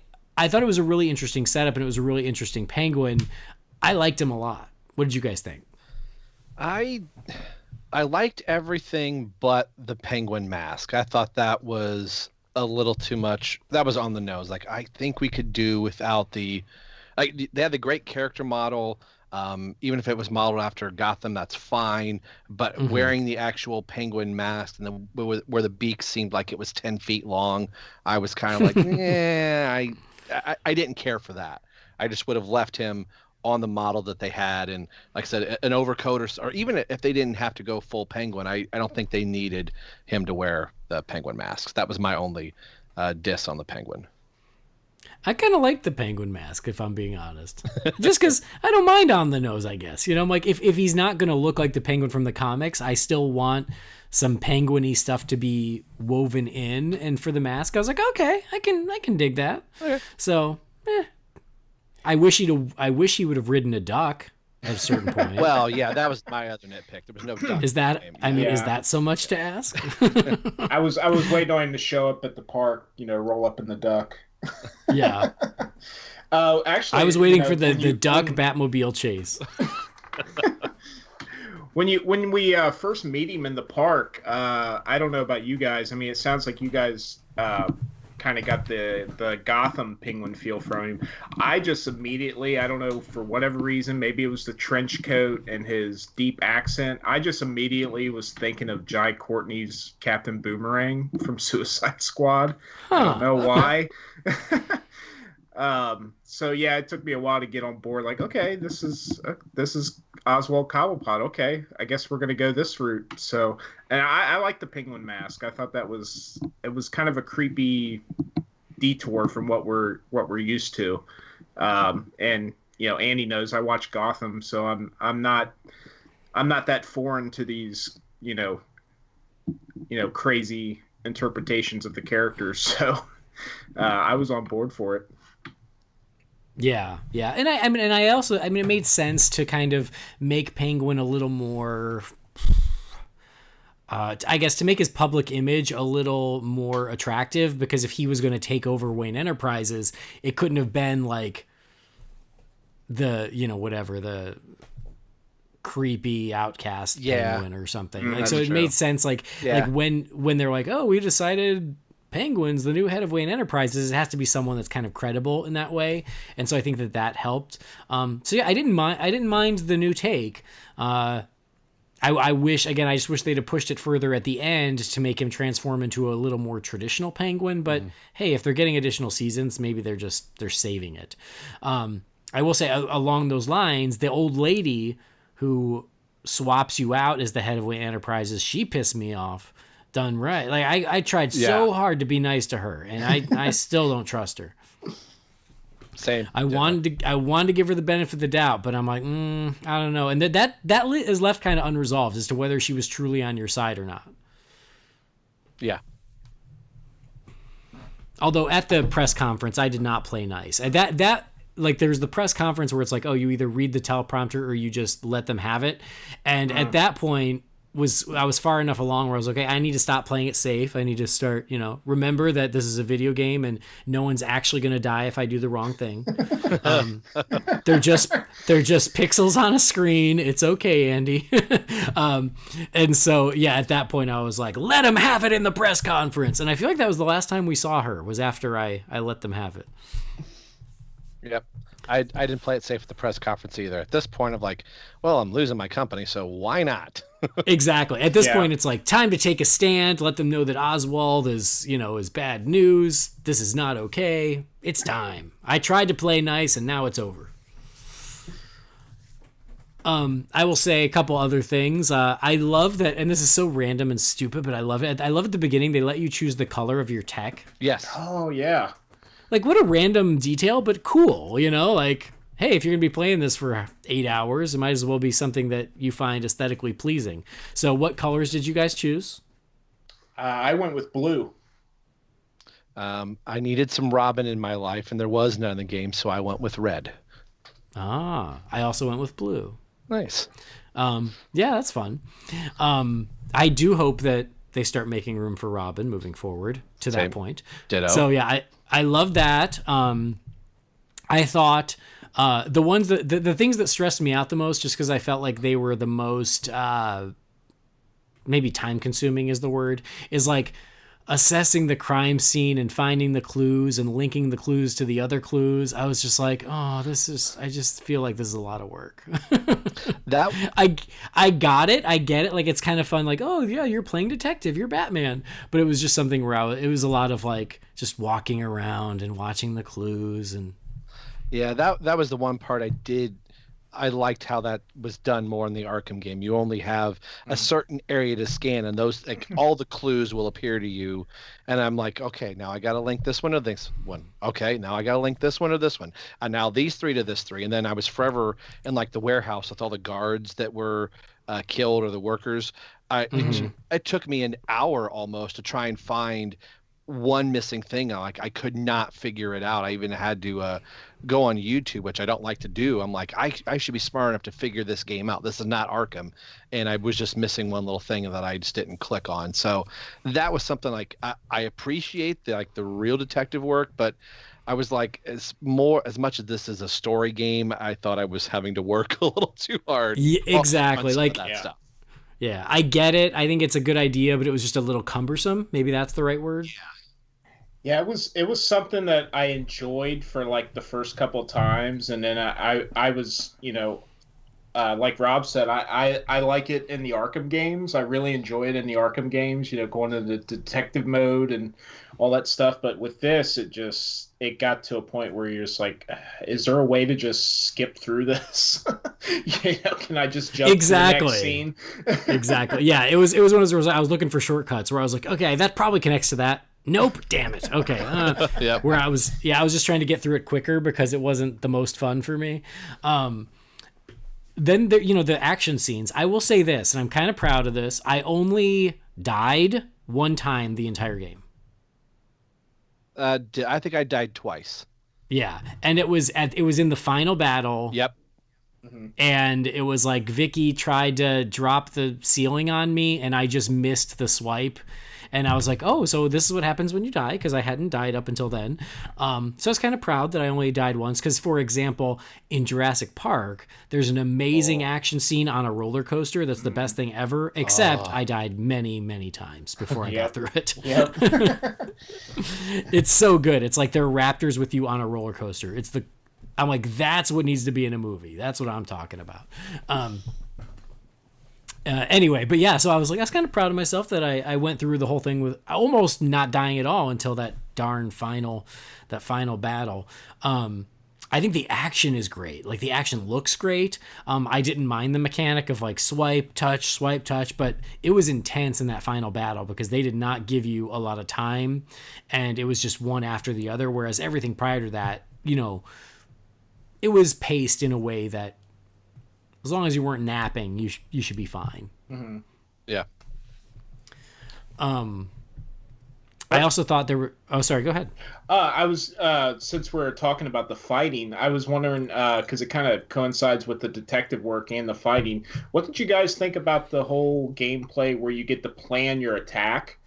Speaker 5: thought it was a really interesting setup, and it was a really interesting Penguin. I liked him a lot. What did you guys think?
Speaker 6: I liked everything but the Penguin mask. I thought that was a little too much. That was on the nose. Like, I think we could do without they had the great character model. Even if it was modeled after Gotham, that's fine. But wearing the actual Penguin mask and where the beak seemed like it was 10 feet long, I was kind of like, I didn't care for that. I just would have left him on the model that they had, and like I said, an overcoat or even if they didn't have to go full Penguin, I don't think they needed him to wear the Penguin masks. That was my only diss on the Penguin.
Speaker 5: I kind of like the penguin mask, if I'm being honest. Just because I don't mind on the nose, I guess. You know, I'm like, if he's not going to look like the penguin from the comics, I still want some penguin-y stuff to be woven in. And for the mask, I was like, okay, I can dig that. Okay. So, I wish he would have ridden a duck at a certain point.
Speaker 6: Well, yeah, that was my other nitpick. There was no duck.
Speaker 5: Is that? I mean,
Speaker 7: Yeah.
Speaker 5: is that so much to ask?
Speaker 7: I was waiting on him to show up at the park, roll up in the duck.
Speaker 5: Yeah.
Speaker 7: Actually,
Speaker 5: I was waiting for the
Speaker 7: when
Speaker 5: duck Batmobile chase.
Speaker 7: When we first meet him in the park, I don't know about you guys. I mean, it sounds like you guys kind of got the Gotham Penguin feel from him. I just immediately, I don't know, for whatever reason, maybe it was the trench coat and his deep accent, I just immediately was thinking of Jai Courtney's Captain Boomerang from Suicide Squad. I don't know why. So yeah, it took me a while to get on board. Like, okay, this is Oswald Cobblepot. Okay, I guess we're gonna go this route. So, and I like the penguin mask. I thought it was kind of a creepy detour from what we're used to. And Andy knows I watch Gotham, so I'm not that foreign to these crazy interpretations of the characters. So I was on board for it.
Speaker 5: Yeah, and I mean, it made sense to kind of make Penguin a little more, I guess, to make his public image a little more attractive, because if he was going to take over Wayne Enterprises, it couldn't have been like the creepy outcast Penguin or something. Like, so it made sense. Like when they're like, oh, we decided Penguin's the new head of Wayne Enterprises, it has to be someone that's kind of credible in that way, and so I think that helped. So yeah, I didn't mind the new take. I just wish they'd have pushed it further at the end to make him transform into a little more traditional Penguin. But hey, if they're getting additional seasons, maybe they're saving it. I will say along those lines, the old lady who swaps you out as the head of Wayne Enterprises, she pissed me off. Done right. Like I tried so hard to be nice to her, and I still don't trust her.
Speaker 6: Same.
Speaker 5: I wanted to give her the benefit of the doubt, but I'm like, I don't know. And that is left kind of unresolved as to whether she was truly on your side or not.
Speaker 6: Yeah.
Speaker 5: Although at the press conference, I did not play nice. There's the press conference where it's like, oh, you either read the teleprompter or you just let them have it. And at that point, I was far enough along where I was okay, I need to stop playing it safe. I need to start, remember that this is a video game and no one's actually going to die if I do the wrong thing. They're just pixels on a screen. It's okay, Andy. And so, yeah, at that point I was like, let them have it in the press conference. And I feel like that was the last time we saw her, was after I let them have it.
Speaker 6: Yep. I didn't play it safe at the press conference either. At this point of like, well, I'm losing my company, so why not?
Speaker 5: Exactly. At this point, it's like time to take a stand. Let them know that Oswald is bad news. This is not okay. It's time. I tried to play nice, and now it's over. I will say a couple other things. I love that, and this is so random and stupid, but I love it. I love at the beginning they let you choose the color of your tech.
Speaker 6: Yes.
Speaker 7: Oh yeah.
Speaker 5: Like, what a random detail, but cool, like, hey, if you're going to be playing this for 8 hours, it might as well be something that you find aesthetically pleasing. So what colors did you guys choose?
Speaker 7: I went with blue.
Speaker 6: I needed some Robin in my life, and there was none in the game, so I went with red.
Speaker 5: I also went with blue.
Speaker 6: Nice.
Speaker 5: Yeah, that's fun. I do hope that they start making room for Robin moving forward to that point.
Speaker 6: Ditto.
Speaker 5: So, yeah, I love that. I thought the ones the things that stressed me out the most, just because I felt like they were the most maybe time consuming is the word, is like assessing the crime scene and finding the clues and linking the clues to the other clues. I was just like, I just feel like this is a lot of work.
Speaker 6: That
Speaker 5: I got it. I get it. Like, it's kind of fun. Like, oh yeah, you're playing detective, you're Batman. But it was just something where it was a lot of like just walking around and watching the clues. And
Speaker 6: yeah, that was the one part I did I liked how that was done more in the Arkham game. You only have a certain area to scan, and those like all the clues will appear to you. And I'm like, okay, now I got to link this one to this one. Okay, now I got to link this one to this one. And now these three to this three. And then I was forever in like the warehouse with all the guards that were killed or the workers. It took me an hour almost to try and find one missing thing. Like I could not figure it out. I even had to go on YouTube, which I don't like to do. I'm like, I should be smart enough to figure this game out. This is not Arkham, and I was just missing one little thing that I just didn't click on. So that was something like I appreciate the real detective work, but I was like, as much as this is a story game, I thought I was having to work a little too hard.
Speaker 5: Yeah, exactly.
Speaker 6: Like that stuff.
Speaker 5: Yeah, I get it. I think it's a good idea, but it was just a little cumbersome. Maybe that's the right word.
Speaker 7: Yeah, it was something that I enjoyed for like the first couple times, and then I was, like Rob said, I like it in the Arkham games. I really enjoy it in the Arkham games, going into the detective mode and all that stuff. But with this, it got to a point where you're just like, is there a way to just skip through this? Can I just jump to the next scene?
Speaker 5: Exactly. Yeah, it was one of those where I was looking for shortcuts where I was like, okay, that probably connects to that. Nope, damn it. Okay.
Speaker 6: Yep.
Speaker 5: Where I was just trying to get through it quicker because it wasn't the most fun for me. Then the action scenes. I will say this, and I'm kind of proud of this. I only died one time the entire game.
Speaker 6: I think I died twice.
Speaker 5: Yeah, and it was in the final battle.
Speaker 6: Yep.
Speaker 5: And it was like Vicky tried to drop the ceiling on me, and I just missed the swipe. And I was like, oh, so this is what happens when you die, because I hadn't died up until then. So I was kind of proud that I only died once, because, for example, in Jurassic Park, there's an amazing action scene on a roller coaster that's the best thing ever, except I died many, many times before I got through it.
Speaker 7: Yep.
Speaker 5: It's so good. It's like they're raptors with you on a roller coaster. I'm like, that's what needs to be in a movie. That's what I'm talking about. Anyway, but yeah, so I was like, I was kind of proud of myself that I went through the whole thing with almost not dying at all until that darn final battle. I think the action is great. Like, the action looks great. I didn't mind the mechanic of like swipe, touch, but it was intense in that final battle because they did not give you a lot of time, and it was just one after the other. Whereas everything prior to that, it was paced in a way that, as long as you weren't napping, you should be fine.
Speaker 7: Mm-hmm.
Speaker 6: Yeah.
Speaker 5: I also thought there were... Oh, sorry, go ahead.
Speaker 7: I was, since we're talking about the fighting, I was wondering, because it kind of coincides with the detective work and the fighting, what did you guys think about the whole gameplay where you get to plan your attack?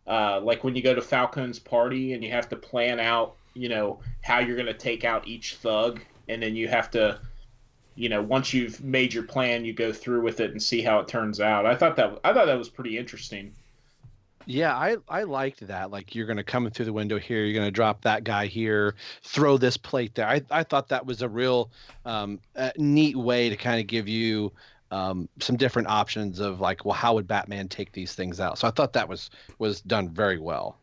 Speaker 7: Like when you go to Falcone's party and you have to plan out, how you're going to take out each thug, and then you have to... once you've made your plan, you go through with it and see how it turns out. I thought that was pretty interesting.
Speaker 6: Yeah, I liked that. Like, you're going to come in through the window here, you're going to drop that guy here, throw this plate there. I thought that was a real neat way to kind of give you some different options of like, well, how would Batman take these things out? So I thought that was done very well.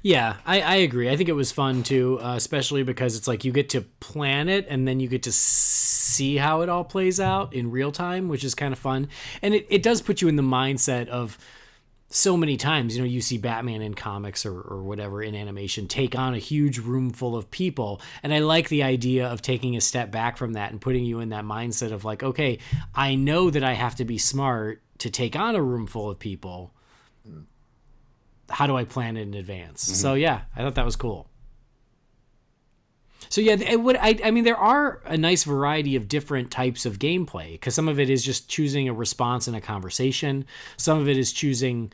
Speaker 5: Yeah, I agree. I think it was fun too, especially because it's like you get to plan it and then you get to see how it all plays out in real time, which is kind of fun. And it does put you in the mindset of, so many times, you see Batman in comics or whatever in animation take on a huge room full of people. And I like the idea of taking a step back from that and putting you in that mindset of like, okay, I know that I have to be smart to take on a room full of people. How do I plan it in advance? Mm-hmm. So yeah, I thought that was cool. So yeah, I mean, there are a nice variety of different types of gameplay, because some of it is just choosing a response in a conversation. Some of it is choosing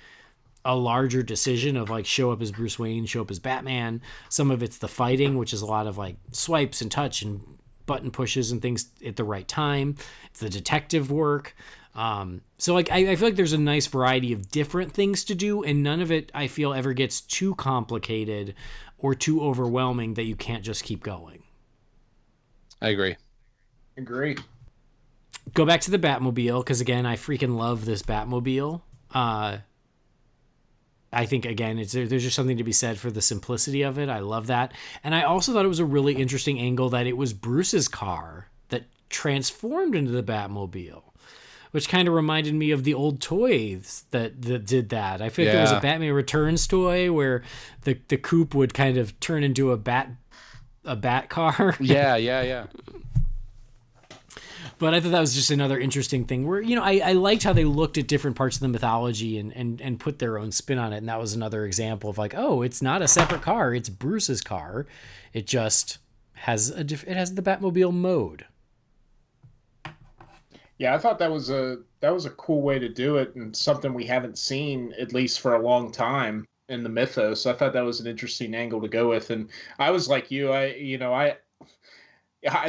Speaker 5: a larger decision of like show up as Bruce Wayne, show up as Batman. Some of it's the fighting, which is a lot of like swipes and touch and button pushes and things at the right time. It's the detective work. So like I feel like there's a nice variety of different things to do, and none of it I feel ever gets too complicated or too overwhelming that you can't just keep going.
Speaker 6: I agree.
Speaker 5: Go back to the Batmobile, because again, I freaking love this Batmobile. I think again, there's just something to be said for the simplicity of it. I love that, and I also thought it was a really interesting angle that it was Bruce's car that transformed into the Batmobile, which kind of reminded me of the old toys that did that. I feel like there was a Batman Returns toy where the coupe would kind of turn into a bat car.
Speaker 6: Yeah.
Speaker 5: But I thought that was just another interesting thing where, I liked how they looked at different parts of the mythology and put their own spin on it. And that was another example of like, oh, it's not a separate car. It's Bruce's car. It just has the Batmobile mode.
Speaker 7: Yeah, I thought that was a cool way to do it, and something we haven't seen at least for a long time in the mythos. I thought that was an interesting angle to go with, and I was like you, I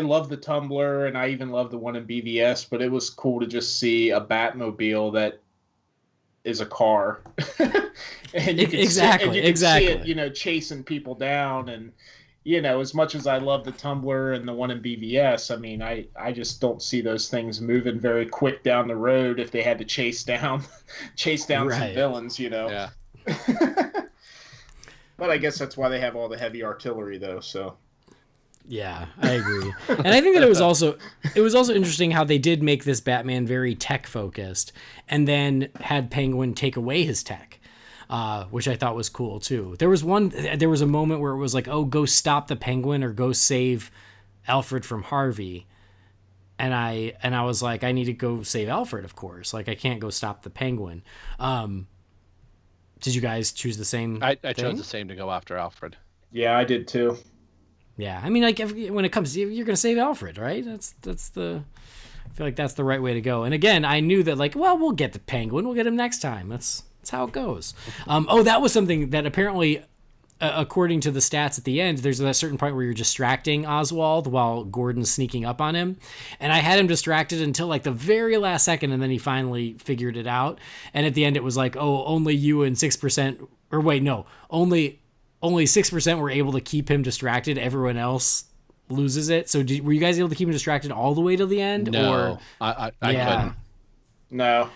Speaker 7: love the Tumbler, and I even love the one in BVS, but it was cool to just see a Batmobile that is a car, and you can see it, chasing people down, and as much as I love the Tumbler and the one in BVS, I mean, I just don't see those things moving very quick down the road if they had to chase down some villains, Yeah. But I guess that's why they have all the heavy artillery, though. So.
Speaker 5: Yeah, I agree. And I think that it was also interesting how they did make this Batman very tech focused, and then had Penguin take away his tech. Which I thought was cool too. There was a moment where it was like, oh, go stop the Penguin or go save Alfred from Harvey. And I was like, I need to go save Alfred, of course. Like, I can't go stop the Penguin. Did you guys choose the same?
Speaker 6: I chose the same, to go after Alfred.
Speaker 7: Yeah, I did too.
Speaker 5: Yeah, I mean, like, when it comes to, you're going to save Alfred, right? I feel like that's the right way to go. And again, I knew that, like, well, we'll get the Penguin. We'll get him next time. That's how it goes. That was something that apparently, according to the stats at the end, there's a certain point where you're distracting Oswald while Gordon's sneaking up on him. And I had him distracted until like the very last second, and then he finally figured it out. And at the end, it was like, oh, only you and 6%, or wait, no, only 6% were able to keep him distracted. Everyone else loses it. So were you guys able to keep him distracted all the way to the end?
Speaker 6: No,
Speaker 5: or
Speaker 6: I couldn't.
Speaker 7: No.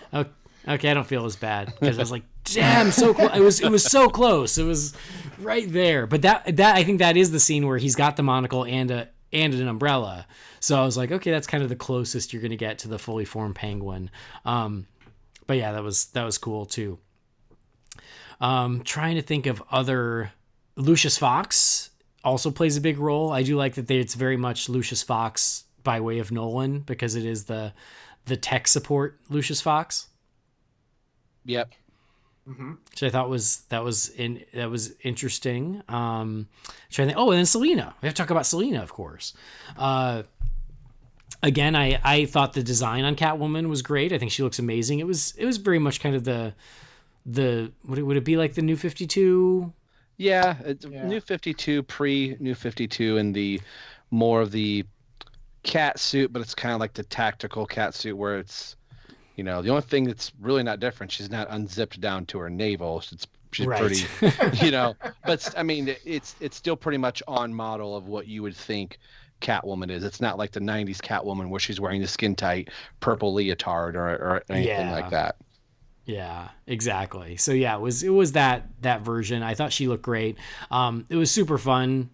Speaker 5: Okay, I don't feel as bad because I was like, damn, so close. It was so close. It was right there. But that I think that is the scene where he's got the monocle and an umbrella. So I was like, okay, that's kind of the closest you're going to get to the fully formed Penguin. But yeah, that was cool too. Trying to think of other. Lucius Fox also plays a big role. I do like that it's very much Lucius Fox by way of Nolan, because it is the tech support Lucius Fox.
Speaker 6: Yep.
Speaker 7: Mm-hmm.
Speaker 5: Which I thought was interesting. Trying to think, and then Selina. We have to talk about Selina, of course. Again, I thought the design on Catwoman was great. I think she looks amazing. It was very much kind of the would it be like the New 52?
Speaker 6: Yeah, New 52, pre-New 52, and the more of the cat suit, but it's kind of like the tactical cat suit where it's, the only thing that's really not different, she's not unzipped down to her navel. She's
Speaker 5: right.
Speaker 6: Pretty, but I mean, it's still pretty much on model of what you would think Catwoman is. It's not like the 90s Catwoman where she's wearing the skin tight purple leotard or anything like that.
Speaker 5: Yeah, exactly. So yeah, it was that version. I thought she looked great. It was super fun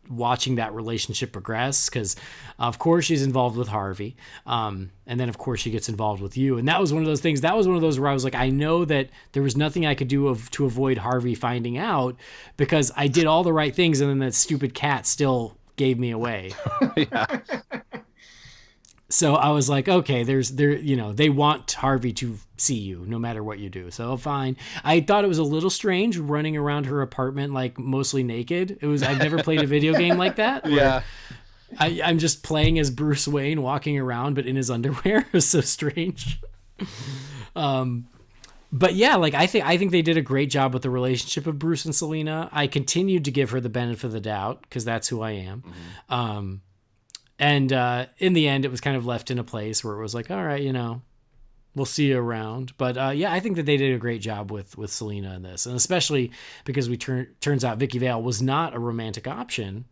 Speaker 5: watching that relationship progress, because of course she's involved with Harvey, and then of course she gets involved with you, and that was one of those things. That was one of those where I was like, I know that there was nothing I could do to avoid Harvey finding out, because I did all the right things, and then that stupid cat still gave me away.
Speaker 6: Yeah.
Speaker 5: So I was like, okay, they want Harvey to see you no matter what you do. So fine. I thought it was a little strange running around her apartment like mostly naked. I've never played a video game like that.
Speaker 6: Yeah.
Speaker 5: I'm just playing as Bruce Wayne walking around, but in his underwear. It was so strange. But yeah, like I think they did a great job with the relationship of Bruce and Selina. I continued to give her the benefit of the doubt, because that's who I am. Mm-hmm. And in the end, it was kind of left in a place where it was like, all right, we'll see you around. But yeah, I think that they did a great job with Selina in this, and especially because turns out Vicky Vale was not a romantic option.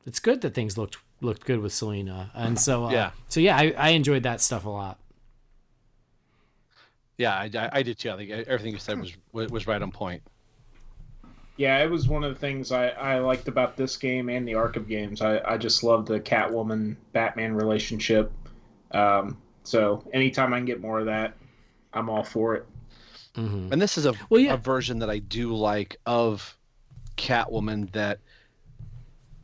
Speaker 5: It's good that things looked good with Selina, and so yeah. So yeah, I enjoyed that stuff a lot.
Speaker 6: Yeah, I did too. I think everything you said was right on point.
Speaker 7: Yeah, it was one of the things I liked about this game and the Arkham games. I just love the Catwoman Batman relationship. So anytime I can get more of that, I'm all for it.
Speaker 5: Mm-hmm.
Speaker 6: And this is a
Speaker 5: yeah.
Speaker 6: a version that I do like of Catwoman that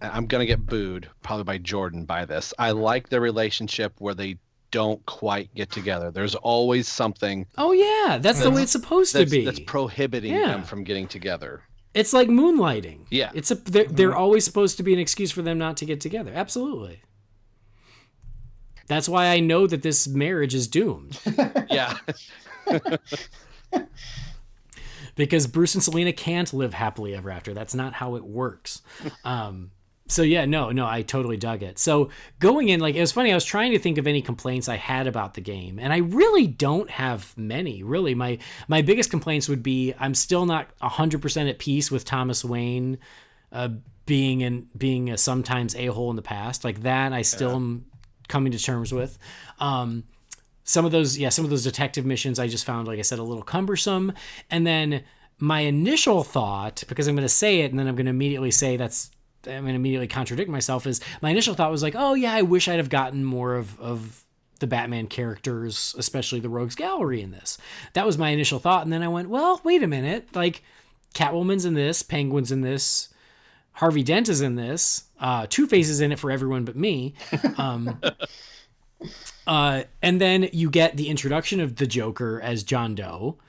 Speaker 6: I'm going to get booed probably by Jordan by this. I like the relationship where they don't quite get together. There's always something.
Speaker 5: Oh, yeah. That's the way it's supposed to be.
Speaker 6: That's prohibiting them from getting together.
Speaker 5: It's like moonlighting.
Speaker 6: Yeah.
Speaker 5: They're always supposed to be an excuse for them not to get together. Absolutely. That's why I know that this marriage is doomed.
Speaker 6: Yeah.
Speaker 5: Because Bruce and Selena can't live happily ever after. That's not how it works. So yeah, no, I totally dug it. So going in, like, it was funny. I was trying to think of any complaints I had about the game, and I really don't have many. Really, my biggest complaints would be I'm still not 100% at peace with Thomas Wayne being a sometimes a-hole in the past. Like that, I still am coming to terms with. Some of those detective missions I just found, like I said, a little cumbersome. And then my initial thought, because I'm going to say it and then I'm going to immediately contradict myself, is my initial thought was like, oh yeah, I wish I'd have gotten more of the Batman characters, especially the Rogues Gallery in this. That was my initial thought. And then I went, well, wait a minute. Like Catwoman's in this, Penguin's in this, Harvey Dent is in this, Two-Face is in it for everyone but me. And then you get the introduction of the Joker as John Doe.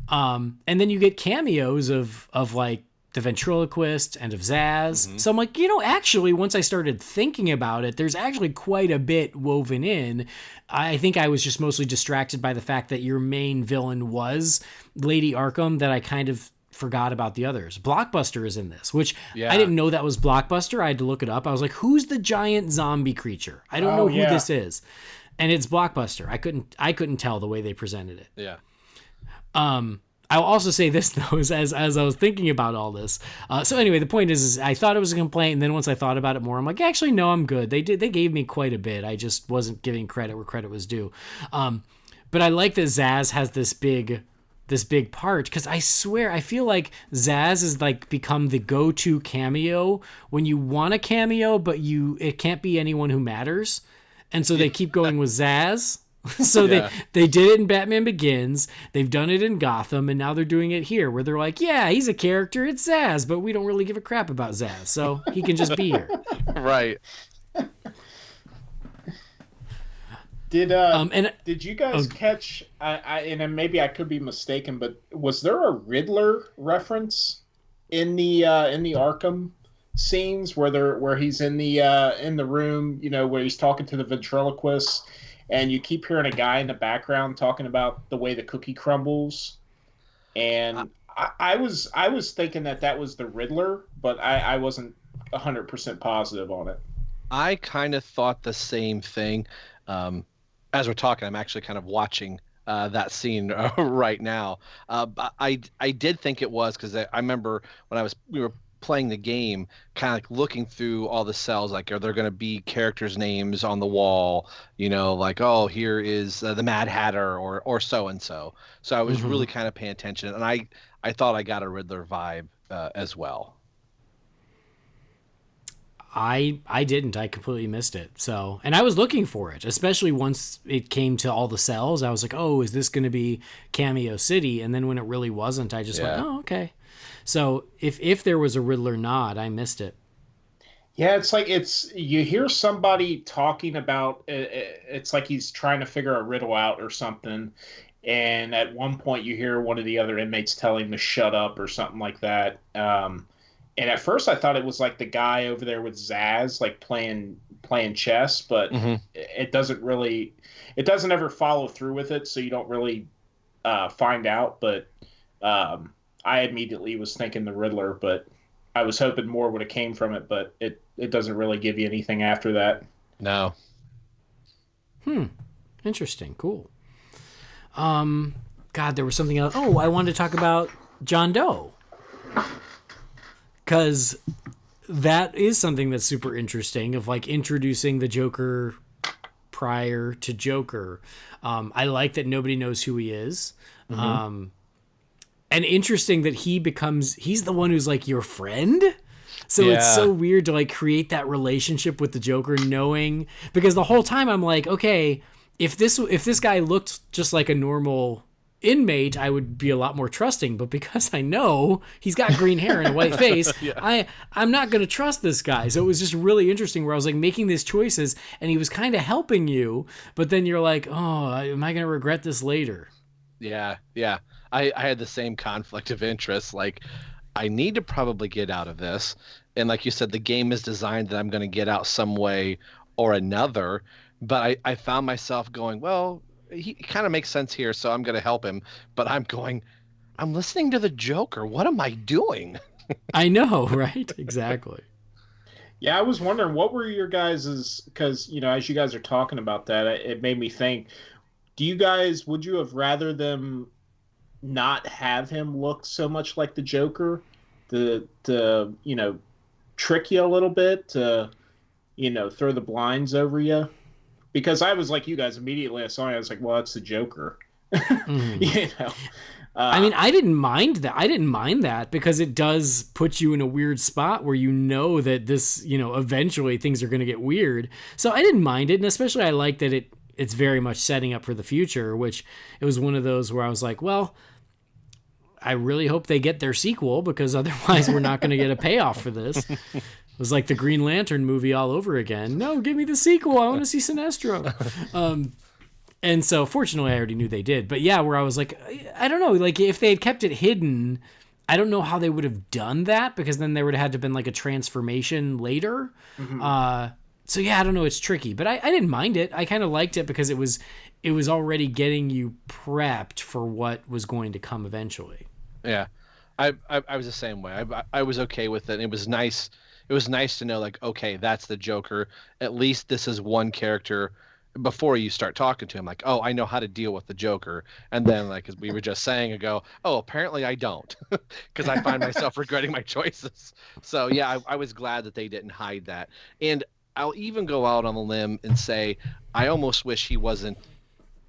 Speaker 5: And then you get cameos of like the ventriloquist and of Zaz. Mm-hmm. So I'm like, actually, once I started thinking about it, there's actually quite a bit woven in. I think I was just mostly distracted by the fact that your main villain was Lady Arkham, that I kind of forgot about the others. Blockbuster is in this, which I didn't know that was Blockbuster. I had to look it up. I was like, who's the giant zombie creature? I don't know who this is. And it's Blockbuster. I couldn't tell the way they presented it.
Speaker 6: Yeah.
Speaker 5: I'll also say this though, is as I was thinking about all this. So anyway, the point is I thought it was a complaint, and then once I thought about it more, I'm like, actually, no, I'm good. They gave me quite a bit. I just wasn't giving credit where credit was due. But I like that Zaz has this big part, because I swear I feel like Zaz has like become the go-to cameo when you want a cameo, but it can't be anyone who matters, and so they keep going with Zaz. So they did it in Batman Begins, they've done it in Gotham, and now they're doing it here, where they're like, yeah, he's a character, it's Zaz, but we don't really give a crap about Zaz, so he can just be here.
Speaker 6: Right.
Speaker 7: Did you guys catch? And maybe I could be mistaken, but was there a Riddler reference in the Arkham scenes where he's in the room, where he's talking to the ventriloquist, and you keep hearing a guy in the background talking about the way the cookie crumbles, and I was thinking that was the Riddler, but I wasn't 100% positive on it.
Speaker 6: I kind of thought the same thing. As we're talking, I'm actually kind of watching that scene right now. I did think it was, because I remember when we were playing the game, kind of like looking through all the cells, like, are there going to be characters' names on the wall? Like, oh, here is the Mad Hatter or so and so. So I was really kind of paying attention, and I thought I got a Riddler vibe as well.
Speaker 5: I didn't. I completely missed it. So, and I was looking for it, especially once it came to all the cells. I was like, oh, is this going to be Cameo City? And then when it really wasn't, I just went, oh, okay. So if there was a Riddler nod, I missed it.
Speaker 7: Yeah, it's like you hear somebody talking about it's like he's trying to figure a riddle out or something. And at one point you hear one of the other inmates tell him to shut up or something like that. And at first I thought it was like the guy over there with Zaz, like playing chess, but it doesn't ever follow through with it. So you don't really find out. But I immediately was thinking the Riddler, but I was hoping more would have came from it, but it doesn't really give you anything after that.
Speaker 6: No.
Speaker 5: Interesting. Cool. God, there was something else. Oh, I wanted to talk about John Doe. Because that is something that's super interesting, of like introducing the Joker prior to Joker. I like that nobody knows who he is. And interesting that he's the one who's like your friend. So it's so weird to like create that relationship with the Joker, knowing, because the whole time I'm like, okay, if this guy looked just like a normal inmate, I would be a lot more trusting. But because I know he's got green hair and a white face, I'm not going to trust this guy. So it was just really interesting where I was like making these choices and he was kind of helping you, but then you're like, oh, am I going to regret this later?
Speaker 6: Yeah. I had the same conflict of interest. Like, I need to probably get out of this. And like you said, the game is designed that I'm going to get out some way or another. But I found myself going, well, he kind of makes sense here, so I'm going to help him. But I'm listening to the Joker. What am I doing?
Speaker 5: I know, right? Exactly.
Speaker 7: Yeah, I was wondering, what were your guys's, because, as you guys are talking about that, it made me think, would you have rather them not have him look so much like the Joker to trick you a little bit, to, throw the blinds over you? Because I was like you guys, immediately I saw it, I was like, well, that's the Joker.
Speaker 5: Mm-hmm. I mean, I didn't mind that. I didn't mind that because it does put you in a weird spot where that this, eventually things are going to get weird. So I didn't mind it, and especially I like that it's very much setting up for the future, which it was one of those where I was like, well, I really hope they get their sequel because otherwise we're not going to get a payoff for this. It was like the Green Lantern movie all over again. No, give me the sequel. I want to see Sinestro. And so fortunately I already knew they did. But yeah, where I was like, I don't know, like if they had kept it hidden, I don't know how they would have done that because then there would have had to have been like a transformation later. Mm-hmm. So yeah, I don't know. It's tricky, but I didn't mind it. I kind of liked it because it was already getting you prepped for what was going to come eventually.
Speaker 6: Yeah, I was the same way. I was okay with it. It was nice. It was nice to know, like, okay, that's the Joker. At least this is one character. Before you start talking to him, like, oh, I know how to deal with the Joker. And then, like, as we were just saying ago, oh, apparently I don't, because I find myself regretting my choices. So yeah, I was glad that they didn't hide that. And I'll even go out on a limb and say I almost wish he wasn't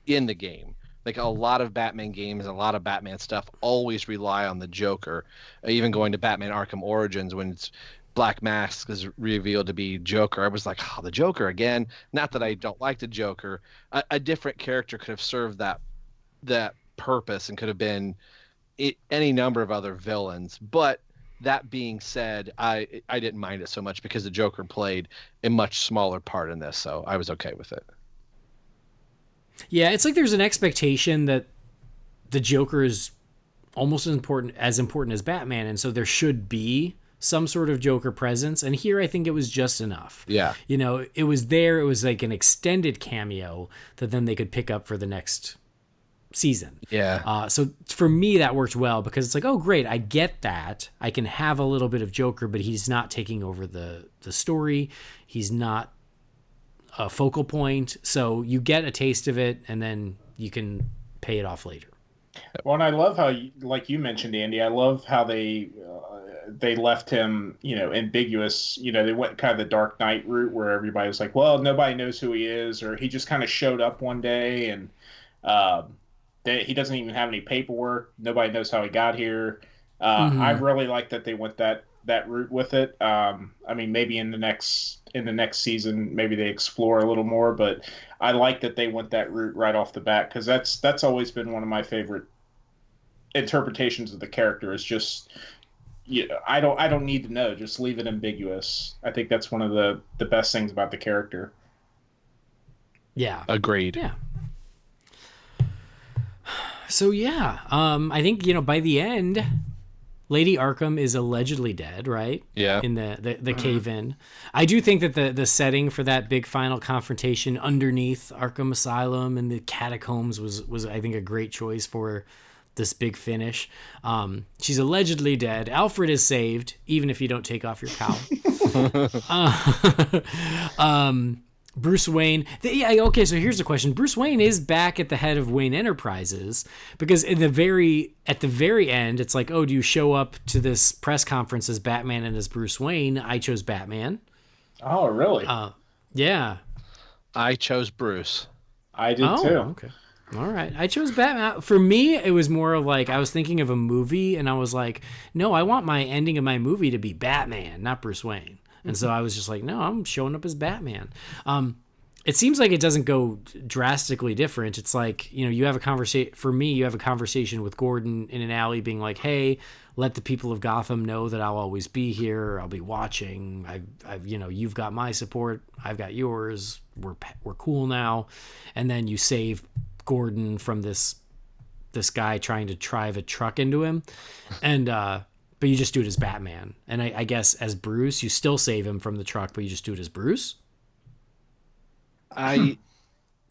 Speaker 6: in the game. Like, a lot of Batman games, a lot of Batman stuff always rely on the Joker. Even going to Batman Arkham Origins, when Black Mask is revealed to be Joker, I was like, oh, the Joker again. Not that I don't like the Joker. A different character could have served that purpose and could have been any number of other villains. But that being said, I didn't mind it so much because the Joker played a much smaller part in this, so I was okay with it.
Speaker 5: Yeah, it's like there's an expectation that the Joker is almost as important as Batman, and so there should be some sort of Joker presence. And here I think it was just enough.
Speaker 6: Yeah.
Speaker 5: It was there. It was like an extended cameo that then they could pick up for the next season.
Speaker 6: Yeah.
Speaker 5: So for me, that worked well because it's like, oh, great. I get that. I can have a little bit of Joker, but he's not taking over the story. He's not a focal point. So you get a taste of it and then you can pay it off later.
Speaker 7: Well, and I love how, like you mentioned, Andy, I love how they left him, ambiguous. They went kind of the Dark Knight route where everybody was like, well, nobody knows who he is, or he just kind of showed up one day and he doesn't even have any paperwork. Nobody knows how he got here. I really like that they went that route with it. I mean, maybe in the next season, maybe they explore a little more, but I like that they went that route right off the bat because that's always been one of my favorite interpretations of the character. Is just, I don't need to know, just leave it ambiguous. I think that's one of the best things about the character.
Speaker 5: Yeah,
Speaker 6: agreed.
Speaker 5: Yeah. So yeah, I think by the end, Lady Arkham is allegedly dead, right?
Speaker 6: Yeah.
Speaker 5: In the cave-in. I do think that the setting for that big final confrontation underneath Arkham Asylum and the catacombs was I think a great choice for this big finish. She's allegedly dead. Alfred is saved, even if you don't take off your cowl. Bruce Wayne. Okay, so here's the question. Bruce Wayne is back at the head of Wayne Enterprises because at the very end, it's like, oh, do you show up to this press conference as Batman and as Bruce Wayne? I chose Batman.
Speaker 7: Oh, really?
Speaker 5: Yeah.
Speaker 6: I chose Bruce.
Speaker 7: I did too.
Speaker 5: Okay. All right. I chose Batman. For me, it was more like I was thinking of a movie, and I was like, no, I want my ending of my movie to be Batman, not Bruce Wayne. And so I was just like, no, I'm showing up as Batman. It seems like it doesn't go drastically different. It's like, you have a conversation. For me, you have a conversation with Gordon in an alley being like, hey, let the people of Gotham know that I'll always be here. I'll be watching. You've got my support. I've got yours. We're cool now. And then you save Gordon from this guy trying to drive a truck into him. And, but you just do it as Batman. And I guess as Bruce, you still save him from the truck, but you just do it as Bruce?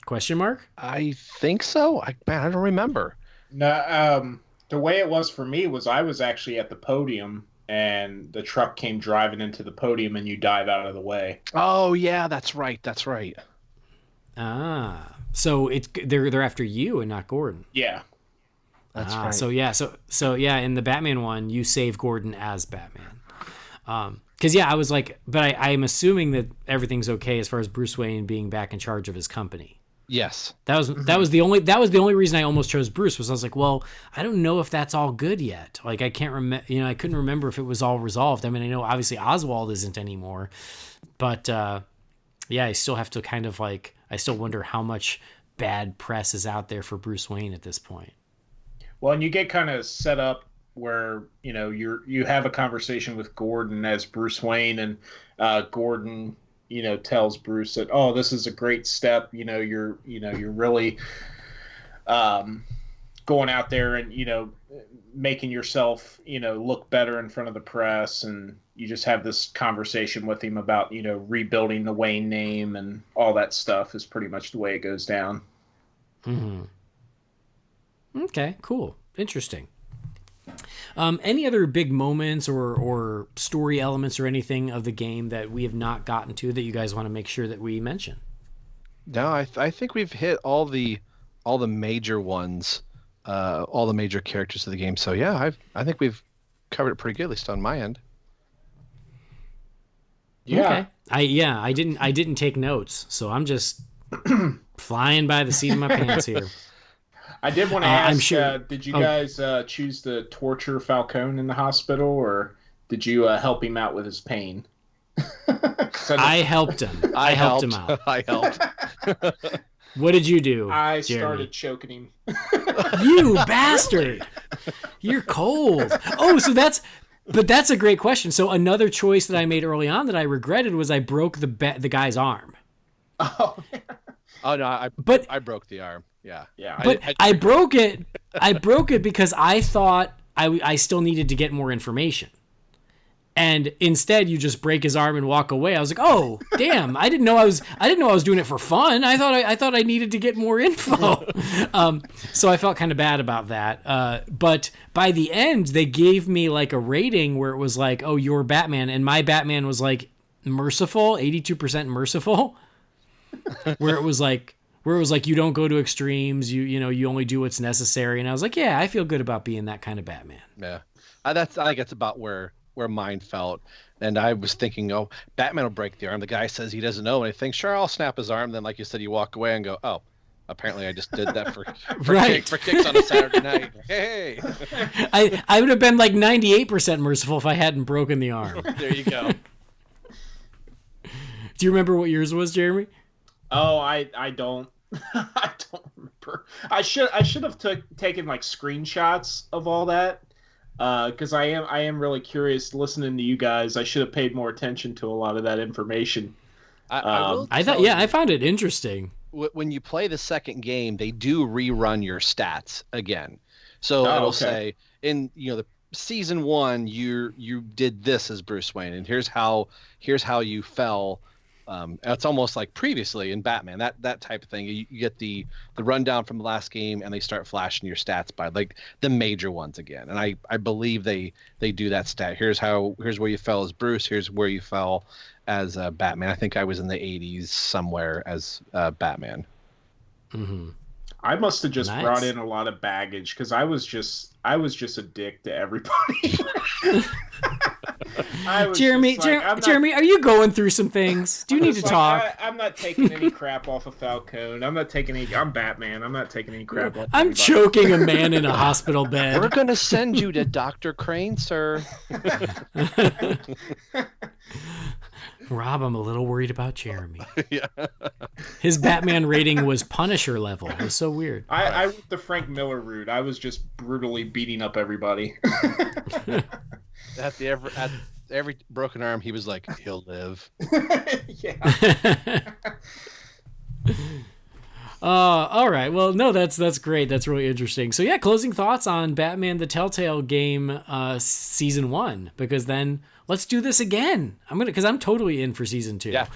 Speaker 5: Question mark?
Speaker 6: I think so. I don't remember.
Speaker 7: No, the way it was for me was I was actually at the podium and the truck came driving into the podium and you dive out of the way.
Speaker 6: Oh yeah, that's right.
Speaker 5: So they're after you and not Gordon.
Speaker 7: Yeah.
Speaker 6: That's right.
Speaker 5: So yeah, in the Batman one, you save Gordon as Batman. Because I was like, but I'm assuming that everything's okay as far as Bruce Wayne being back in charge of his company.
Speaker 6: Yes.
Speaker 5: That was the only reason I almost chose Bruce, was I was like, well, I don't know if that's all good yet. Like I can't remember, I couldn't remember if it was all resolved. I mean, I know obviously Oswald isn't anymore, but I still have to kind of like, I still wonder how much bad press is out there for Bruce Wayne at this point.
Speaker 7: Well, and you get kind of set up where you have a conversation with Gordon as Bruce Wayne, and Gordon tells Bruce that, oh, this is a great step, you're really going out there and making yourself look better in front of the press, and you just have this conversation with him about rebuilding the Wayne name, and all that stuff is pretty much the way it goes down.
Speaker 5: Okay, cool, interesting. Any other big moments or story elements or anything of the game that we have not gotten to that you guys want to make sure that we mention?
Speaker 6: No, I think we've hit all the major ones, all the major characters of the game. So yeah, I think we've covered it pretty good, at least on my end.
Speaker 7: Yeah.
Speaker 5: Okay. I didn't take notes, so I'm just flying by the seat of my pants here.
Speaker 7: I did want to ask,
Speaker 5: I'm sure,
Speaker 7: did you guys choose to torture Falcone in the hospital, or did you help him out with his pain?
Speaker 5: I helped him. I helped him out.
Speaker 6: I helped.
Speaker 5: What did you do,
Speaker 7: I
Speaker 5: Jeremy?
Speaker 7: started choking him.
Speaker 5: You bastard! You're cold. Oh, so that's a great question. So another choice that I made early on that I regretted was I broke the guy's arm.
Speaker 7: Oh,
Speaker 6: no, I broke the arm. Yeah.
Speaker 5: But I broke it. I broke it because I thought I still needed to get more information. And instead you just break his arm and walk away. I was like, "Oh, damn. I didn't know I was doing it for fun. I thought I needed to get more info." So I felt kind of bad about that. But by the end they gave me like a rating where it was like, "Oh, you're Batman," and my Batman was like merciful, 82% merciful. Where it was like you don't go to extremes, you only do what's necessary, and I was like, yeah, I feel good about being that kind of Batman.
Speaker 6: Yeah, I think that's about where mine felt, and I was thinking, oh, Batman will break the arm. The guy says he doesn't know anything. Sure, I'll snap his arm. Then, like you said, you walk away and go, oh, apparently I just did that for
Speaker 5: right.
Speaker 6: for kicks on a Saturday night. Hey,
Speaker 5: I would have been like 98% merciful if I hadn't broken the arm.
Speaker 6: There you go.
Speaker 5: Do you remember what yours was, Jeremy?
Speaker 7: Oh, I don't. I don't remember. I should have taken like screenshots of all that, because I am really curious listening to you guys. I should have paid more attention to a lot of that information.
Speaker 5: I found it interesting.
Speaker 6: When you play the second game, they do rerun your stats again. So it'll say in the season 1 you did this as Bruce Wayne, and here's how you fell. It's almost like previously in Batman, that type of thing. You get the rundown from the last game, and they start flashing your stats by like the major ones again. And I believe they do that stat. Here's where you fell as Bruce. Here's where you fell as Batman. I think I was in the 80s somewhere as Batman.
Speaker 5: Mm-hmm.
Speaker 7: I must have just brought in a lot of baggage because I was just a dick to everybody. I was
Speaker 5: Jeremy,
Speaker 7: just like, I'm not-
Speaker 5: Jeremy, are you going through some things? Do you
Speaker 7: I'm
Speaker 5: need to
Speaker 7: just
Speaker 5: talk?
Speaker 7: I'm not taking any crap off of Falcone. I'm Batman. I'm not taking any crap off.
Speaker 5: I'm
Speaker 7: anybody.
Speaker 5: choking a man in a hospital
Speaker 6: We're
Speaker 5: bed.
Speaker 6: going to send you to Dr. Crane, sir.
Speaker 5: Rob, I'm a little worried about Jeremy.
Speaker 6: Yeah.
Speaker 5: His Batman rating was Punisher level. It was so weird.
Speaker 7: I went the Frank Miller route. I was just brutally beating up everybody.
Speaker 6: At every broken arm, he was like, he'll live.
Speaker 7: Yeah.
Speaker 5: All right. Well, no, that's great. That's really interesting. So yeah, closing thoughts on Batman the Telltale game season 1, because then let's do this again. Because I'm totally in for season 2.
Speaker 6: Yeah.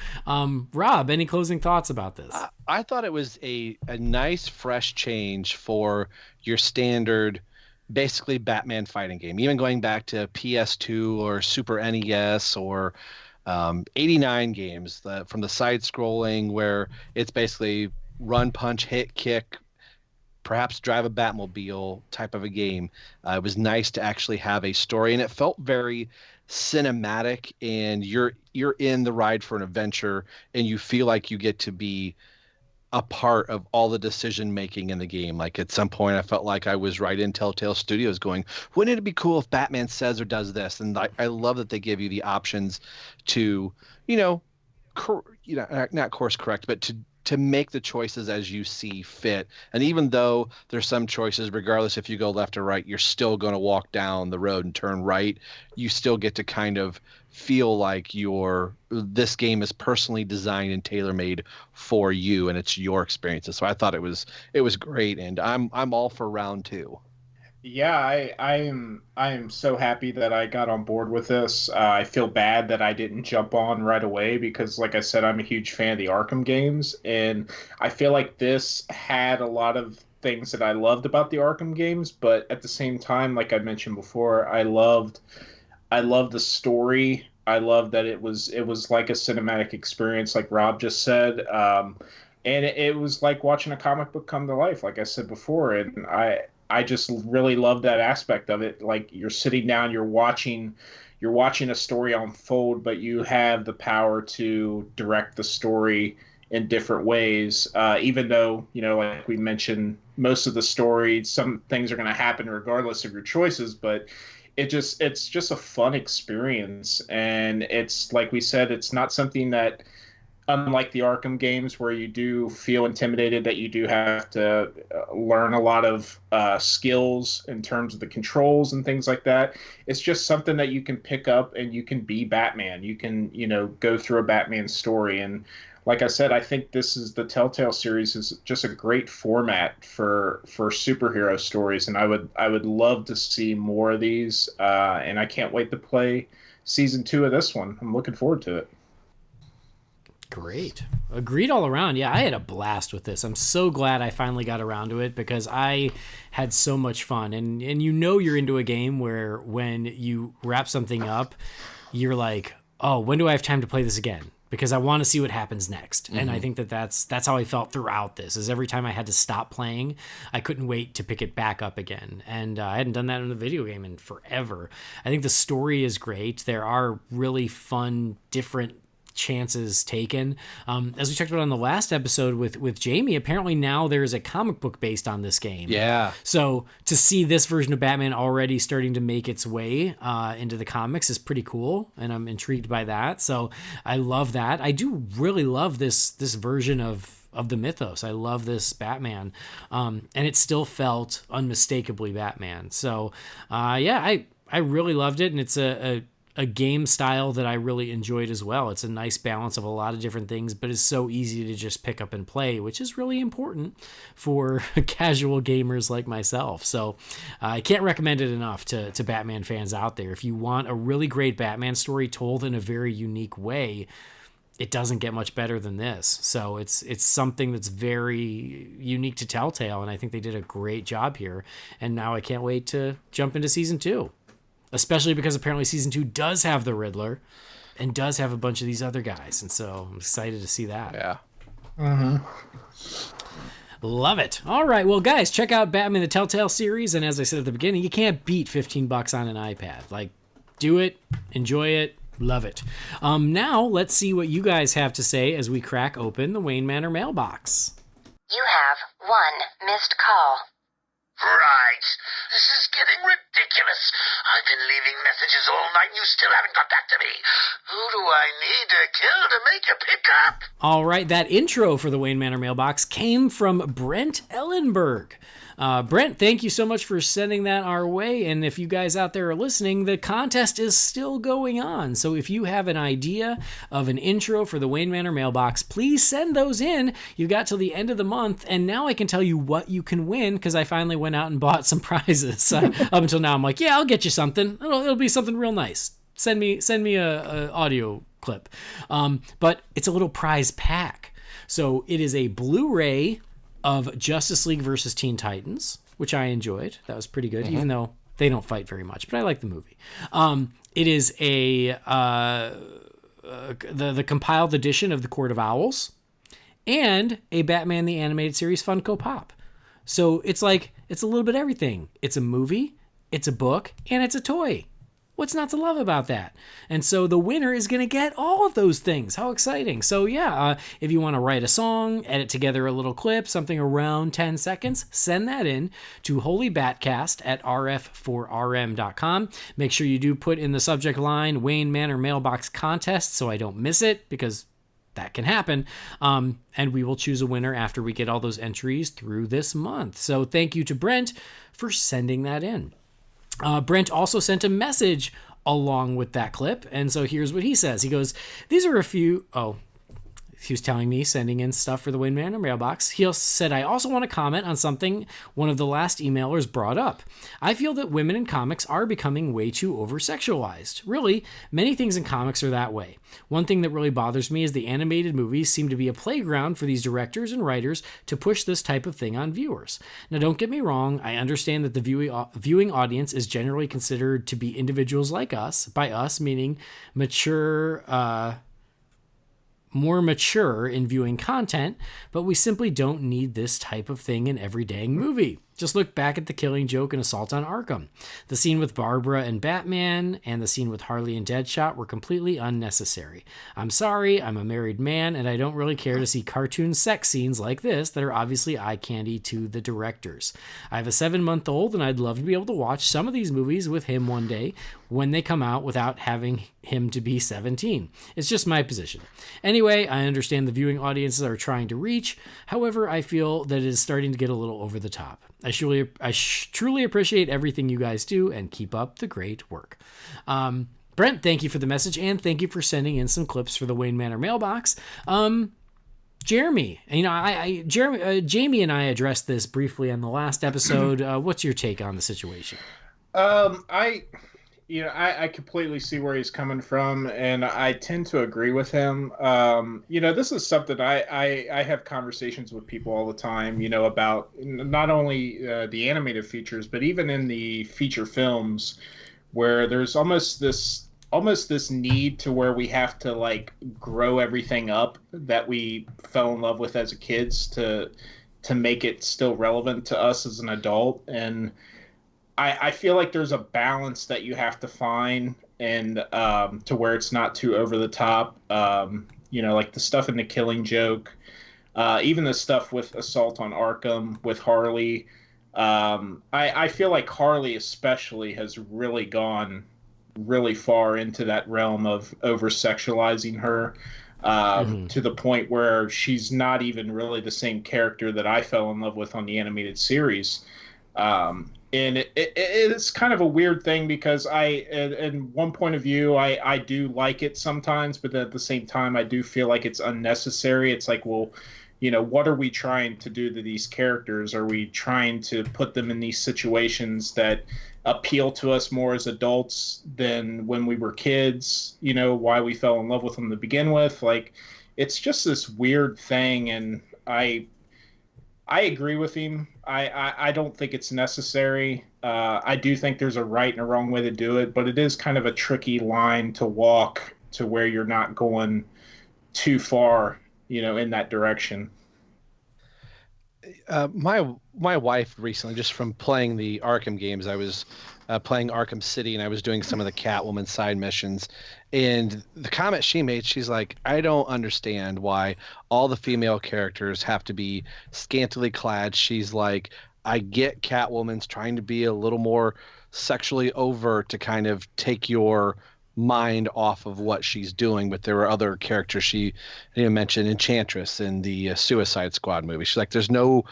Speaker 5: Rob, any closing thoughts about this?
Speaker 6: I thought it was a nice, fresh change for your standard, basically Batman fighting game. Even going back to PS2 or Super NES or 89 games from the side scrolling where it's basically run, punch, hit, kick, perhaps drive a Batmobile type of a game. It was nice to actually have a story, and it felt very cinematic, and you're in the ride for an adventure, and you feel like you get to be a part of all the decision making in the game. Like at some point I felt like I was right in Telltale Studios going, wouldn't it be cool if Batman says or does this? And I love that they give you the options to, not course correct, but to make the choices as you see fit. And even though there's some choices, regardless if you go left or right, you're still going to walk down the road and turn right. You still get to kind of feel like this game is personally designed and tailor-made for you, and it's your experiences. So I thought it was great, and I'm all for round 2.
Speaker 7: Yeah, I am so happy that I got on board with this. I feel bad that I didn't jump on right away because, like I said, I'm a huge fan of the Arkham games, and I feel like this had a lot of things that I loved about the Arkham games, but at the same time, like I mentioned before, I loved the story. I loved that it was like a cinematic experience, like Rob just said. And it was like watching a comic book come to life, like I said before, and I just really love that aspect of it. Like you're sitting down, you're watching a story unfold, but you have the power to direct the story in different ways. Even though, like we mentioned, most of the story, some things are going to happen regardless of your choices, but it's just a fun experience. And it's like we said, it's not something that, unlike the Arkham games where you do feel intimidated that you do have to learn a lot of skills in terms of the controls and things like that. It's just something that you can pick up and you can be Batman. You can, go through a Batman story. And like I said, I think the Telltale series is just a great format for superhero stories. And I would love to see more of these. And I can't wait to play season 2 of this one. I'm looking forward to it.
Speaker 5: Great. Agreed all around. Yeah, I had a blast with this. I'm so glad I finally got around to it because I had so much fun. And you're into a game where when you wrap something up, you're like, oh, when do I have time to play this again? Because I want to see what happens next. Mm-hmm. And I think that's how I felt throughout this, is every time I had to stop playing, I couldn't wait to pick it back up again. And I hadn't done that in a video game in forever. I think the story is great. There are really fun, different chances taken. As we talked about on the last episode with Jamie, apparently now there's a comic book based on this game.
Speaker 6: Yeah.
Speaker 5: So to see this version of Batman already starting to make its way into the comics is pretty cool, and I'm intrigued by that. So I love that. I do really love this version of the mythos. I love this Batman, and it still felt unmistakably Batman. So I really loved it, and it's a game style that I really enjoyed as well. It's a nice balance of a lot of different things, but it's so easy to just pick up and play, which is really important for casual gamers like myself. So I can't recommend it enough to Batman fans out there. If you want a really great Batman story told in a very unique way, it doesn't get much better than this. So it's something that's very unique to Telltale, and I think they did a great job here. And now I can't wait to jump into season 2. Especially because apparently season 2 does have the Riddler and does have a bunch of these other guys. And so I'm excited to see that.
Speaker 6: Yeah.
Speaker 7: Mm-hmm.
Speaker 5: Love it. All right. Well, guys, check out Batman the Telltale series. And as I said at the beginning, you can't beat $15 on an iPad. Like, Do it. Enjoy it. Love it. Now, let's see what you guys have to say as we crack open the Wayne Manor mailbox.
Speaker 8: You have one missed call.
Speaker 1: Right. This is getting ridiculous. I've been leaving messages all night and you still haven't got back to me. Who do I need to kill to make you pick up?
Speaker 5: All right, that intro for the Wayne Manor mailbox came from Brent Ellenberg. Brent, thank you so much for sending that our way. And if you guys out there are listening, the contest is still going on. So if you have an idea of an intro for the Wayne Manor mailbox, please send those in. You got till the end of the month. And now I can tell you what you can win because I finally went out and bought some prizes. Up until now, I'm like, yeah, I'll get you something. It'll be something real nice. Send me a audio clip. But it's a little prize pack. So it is a Blu-ray of Justice League versus Teen Titans, which I enjoyed. That was pretty good, even though they don't fight very much, but I like the movie. It is the compiled edition of The Court of Owls and a Batman the Animated Series Funko Pop. So it's a little bit of everything. It's a movie, it's a book, and it's a toy. What's not to love about that? And so the winner is going to get all of those things. How exciting. So yeah, if you want to write a song, edit together a little clip, something around 10 seconds, send that in to holybatcast@rf4rm.com. Make sure you do put in the subject line Wayne Manor Mailbox Contest so I don't miss it, because that can happen. And we will choose a winner after we get all those entries through this month. So thank you to Brent for sending that in. Brent also sent a message along with that clip. And so here's what he says. He goes, these are a few... he was telling me, sending in stuff for the Wayne Manor mailbox. He also said, I also want to comment on something one of the last emailers brought up. I feel that women in comics are becoming way too over-sexualized. Really, many things in comics are that way. One thing that really bothers me is the animated movies seem to be a playground for these directors and writers to push this type of thing on viewers. Now, don't get me wrong. I understand that the viewing audience is generally considered to be individuals like us, by us meaning more mature in viewing content, but we simply don't need this type of thing in every dang movie. Just look back at the Killing Joke and Assault on Arkham. The scene with Barbara and Batman and the scene with Harley and Deadshot were completely unnecessary. I'm sorry, I'm a married man, and I don't really care to see cartoon sex scenes like this that are obviously eye candy to the directors. I have a 7-month-old, and I'd love to be able to watch some of these movies with him one day when they come out without having him to be 17. It's just my position. Anyway, I understand the viewing audiences are trying to reach. However, I feel that it is starting to get a little over the top. I truly appreciate everything you guys do and keep up the great work. Brent, thank you for the message, and thank you for sending in some clips for the Wayne Manor mailbox. Jeremy, Jamie and I addressed this briefly on the last episode. What's your take on the situation?
Speaker 7: I completely see where he's coming from, and I tend to agree with him. This is something I have conversations with people all the time, about not only the animated features, but even in the feature films, where there's almost this need to where we have to grow everything up that we fell in love with as kids to make it still relevant to us as an adult. And I feel like there's a balance that you have to find, and to where it's not too over the top. Like the stuff in The Killing Joke, even the stuff with Assault on Arkham with Harley. I feel like Harley especially has really gone really far into that realm of over-sexualizing her, to the point where she's not even really the same character that I fell in love with on the animated series. And it's kind of a weird thing, because in one point of view, I do like it sometimes, but at the same time, I do feel like it's unnecessary. It's like, well, what are we trying to do to these characters? Are we trying to put them in these situations that appeal to us more as adults than when we were kids? Why we fell in love with them to begin with? It's just this weird thing, and I agree with him. I don't think it's necessary. I do think there's a right and a wrong way to do it, but it is kind of a tricky line to walk to where you're not going too far, in that direction.
Speaker 6: My wife recently, just from playing the Arkham games, I was playing Arkham City, and I was doing some of the Catwoman side missions. And the comment she made, she's like, I don't understand why all the female characters have to be scantily clad. She's like, I get Catwoman's trying to be a little more sexually overt to kind of take your mind off of what she's doing, but there were other characters she mentioned Enchantress in the Suicide Squad movie. She's like, there's no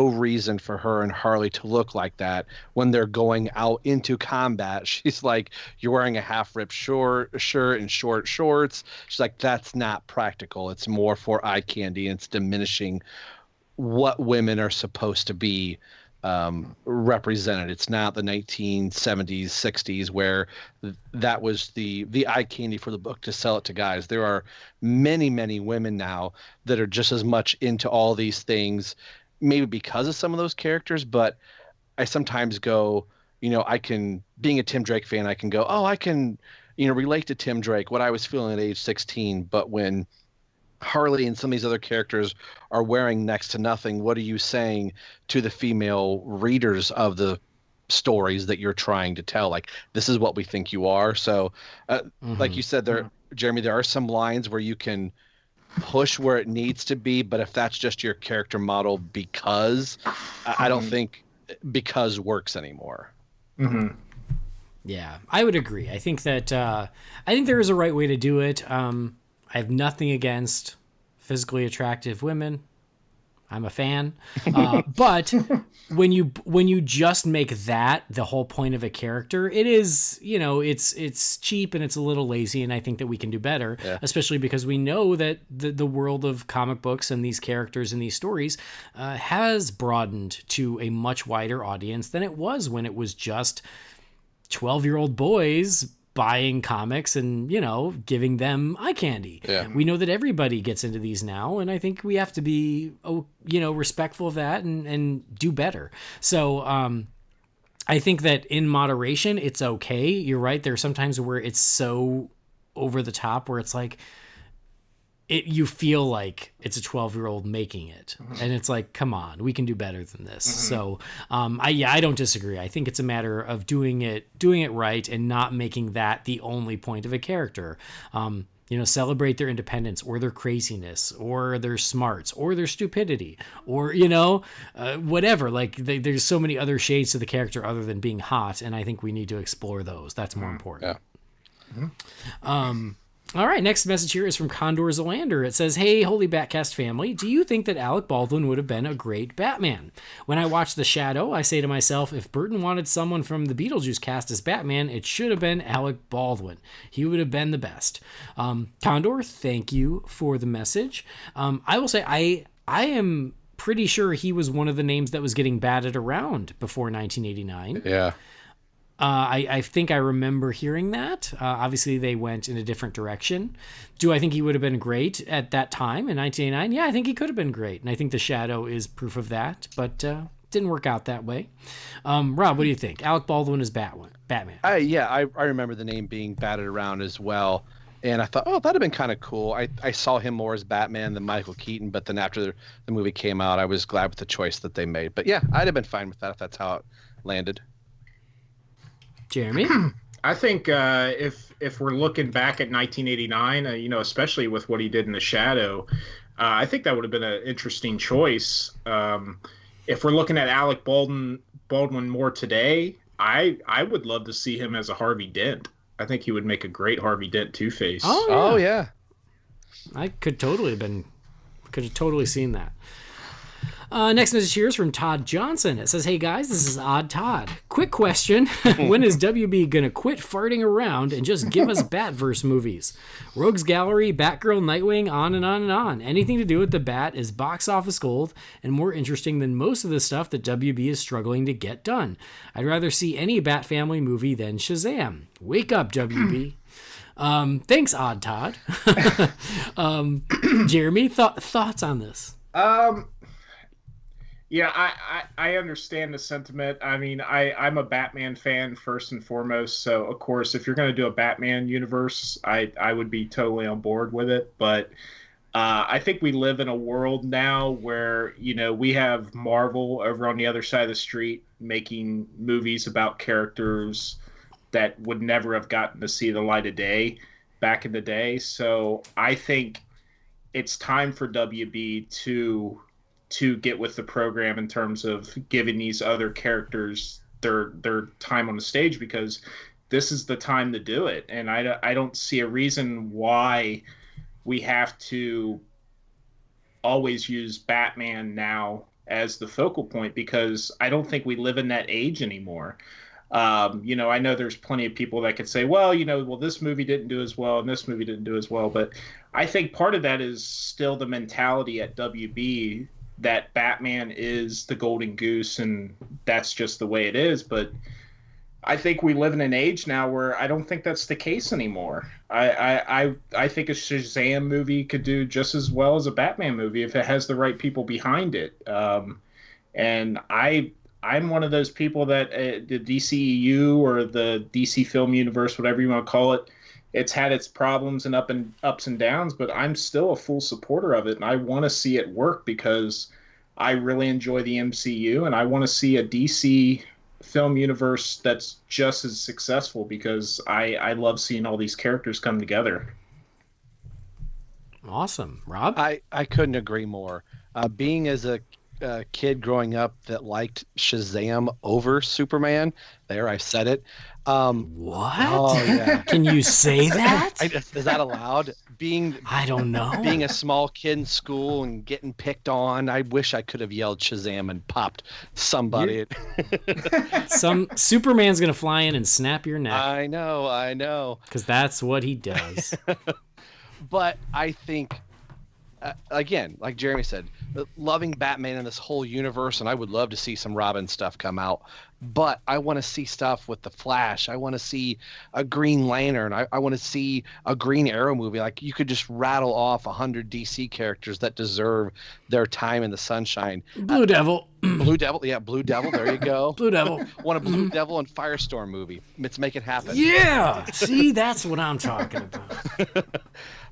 Speaker 6: reason for her and Harley to look like that when they're going out into combat. She's like, you're wearing a half-ripped shirt and short shorts. She's like, that's not practical. It's more for eye candy, and it's diminishing what women are supposed to be represented. It's not the 1970s, 60s where that was the eye candy for the book to sell it to guys. There are many, many women now that are just as much into all these things, maybe because of some of those characters. But I sometimes go, being a Tim Drake fan, I can go, oh, I can, relate to Tim Drake, what I was feeling at age 16. But when Harley and some of these other characters are wearing next to nothing, what are you saying to the female readers of the stories that you're trying to tell? Like, this is what we think you are. So like you said there, Jeremy, there are some lines where you can push where it needs to be, but if that's just your character model, because I don't think because works anymore.
Speaker 5: Yeah, I would agree. I think that I think there is a right way to do it. I have nothing against physically attractive women. I'm a fan. But when you just make that the whole point of a character, it is, it's cheap and it's a little lazy, and I think that we can do better, especially because we know that the world of comic books and these characters and these stories has broadened to a much wider audience than it was when it was just 12-year-old boys buying comics and, giving them eye candy. Yeah. We know that everybody gets into these now, and I think we have to be, respectful of that and do better. So I think that in moderation, it's okay. You're right. There are sometimes where it's so over the top where it's like, you feel like it's a 12-year-old making it, and it's like, come on, we can do better than this. So, I don't disagree. I think it's a matter of doing it right and not making that the only point of a character. Celebrate their independence or their craziness or their smarts or their stupidity or, whatever. Like there's so many other shades to the character other than being hot, and I think we need to explore those. That's more important. Yeah. All right, next message here is from Condor Zelander. It says, hey, Holy BatCast family, do you think that Alec Baldwin would have been a great Batman? When I watch The Shadow, I say to myself, if Burton wanted someone from the Beetlejuice cast as Batman, it should have been Alec Baldwin. He would have been the best. Condor, thank you for the message. I will say I am pretty sure he was one of the names that was getting batted around before 1989.
Speaker 6: Yeah.
Speaker 5: I think I remember hearing that. Obviously, they went in a different direction. Do I think he would have been great at that time in 1989? Yeah, I think he could have been great. And I think The Shadow is proof of that, but didn't work out that way. Rob, what do you think? Alec Baldwin is Batman.
Speaker 6: I remember the name being batted around as well. And I thought, oh, that'd have been kind of cool. I saw him more as Batman than Michael Keaton, but then after the movie came out, I was glad with the choice that they made. But yeah, I'd have been fine with that if that's how it landed.
Speaker 5: Jeremy?
Speaker 7: I think if we're looking back at 1989, especially with what he did in The Shadow, I think that would have been an interesting choice. If we're looking at Alec Baldwin more today, I would love to see him as a Harvey Dent. I think he would make a great Harvey Dent Two-Face.
Speaker 5: Oh yeah. I could have totally seen that. Next message here is from Todd Johnson. It says, hey guys, this is Odd Todd. Quick question. When is WB going to quit farting around and just give us Batverse movies? Rogues Gallery, Batgirl, Nightwing, on and on and on. Anything to do with the Bat is box office gold and more interesting than most of the stuff that WB is struggling to get done. I'd rather see any Bat Family movie than Shazam. Wake up, WB. Thanks, Odd Todd. Jeremy, thoughts on this?
Speaker 7: Yeah, I understand the sentiment. I mean, I'm a Batman fan first and foremost. So, of course, if you're going to do a Batman universe, I would be totally on board with it. But I think we live in a world now where, we have Marvel over on the other side of the street making movies about characters that would never have gotten to see the light of day back in the day. So I think it's time for WB to get with the program in terms of giving these other characters their time on the stage, because this is the time to do it. And I don't see a reason why we have to always use Batman now as the focal point, because I don't think we live in that age anymore. I know there's plenty of people that could say, well, this movie didn't do as well and this movie didn't do as well. But I think part of that is still the mentality at WB that Batman is the golden goose and that's just the way it is. But I think we live in an age now where I don't think that's the case anymore. I think a Shazam movie could do just as well as a Batman movie if it has the right people behind it. And I'm one of those people that the DCEU or the DC film universe, whatever you want to call it, it's had its problems and ups and downs, but I'm still a full supporter of it, and I want to see it work because I really enjoy the MCU, and I want to see a DC film universe that's just as successful because I love seeing all these characters come together.
Speaker 5: Awesome. Rob?
Speaker 6: I couldn't agree more. Being as a kid growing up that liked Shazam over Superman, there, I said it.
Speaker 5: What?
Speaker 6: Oh, yeah.
Speaker 5: Can you say that?
Speaker 6: Is that allowed?
Speaker 5: I don't know.
Speaker 6: Being a small kid in school and getting picked on, I wish I could have yelled Shazam and popped somebody.
Speaker 5: Superman's gonna fly in and snap your neck.
Speaker 6: I know.
Speaker 5: Because that's what he does.
Speaker 6: But I think, again, like Jeremy said, loving Batman and this whole universe, and I would love to see some Robin stuff come out. But I want to see stuff with the Flash. I want to see a Green Lantern. I want to see a Green Arrow movie. Like, you could just rattle off 100 DC characters that deserve their time in the sunshine.
Speaker 5: Blue Devil.
Speaker 6: Blue Devil. Yeah, Blue Devil. There you go.
Speaker 5: Blue Devil.
Speaker 6: Want a Blue Devil and Firestorm movie. Let's make it happen.
Speaker 5: Yeah. See, that's what I'm talking about.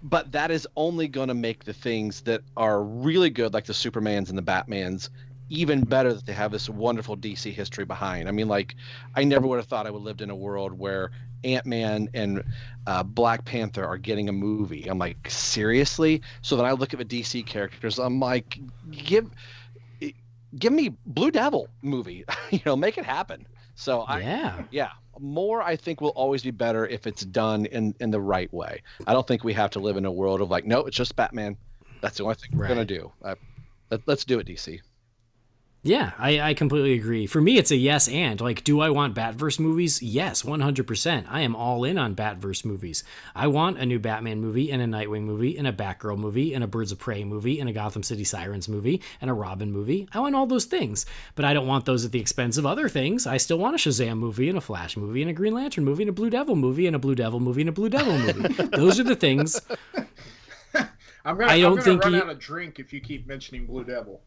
Speaker 6: But that is only going to make the things that are really good, like the Supermans and the Batmans, even better, that they have this wonderful DC history behind. I mean, like, I never would have thought I would have lived in a world where Ant-Man and Black Panther are getting a movie. I'm like, seriously? So then I look at the DC characters, I'm like, give me Blue Devil movie. Make it happen. So more, I think, will always be better if it's done in the right way. I don't think we have to live in a world of like, no, it's just Batman. That's the only thing we're going to do. Let's do it, DC.
Speaker 5: Yeah, I completely agree. For me, it's a yes and. Like, do I want Batverse movies? Yes, 100%. I am all in on Batverse movies. I want a new Batman movie and a Nightwing movie and a Batgirl movie and a Birds of Prey movie and a Gotham City Sirens movie and a Robin movie. I want all those things, but I don't want those at the expense of other things. I still want a Shazam movie and a Flash movie and a Green Lantern movie and a Blue Devil movie and a Blue Devil movie and a Blue Devil movie. Those are the things.
Speaker 7: I'm gonna run out of drink if you keep mentioning Blue Devil.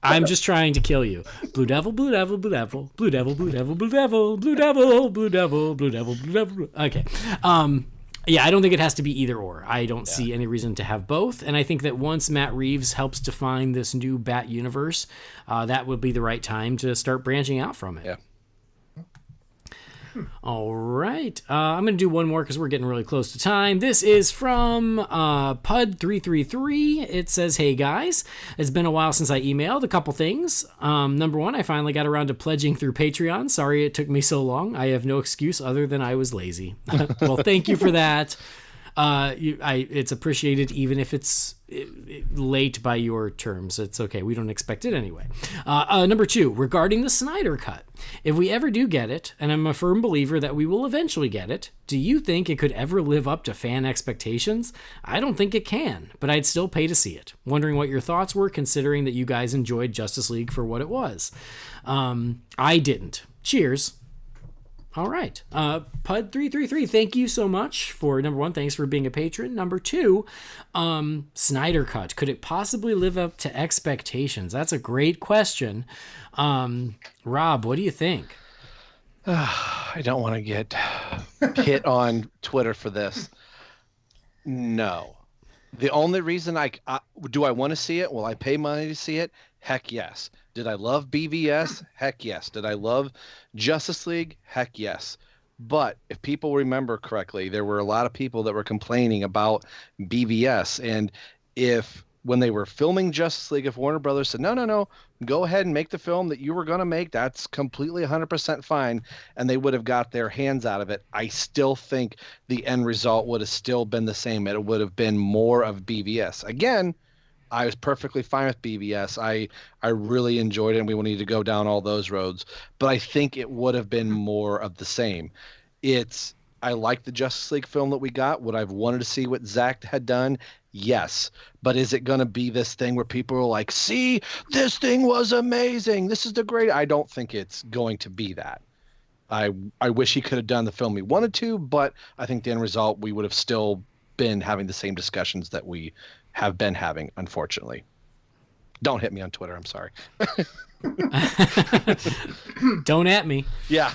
Speaker 5: I'm just trying to kill you. Blue Devil, Blue Devil, Blue Devil, Blue Devil, Blue Devil, Blue Devil, Blue Devil, Blue Devil, Blue Devil, Blue Devil. Okay. Yeah, I don't think it has to be either or. I don't see any reason to have both. And I think that once Matt Reeves helps define this new Bat universe, that would be the right time to start branching out from it.
Speaker 6: Yeah.
Speaker 5: All right. I'm going to do one more because we're getting really close to time. This is from Pud333. It says, hey guys, it's been a while since I emailed. A couple things. Number one, I finally got around to pledging through Patreon. Sorry it took me so long. I have no excuse other than I was lazy. Well, thank you for that. It's appreciated even if it's late by your terms. It's okay. We don't expect it anyway. Number two, regarding the Snyder Cut. If we ever do get it, and I'm a firm believer that we will eventually get it, do you think it could ever live up to fan expectations? I don't think it can, but I'd still pay to see it. Wondering what your thoughts were, considering that you guys enjoyed Justice League for what it was. I didn't. Cheers. All right. Pud333, thank you so much for, number one, thanks for being a patron. Number two, Snyder Cut. Could it possibly live up to expectations? That's a great question. Rob, what do you think?
Speaker 6: I don't want to get hit on Twitter for this. No. The only reason I do I want to see it? Will I pay money to see it? Heck yes. Did I love BVS? Heck yes. Did I love Justice League? Heck yes. But if people remember correctly, there were a lot of people that were complaining about BVS. And if when they were filming Justice League, if Warner Brothers said, no, go ahead and make the film that you were going to make, that's completely 100% fine, and they would have got their hands out of it, I still think the end result would have still been the same. It would have been more of BVS. Again, I was perfectly fine with BVS. I really enjoyed it, and we will need to go down all those roads. But I think it would have been more of the same. I like the Justice League film that we got. Would I've wanted to see what Zack had done? Yes. But is it going to be this thing where people are like, see, this thing was amazing. This is the great. I don't think it's going to be that. I wish he could have done the film he wanted to, but I think the end result, we would have still been having the same discussions that we have been having, unfortunately. Don't hit me on Twitter. I'm sorry.
Speaker 5: Don't at me.
Speaker 6: Yeah.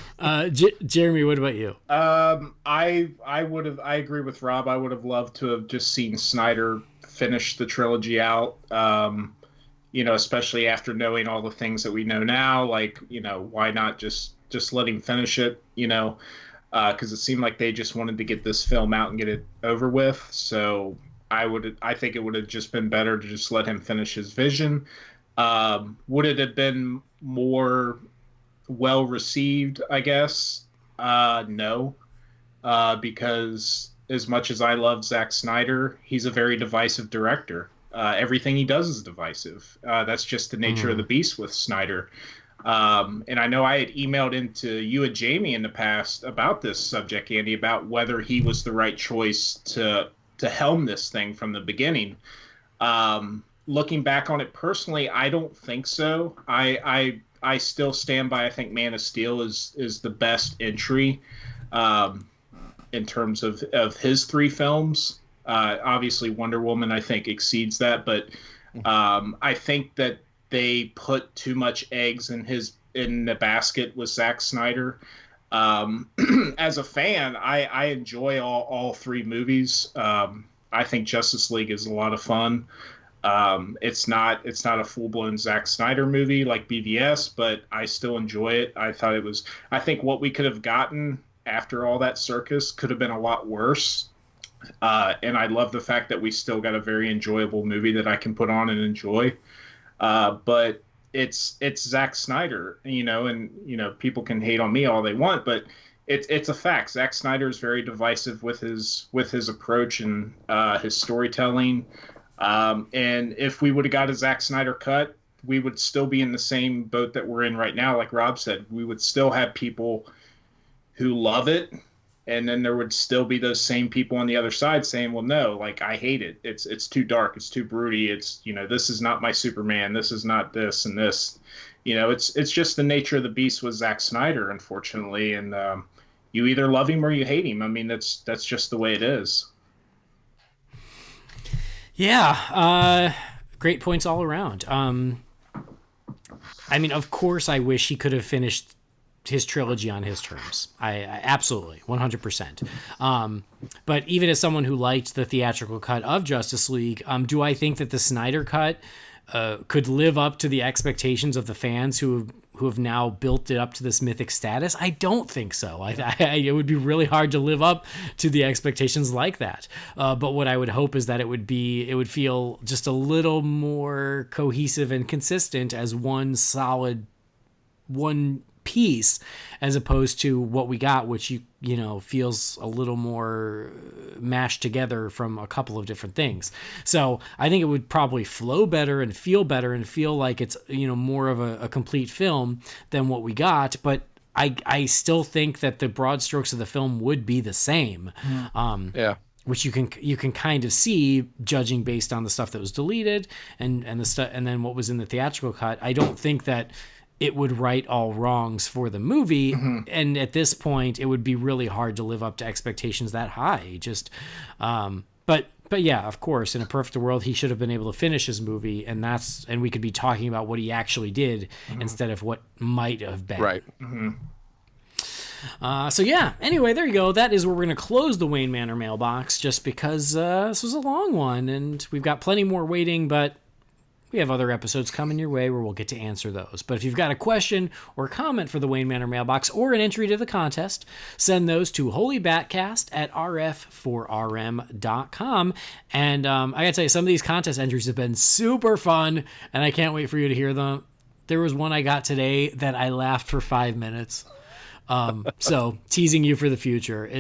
Speaker 5: Jeremy, what about you?
Speaker 7: I agree with Rob. I would have loved to have just seen Snyder finish the trilogy out. Especially after knowing all the things that we know now, why not just let him finish it, because it seemed like they just wanted to get this film out and get it over with. So I think it would have just been better to just let him finish his vision. Would it have been more well received? I guess no, because as much as I love Zack Snyder, he's a very divisive director. Everything he does is divisive. That's just the nature of the beast with Snyder. And I know I had emailed into you and Jamie in the past about this subject, Andy, about whether he was the right choice to helm this thing from the beginning. Looking back on it personally, I don't think so. I still stand by, I think Man of Steel is the best entry in terms of his three films. Obviously Wonder Woman, I think, exceeds that, but I think that they put too much eggs in the basket with Zack Snyder. As a fan, I enjoy all three movies. I think Justice League is a lot of fun. It's not a full-blown Zack Snyder movie like BVS, but I still enjoy it. I think what we could have gotten after all that circus could have been a lot worse. And I love the fact that we still got a very enjoyable movie that I can put on and enjoy. But it's Zack Snyder, and people can hate on me all they want, but it's a fact. Zack Snyder is very divisive with his approach and his storytelling. And if we would have got a Zack Snyder cut, we would still be in the same boat that we're in right now. Like Rob said, we would still have people who love it, and then there would still be those same people on the other side saying, well, no, I hate it. It's too dark. It's too broody. It's, this is not my Superman. This is not this and this. It's just the nature of the beast with Zack Snyder, unfortunately. And you either love him or you hate him. I mean, that's just the way it is.
Speaker 5: Yeah. Great points all around. Of course, I wish he could have finished his trilogy on his terms. I absolutely 100%. But even as someone who liked the theatrical cut of Justice League, do I think that the Snyder cut could live up to the expectations of the fans who have now built it up to this mythic status? I don't think so. It would be really hard to live up to the expectations like that. But what I would hope is that it would feel just a little more cohesive and consistent as one piece, as opposed to what we got, which feels a little more mashed together from a couple of different things. So I think it would probably flow better and feel like it's more of a complete film than what we got. But I still think that the broad strokes of the film would be the same.
Speaker 6: Yeah.
Speaker 5: Which you can kind of see judging based on the stuff that was deleted and the stuff, and then what was in the theatrical cut. I don't think that it would right all wrongs for the movie. Mm-hmm. And at this point, it would be really hard to live up to expectations that high. But yeah, of course, in a perfect world, he should have been able to finish his movie, and we could be talking about what he actually did instead of what might have been.
Speaker 6: Right.
Speaker 5: Mm-hmm. So yeah, anyway, there you go. That is where we're going to close the Wayne Manor mailbox, just because this was a long one, and we've got plenty more waiting, but we have other episodes coming your way where we'll get to answer those. But if you've got a question or comment for the Wayne Manor mailbox or an entry to the contest, send those to holybatcast@rf4rm.com. And I got to tell you, some of these contest entries have been super fun, and I can't wait for you to hear them. There was one I got today that I laughed for 5 minutes. So teasing you for the future.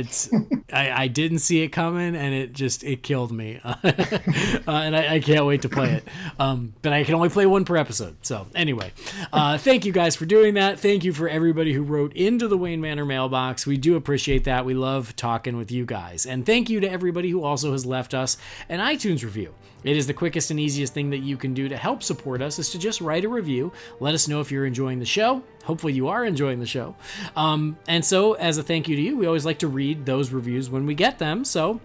Speaker 5: I didn't see it coming, and it killed me. And I can't wait to play it. But I can only play one per episode. So anyway, thank you guys for doing that. Thank you for everybody who wrote into the Wayne Manor mailbox. We do appreciate that. We love talking with you guys. And thank you to everybody who also has left us an iTunes review. It is the quickest and easiest thing that you can do to help support us, is to just write a review. Let us know if you're enjoying the show. Hopefully you are enjoying the show. And so as a thank you to you, we always like to read those reviews when we get them. So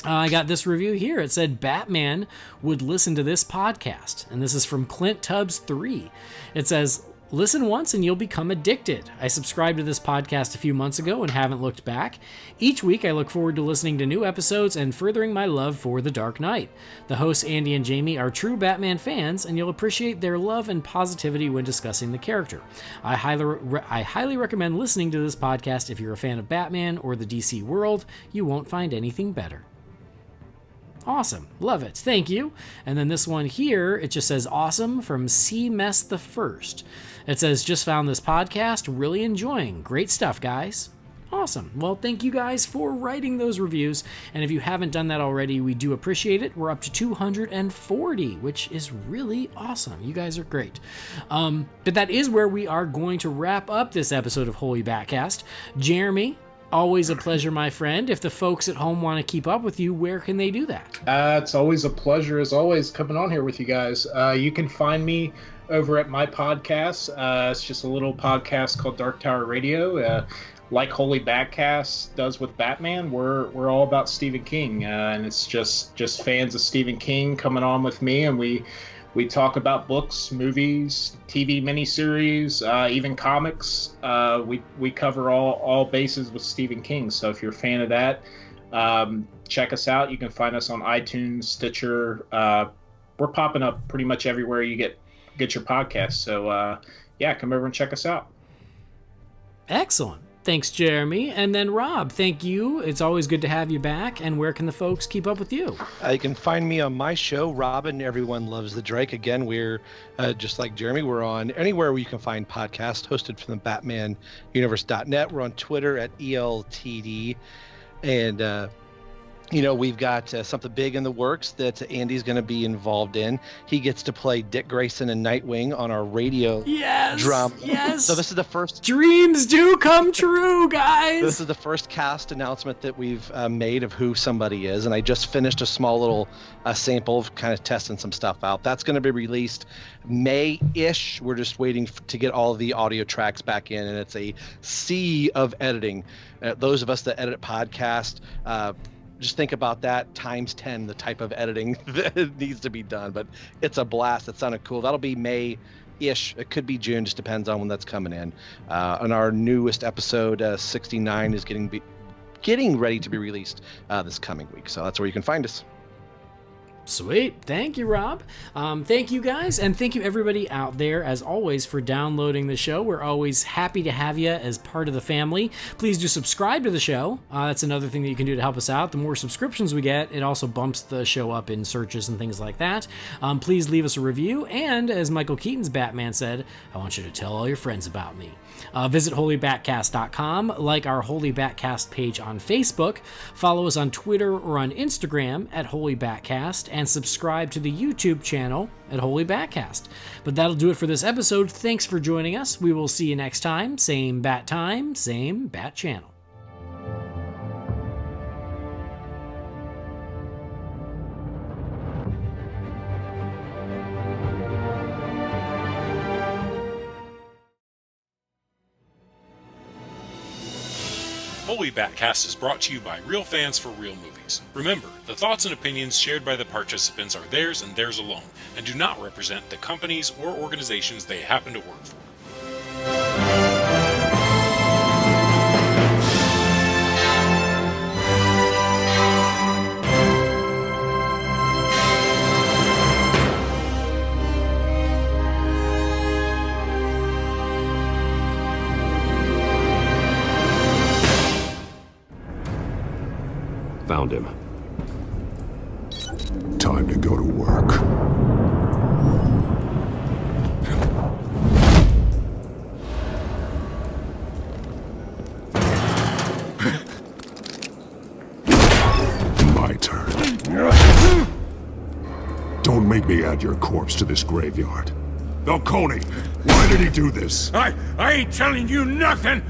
Speaker 5: I got this review here. It said, Batman would listen to this podcast. And this is from Clint Tubbs 3. It says, listen once and you'll become addicted. I subscribed to this podcast a few months ago and haven't looked back. Each week I look forward to listening to new episodes and furthering my love for The Dark Knight. The hosts Andy and Jamie are true Batman fans, and you'll appreciate their love and positivity when discussing the character. I highly recommend listening to this podcast if you're a fan of Batman or the DC world. You won't find anything better. Awesome. Love it. Thank you. And then this one here, it just says awesome from C Mess the First. It says, just found this podcast, really enjoying. Great stuff, guys. Awesome. Well, thank you guys for writing those reviews. And if you haven't done that already, we do appreciate it. We're up to 240, which is really awesome. You guys are great. But that is where we are going to wrap up this episode of Holy BatCast. Jeremy, always a pleasure, my friend. If the folks at home want to keep up with you, where can they do that?
Speaker 7: It's always a pleasure, as always, coming on here with you guys. You can find me over at my podcast. It's just a little podcast called Dark Tower Radio. Like Holy BatCast does with Batman, we're all about Stephen King, and it's just fans of Stephen King coming on with me, and we talk about books, movies, TV miniseries, even comics. We cover all bases with Stephen King. So if you're a fan of that, check us out. You can find us on iTunes, Stitcher. We're popping up pretty much everywhere you get your podcast. So yeah, come over and check us out.
Speaker 5: Excellent. Thanks, Jeremy. And then Rob, thank you. It's always good to have you back. And where can the folks keep up with you?
Speaker 6: You can find me on my show, Robin Everyone Loves the Drake. Again, we're just like Jeremy. We're on anywhere where you can find podcasts, hosted from the BatmanUniverse.net. We're on Twitter at ELTD. And we've got something big in the works that Andy's going to be involved in. He gets to play Dick Grayson and Nightwing on our radio drama.
Speaker 5: Yes.
Speaker 6: So this is the first.
Speaker 5: Dreams do come true, guys.
Speaker 6: This is the first cast announcement that we've made of who somebody is, and I just finished a small little sample of kind of testing some stuff out. That's going to be released May-ish. We're just waiting to get all of the audio tracks back in, and it's a sea of editing. Those of us that edit podcast. Just think about that times 10, the type of editing that needs to be done. But it's a blast. It sounded cool. That'll be May-ish. It could be June. Just depends on when that's coming in. And our newest episode, 69, is getting ready to be released this coming week. So that's where you can find us.
Speaker 5: Sweet. Thank you, Rob. Thank you, guys. And thank you, everybody out there, as always, for downloading the show. We're always happy to have you as part of the family. Please do subscribe to the show. That's another thing that you can do to help us out. The more subscriptions we get, it also bumps the show up in searches and things like that. Please leave us a review. And as Michael Keaton's Batman said, I want you to tell all your friends about me. Visit holybatcast.com, like our Holy BatCast page on Facebook, follow us on Twitter or on Instagram at Holy BatCast, and subscribe to the YouTube channel at Holy BatCast. But that'll do it for this episode. Thanks for joining us. We will see you next time. Same bat time, same bat channel.
Speaker 9: Holy BatCast is brought to you by real fans for real movies. Remember, the thoughts and opinions shared by the participants are theirs and theirs alone, and do not represent the companies or organizations they happen to work for.
Speaker 10: found him.
Speaker 11: Time to go to work. My turn. Don't make me add your corpse to this graveyard. Falcone, why did he do this?
Speaker 12: I ain't telling you nothing!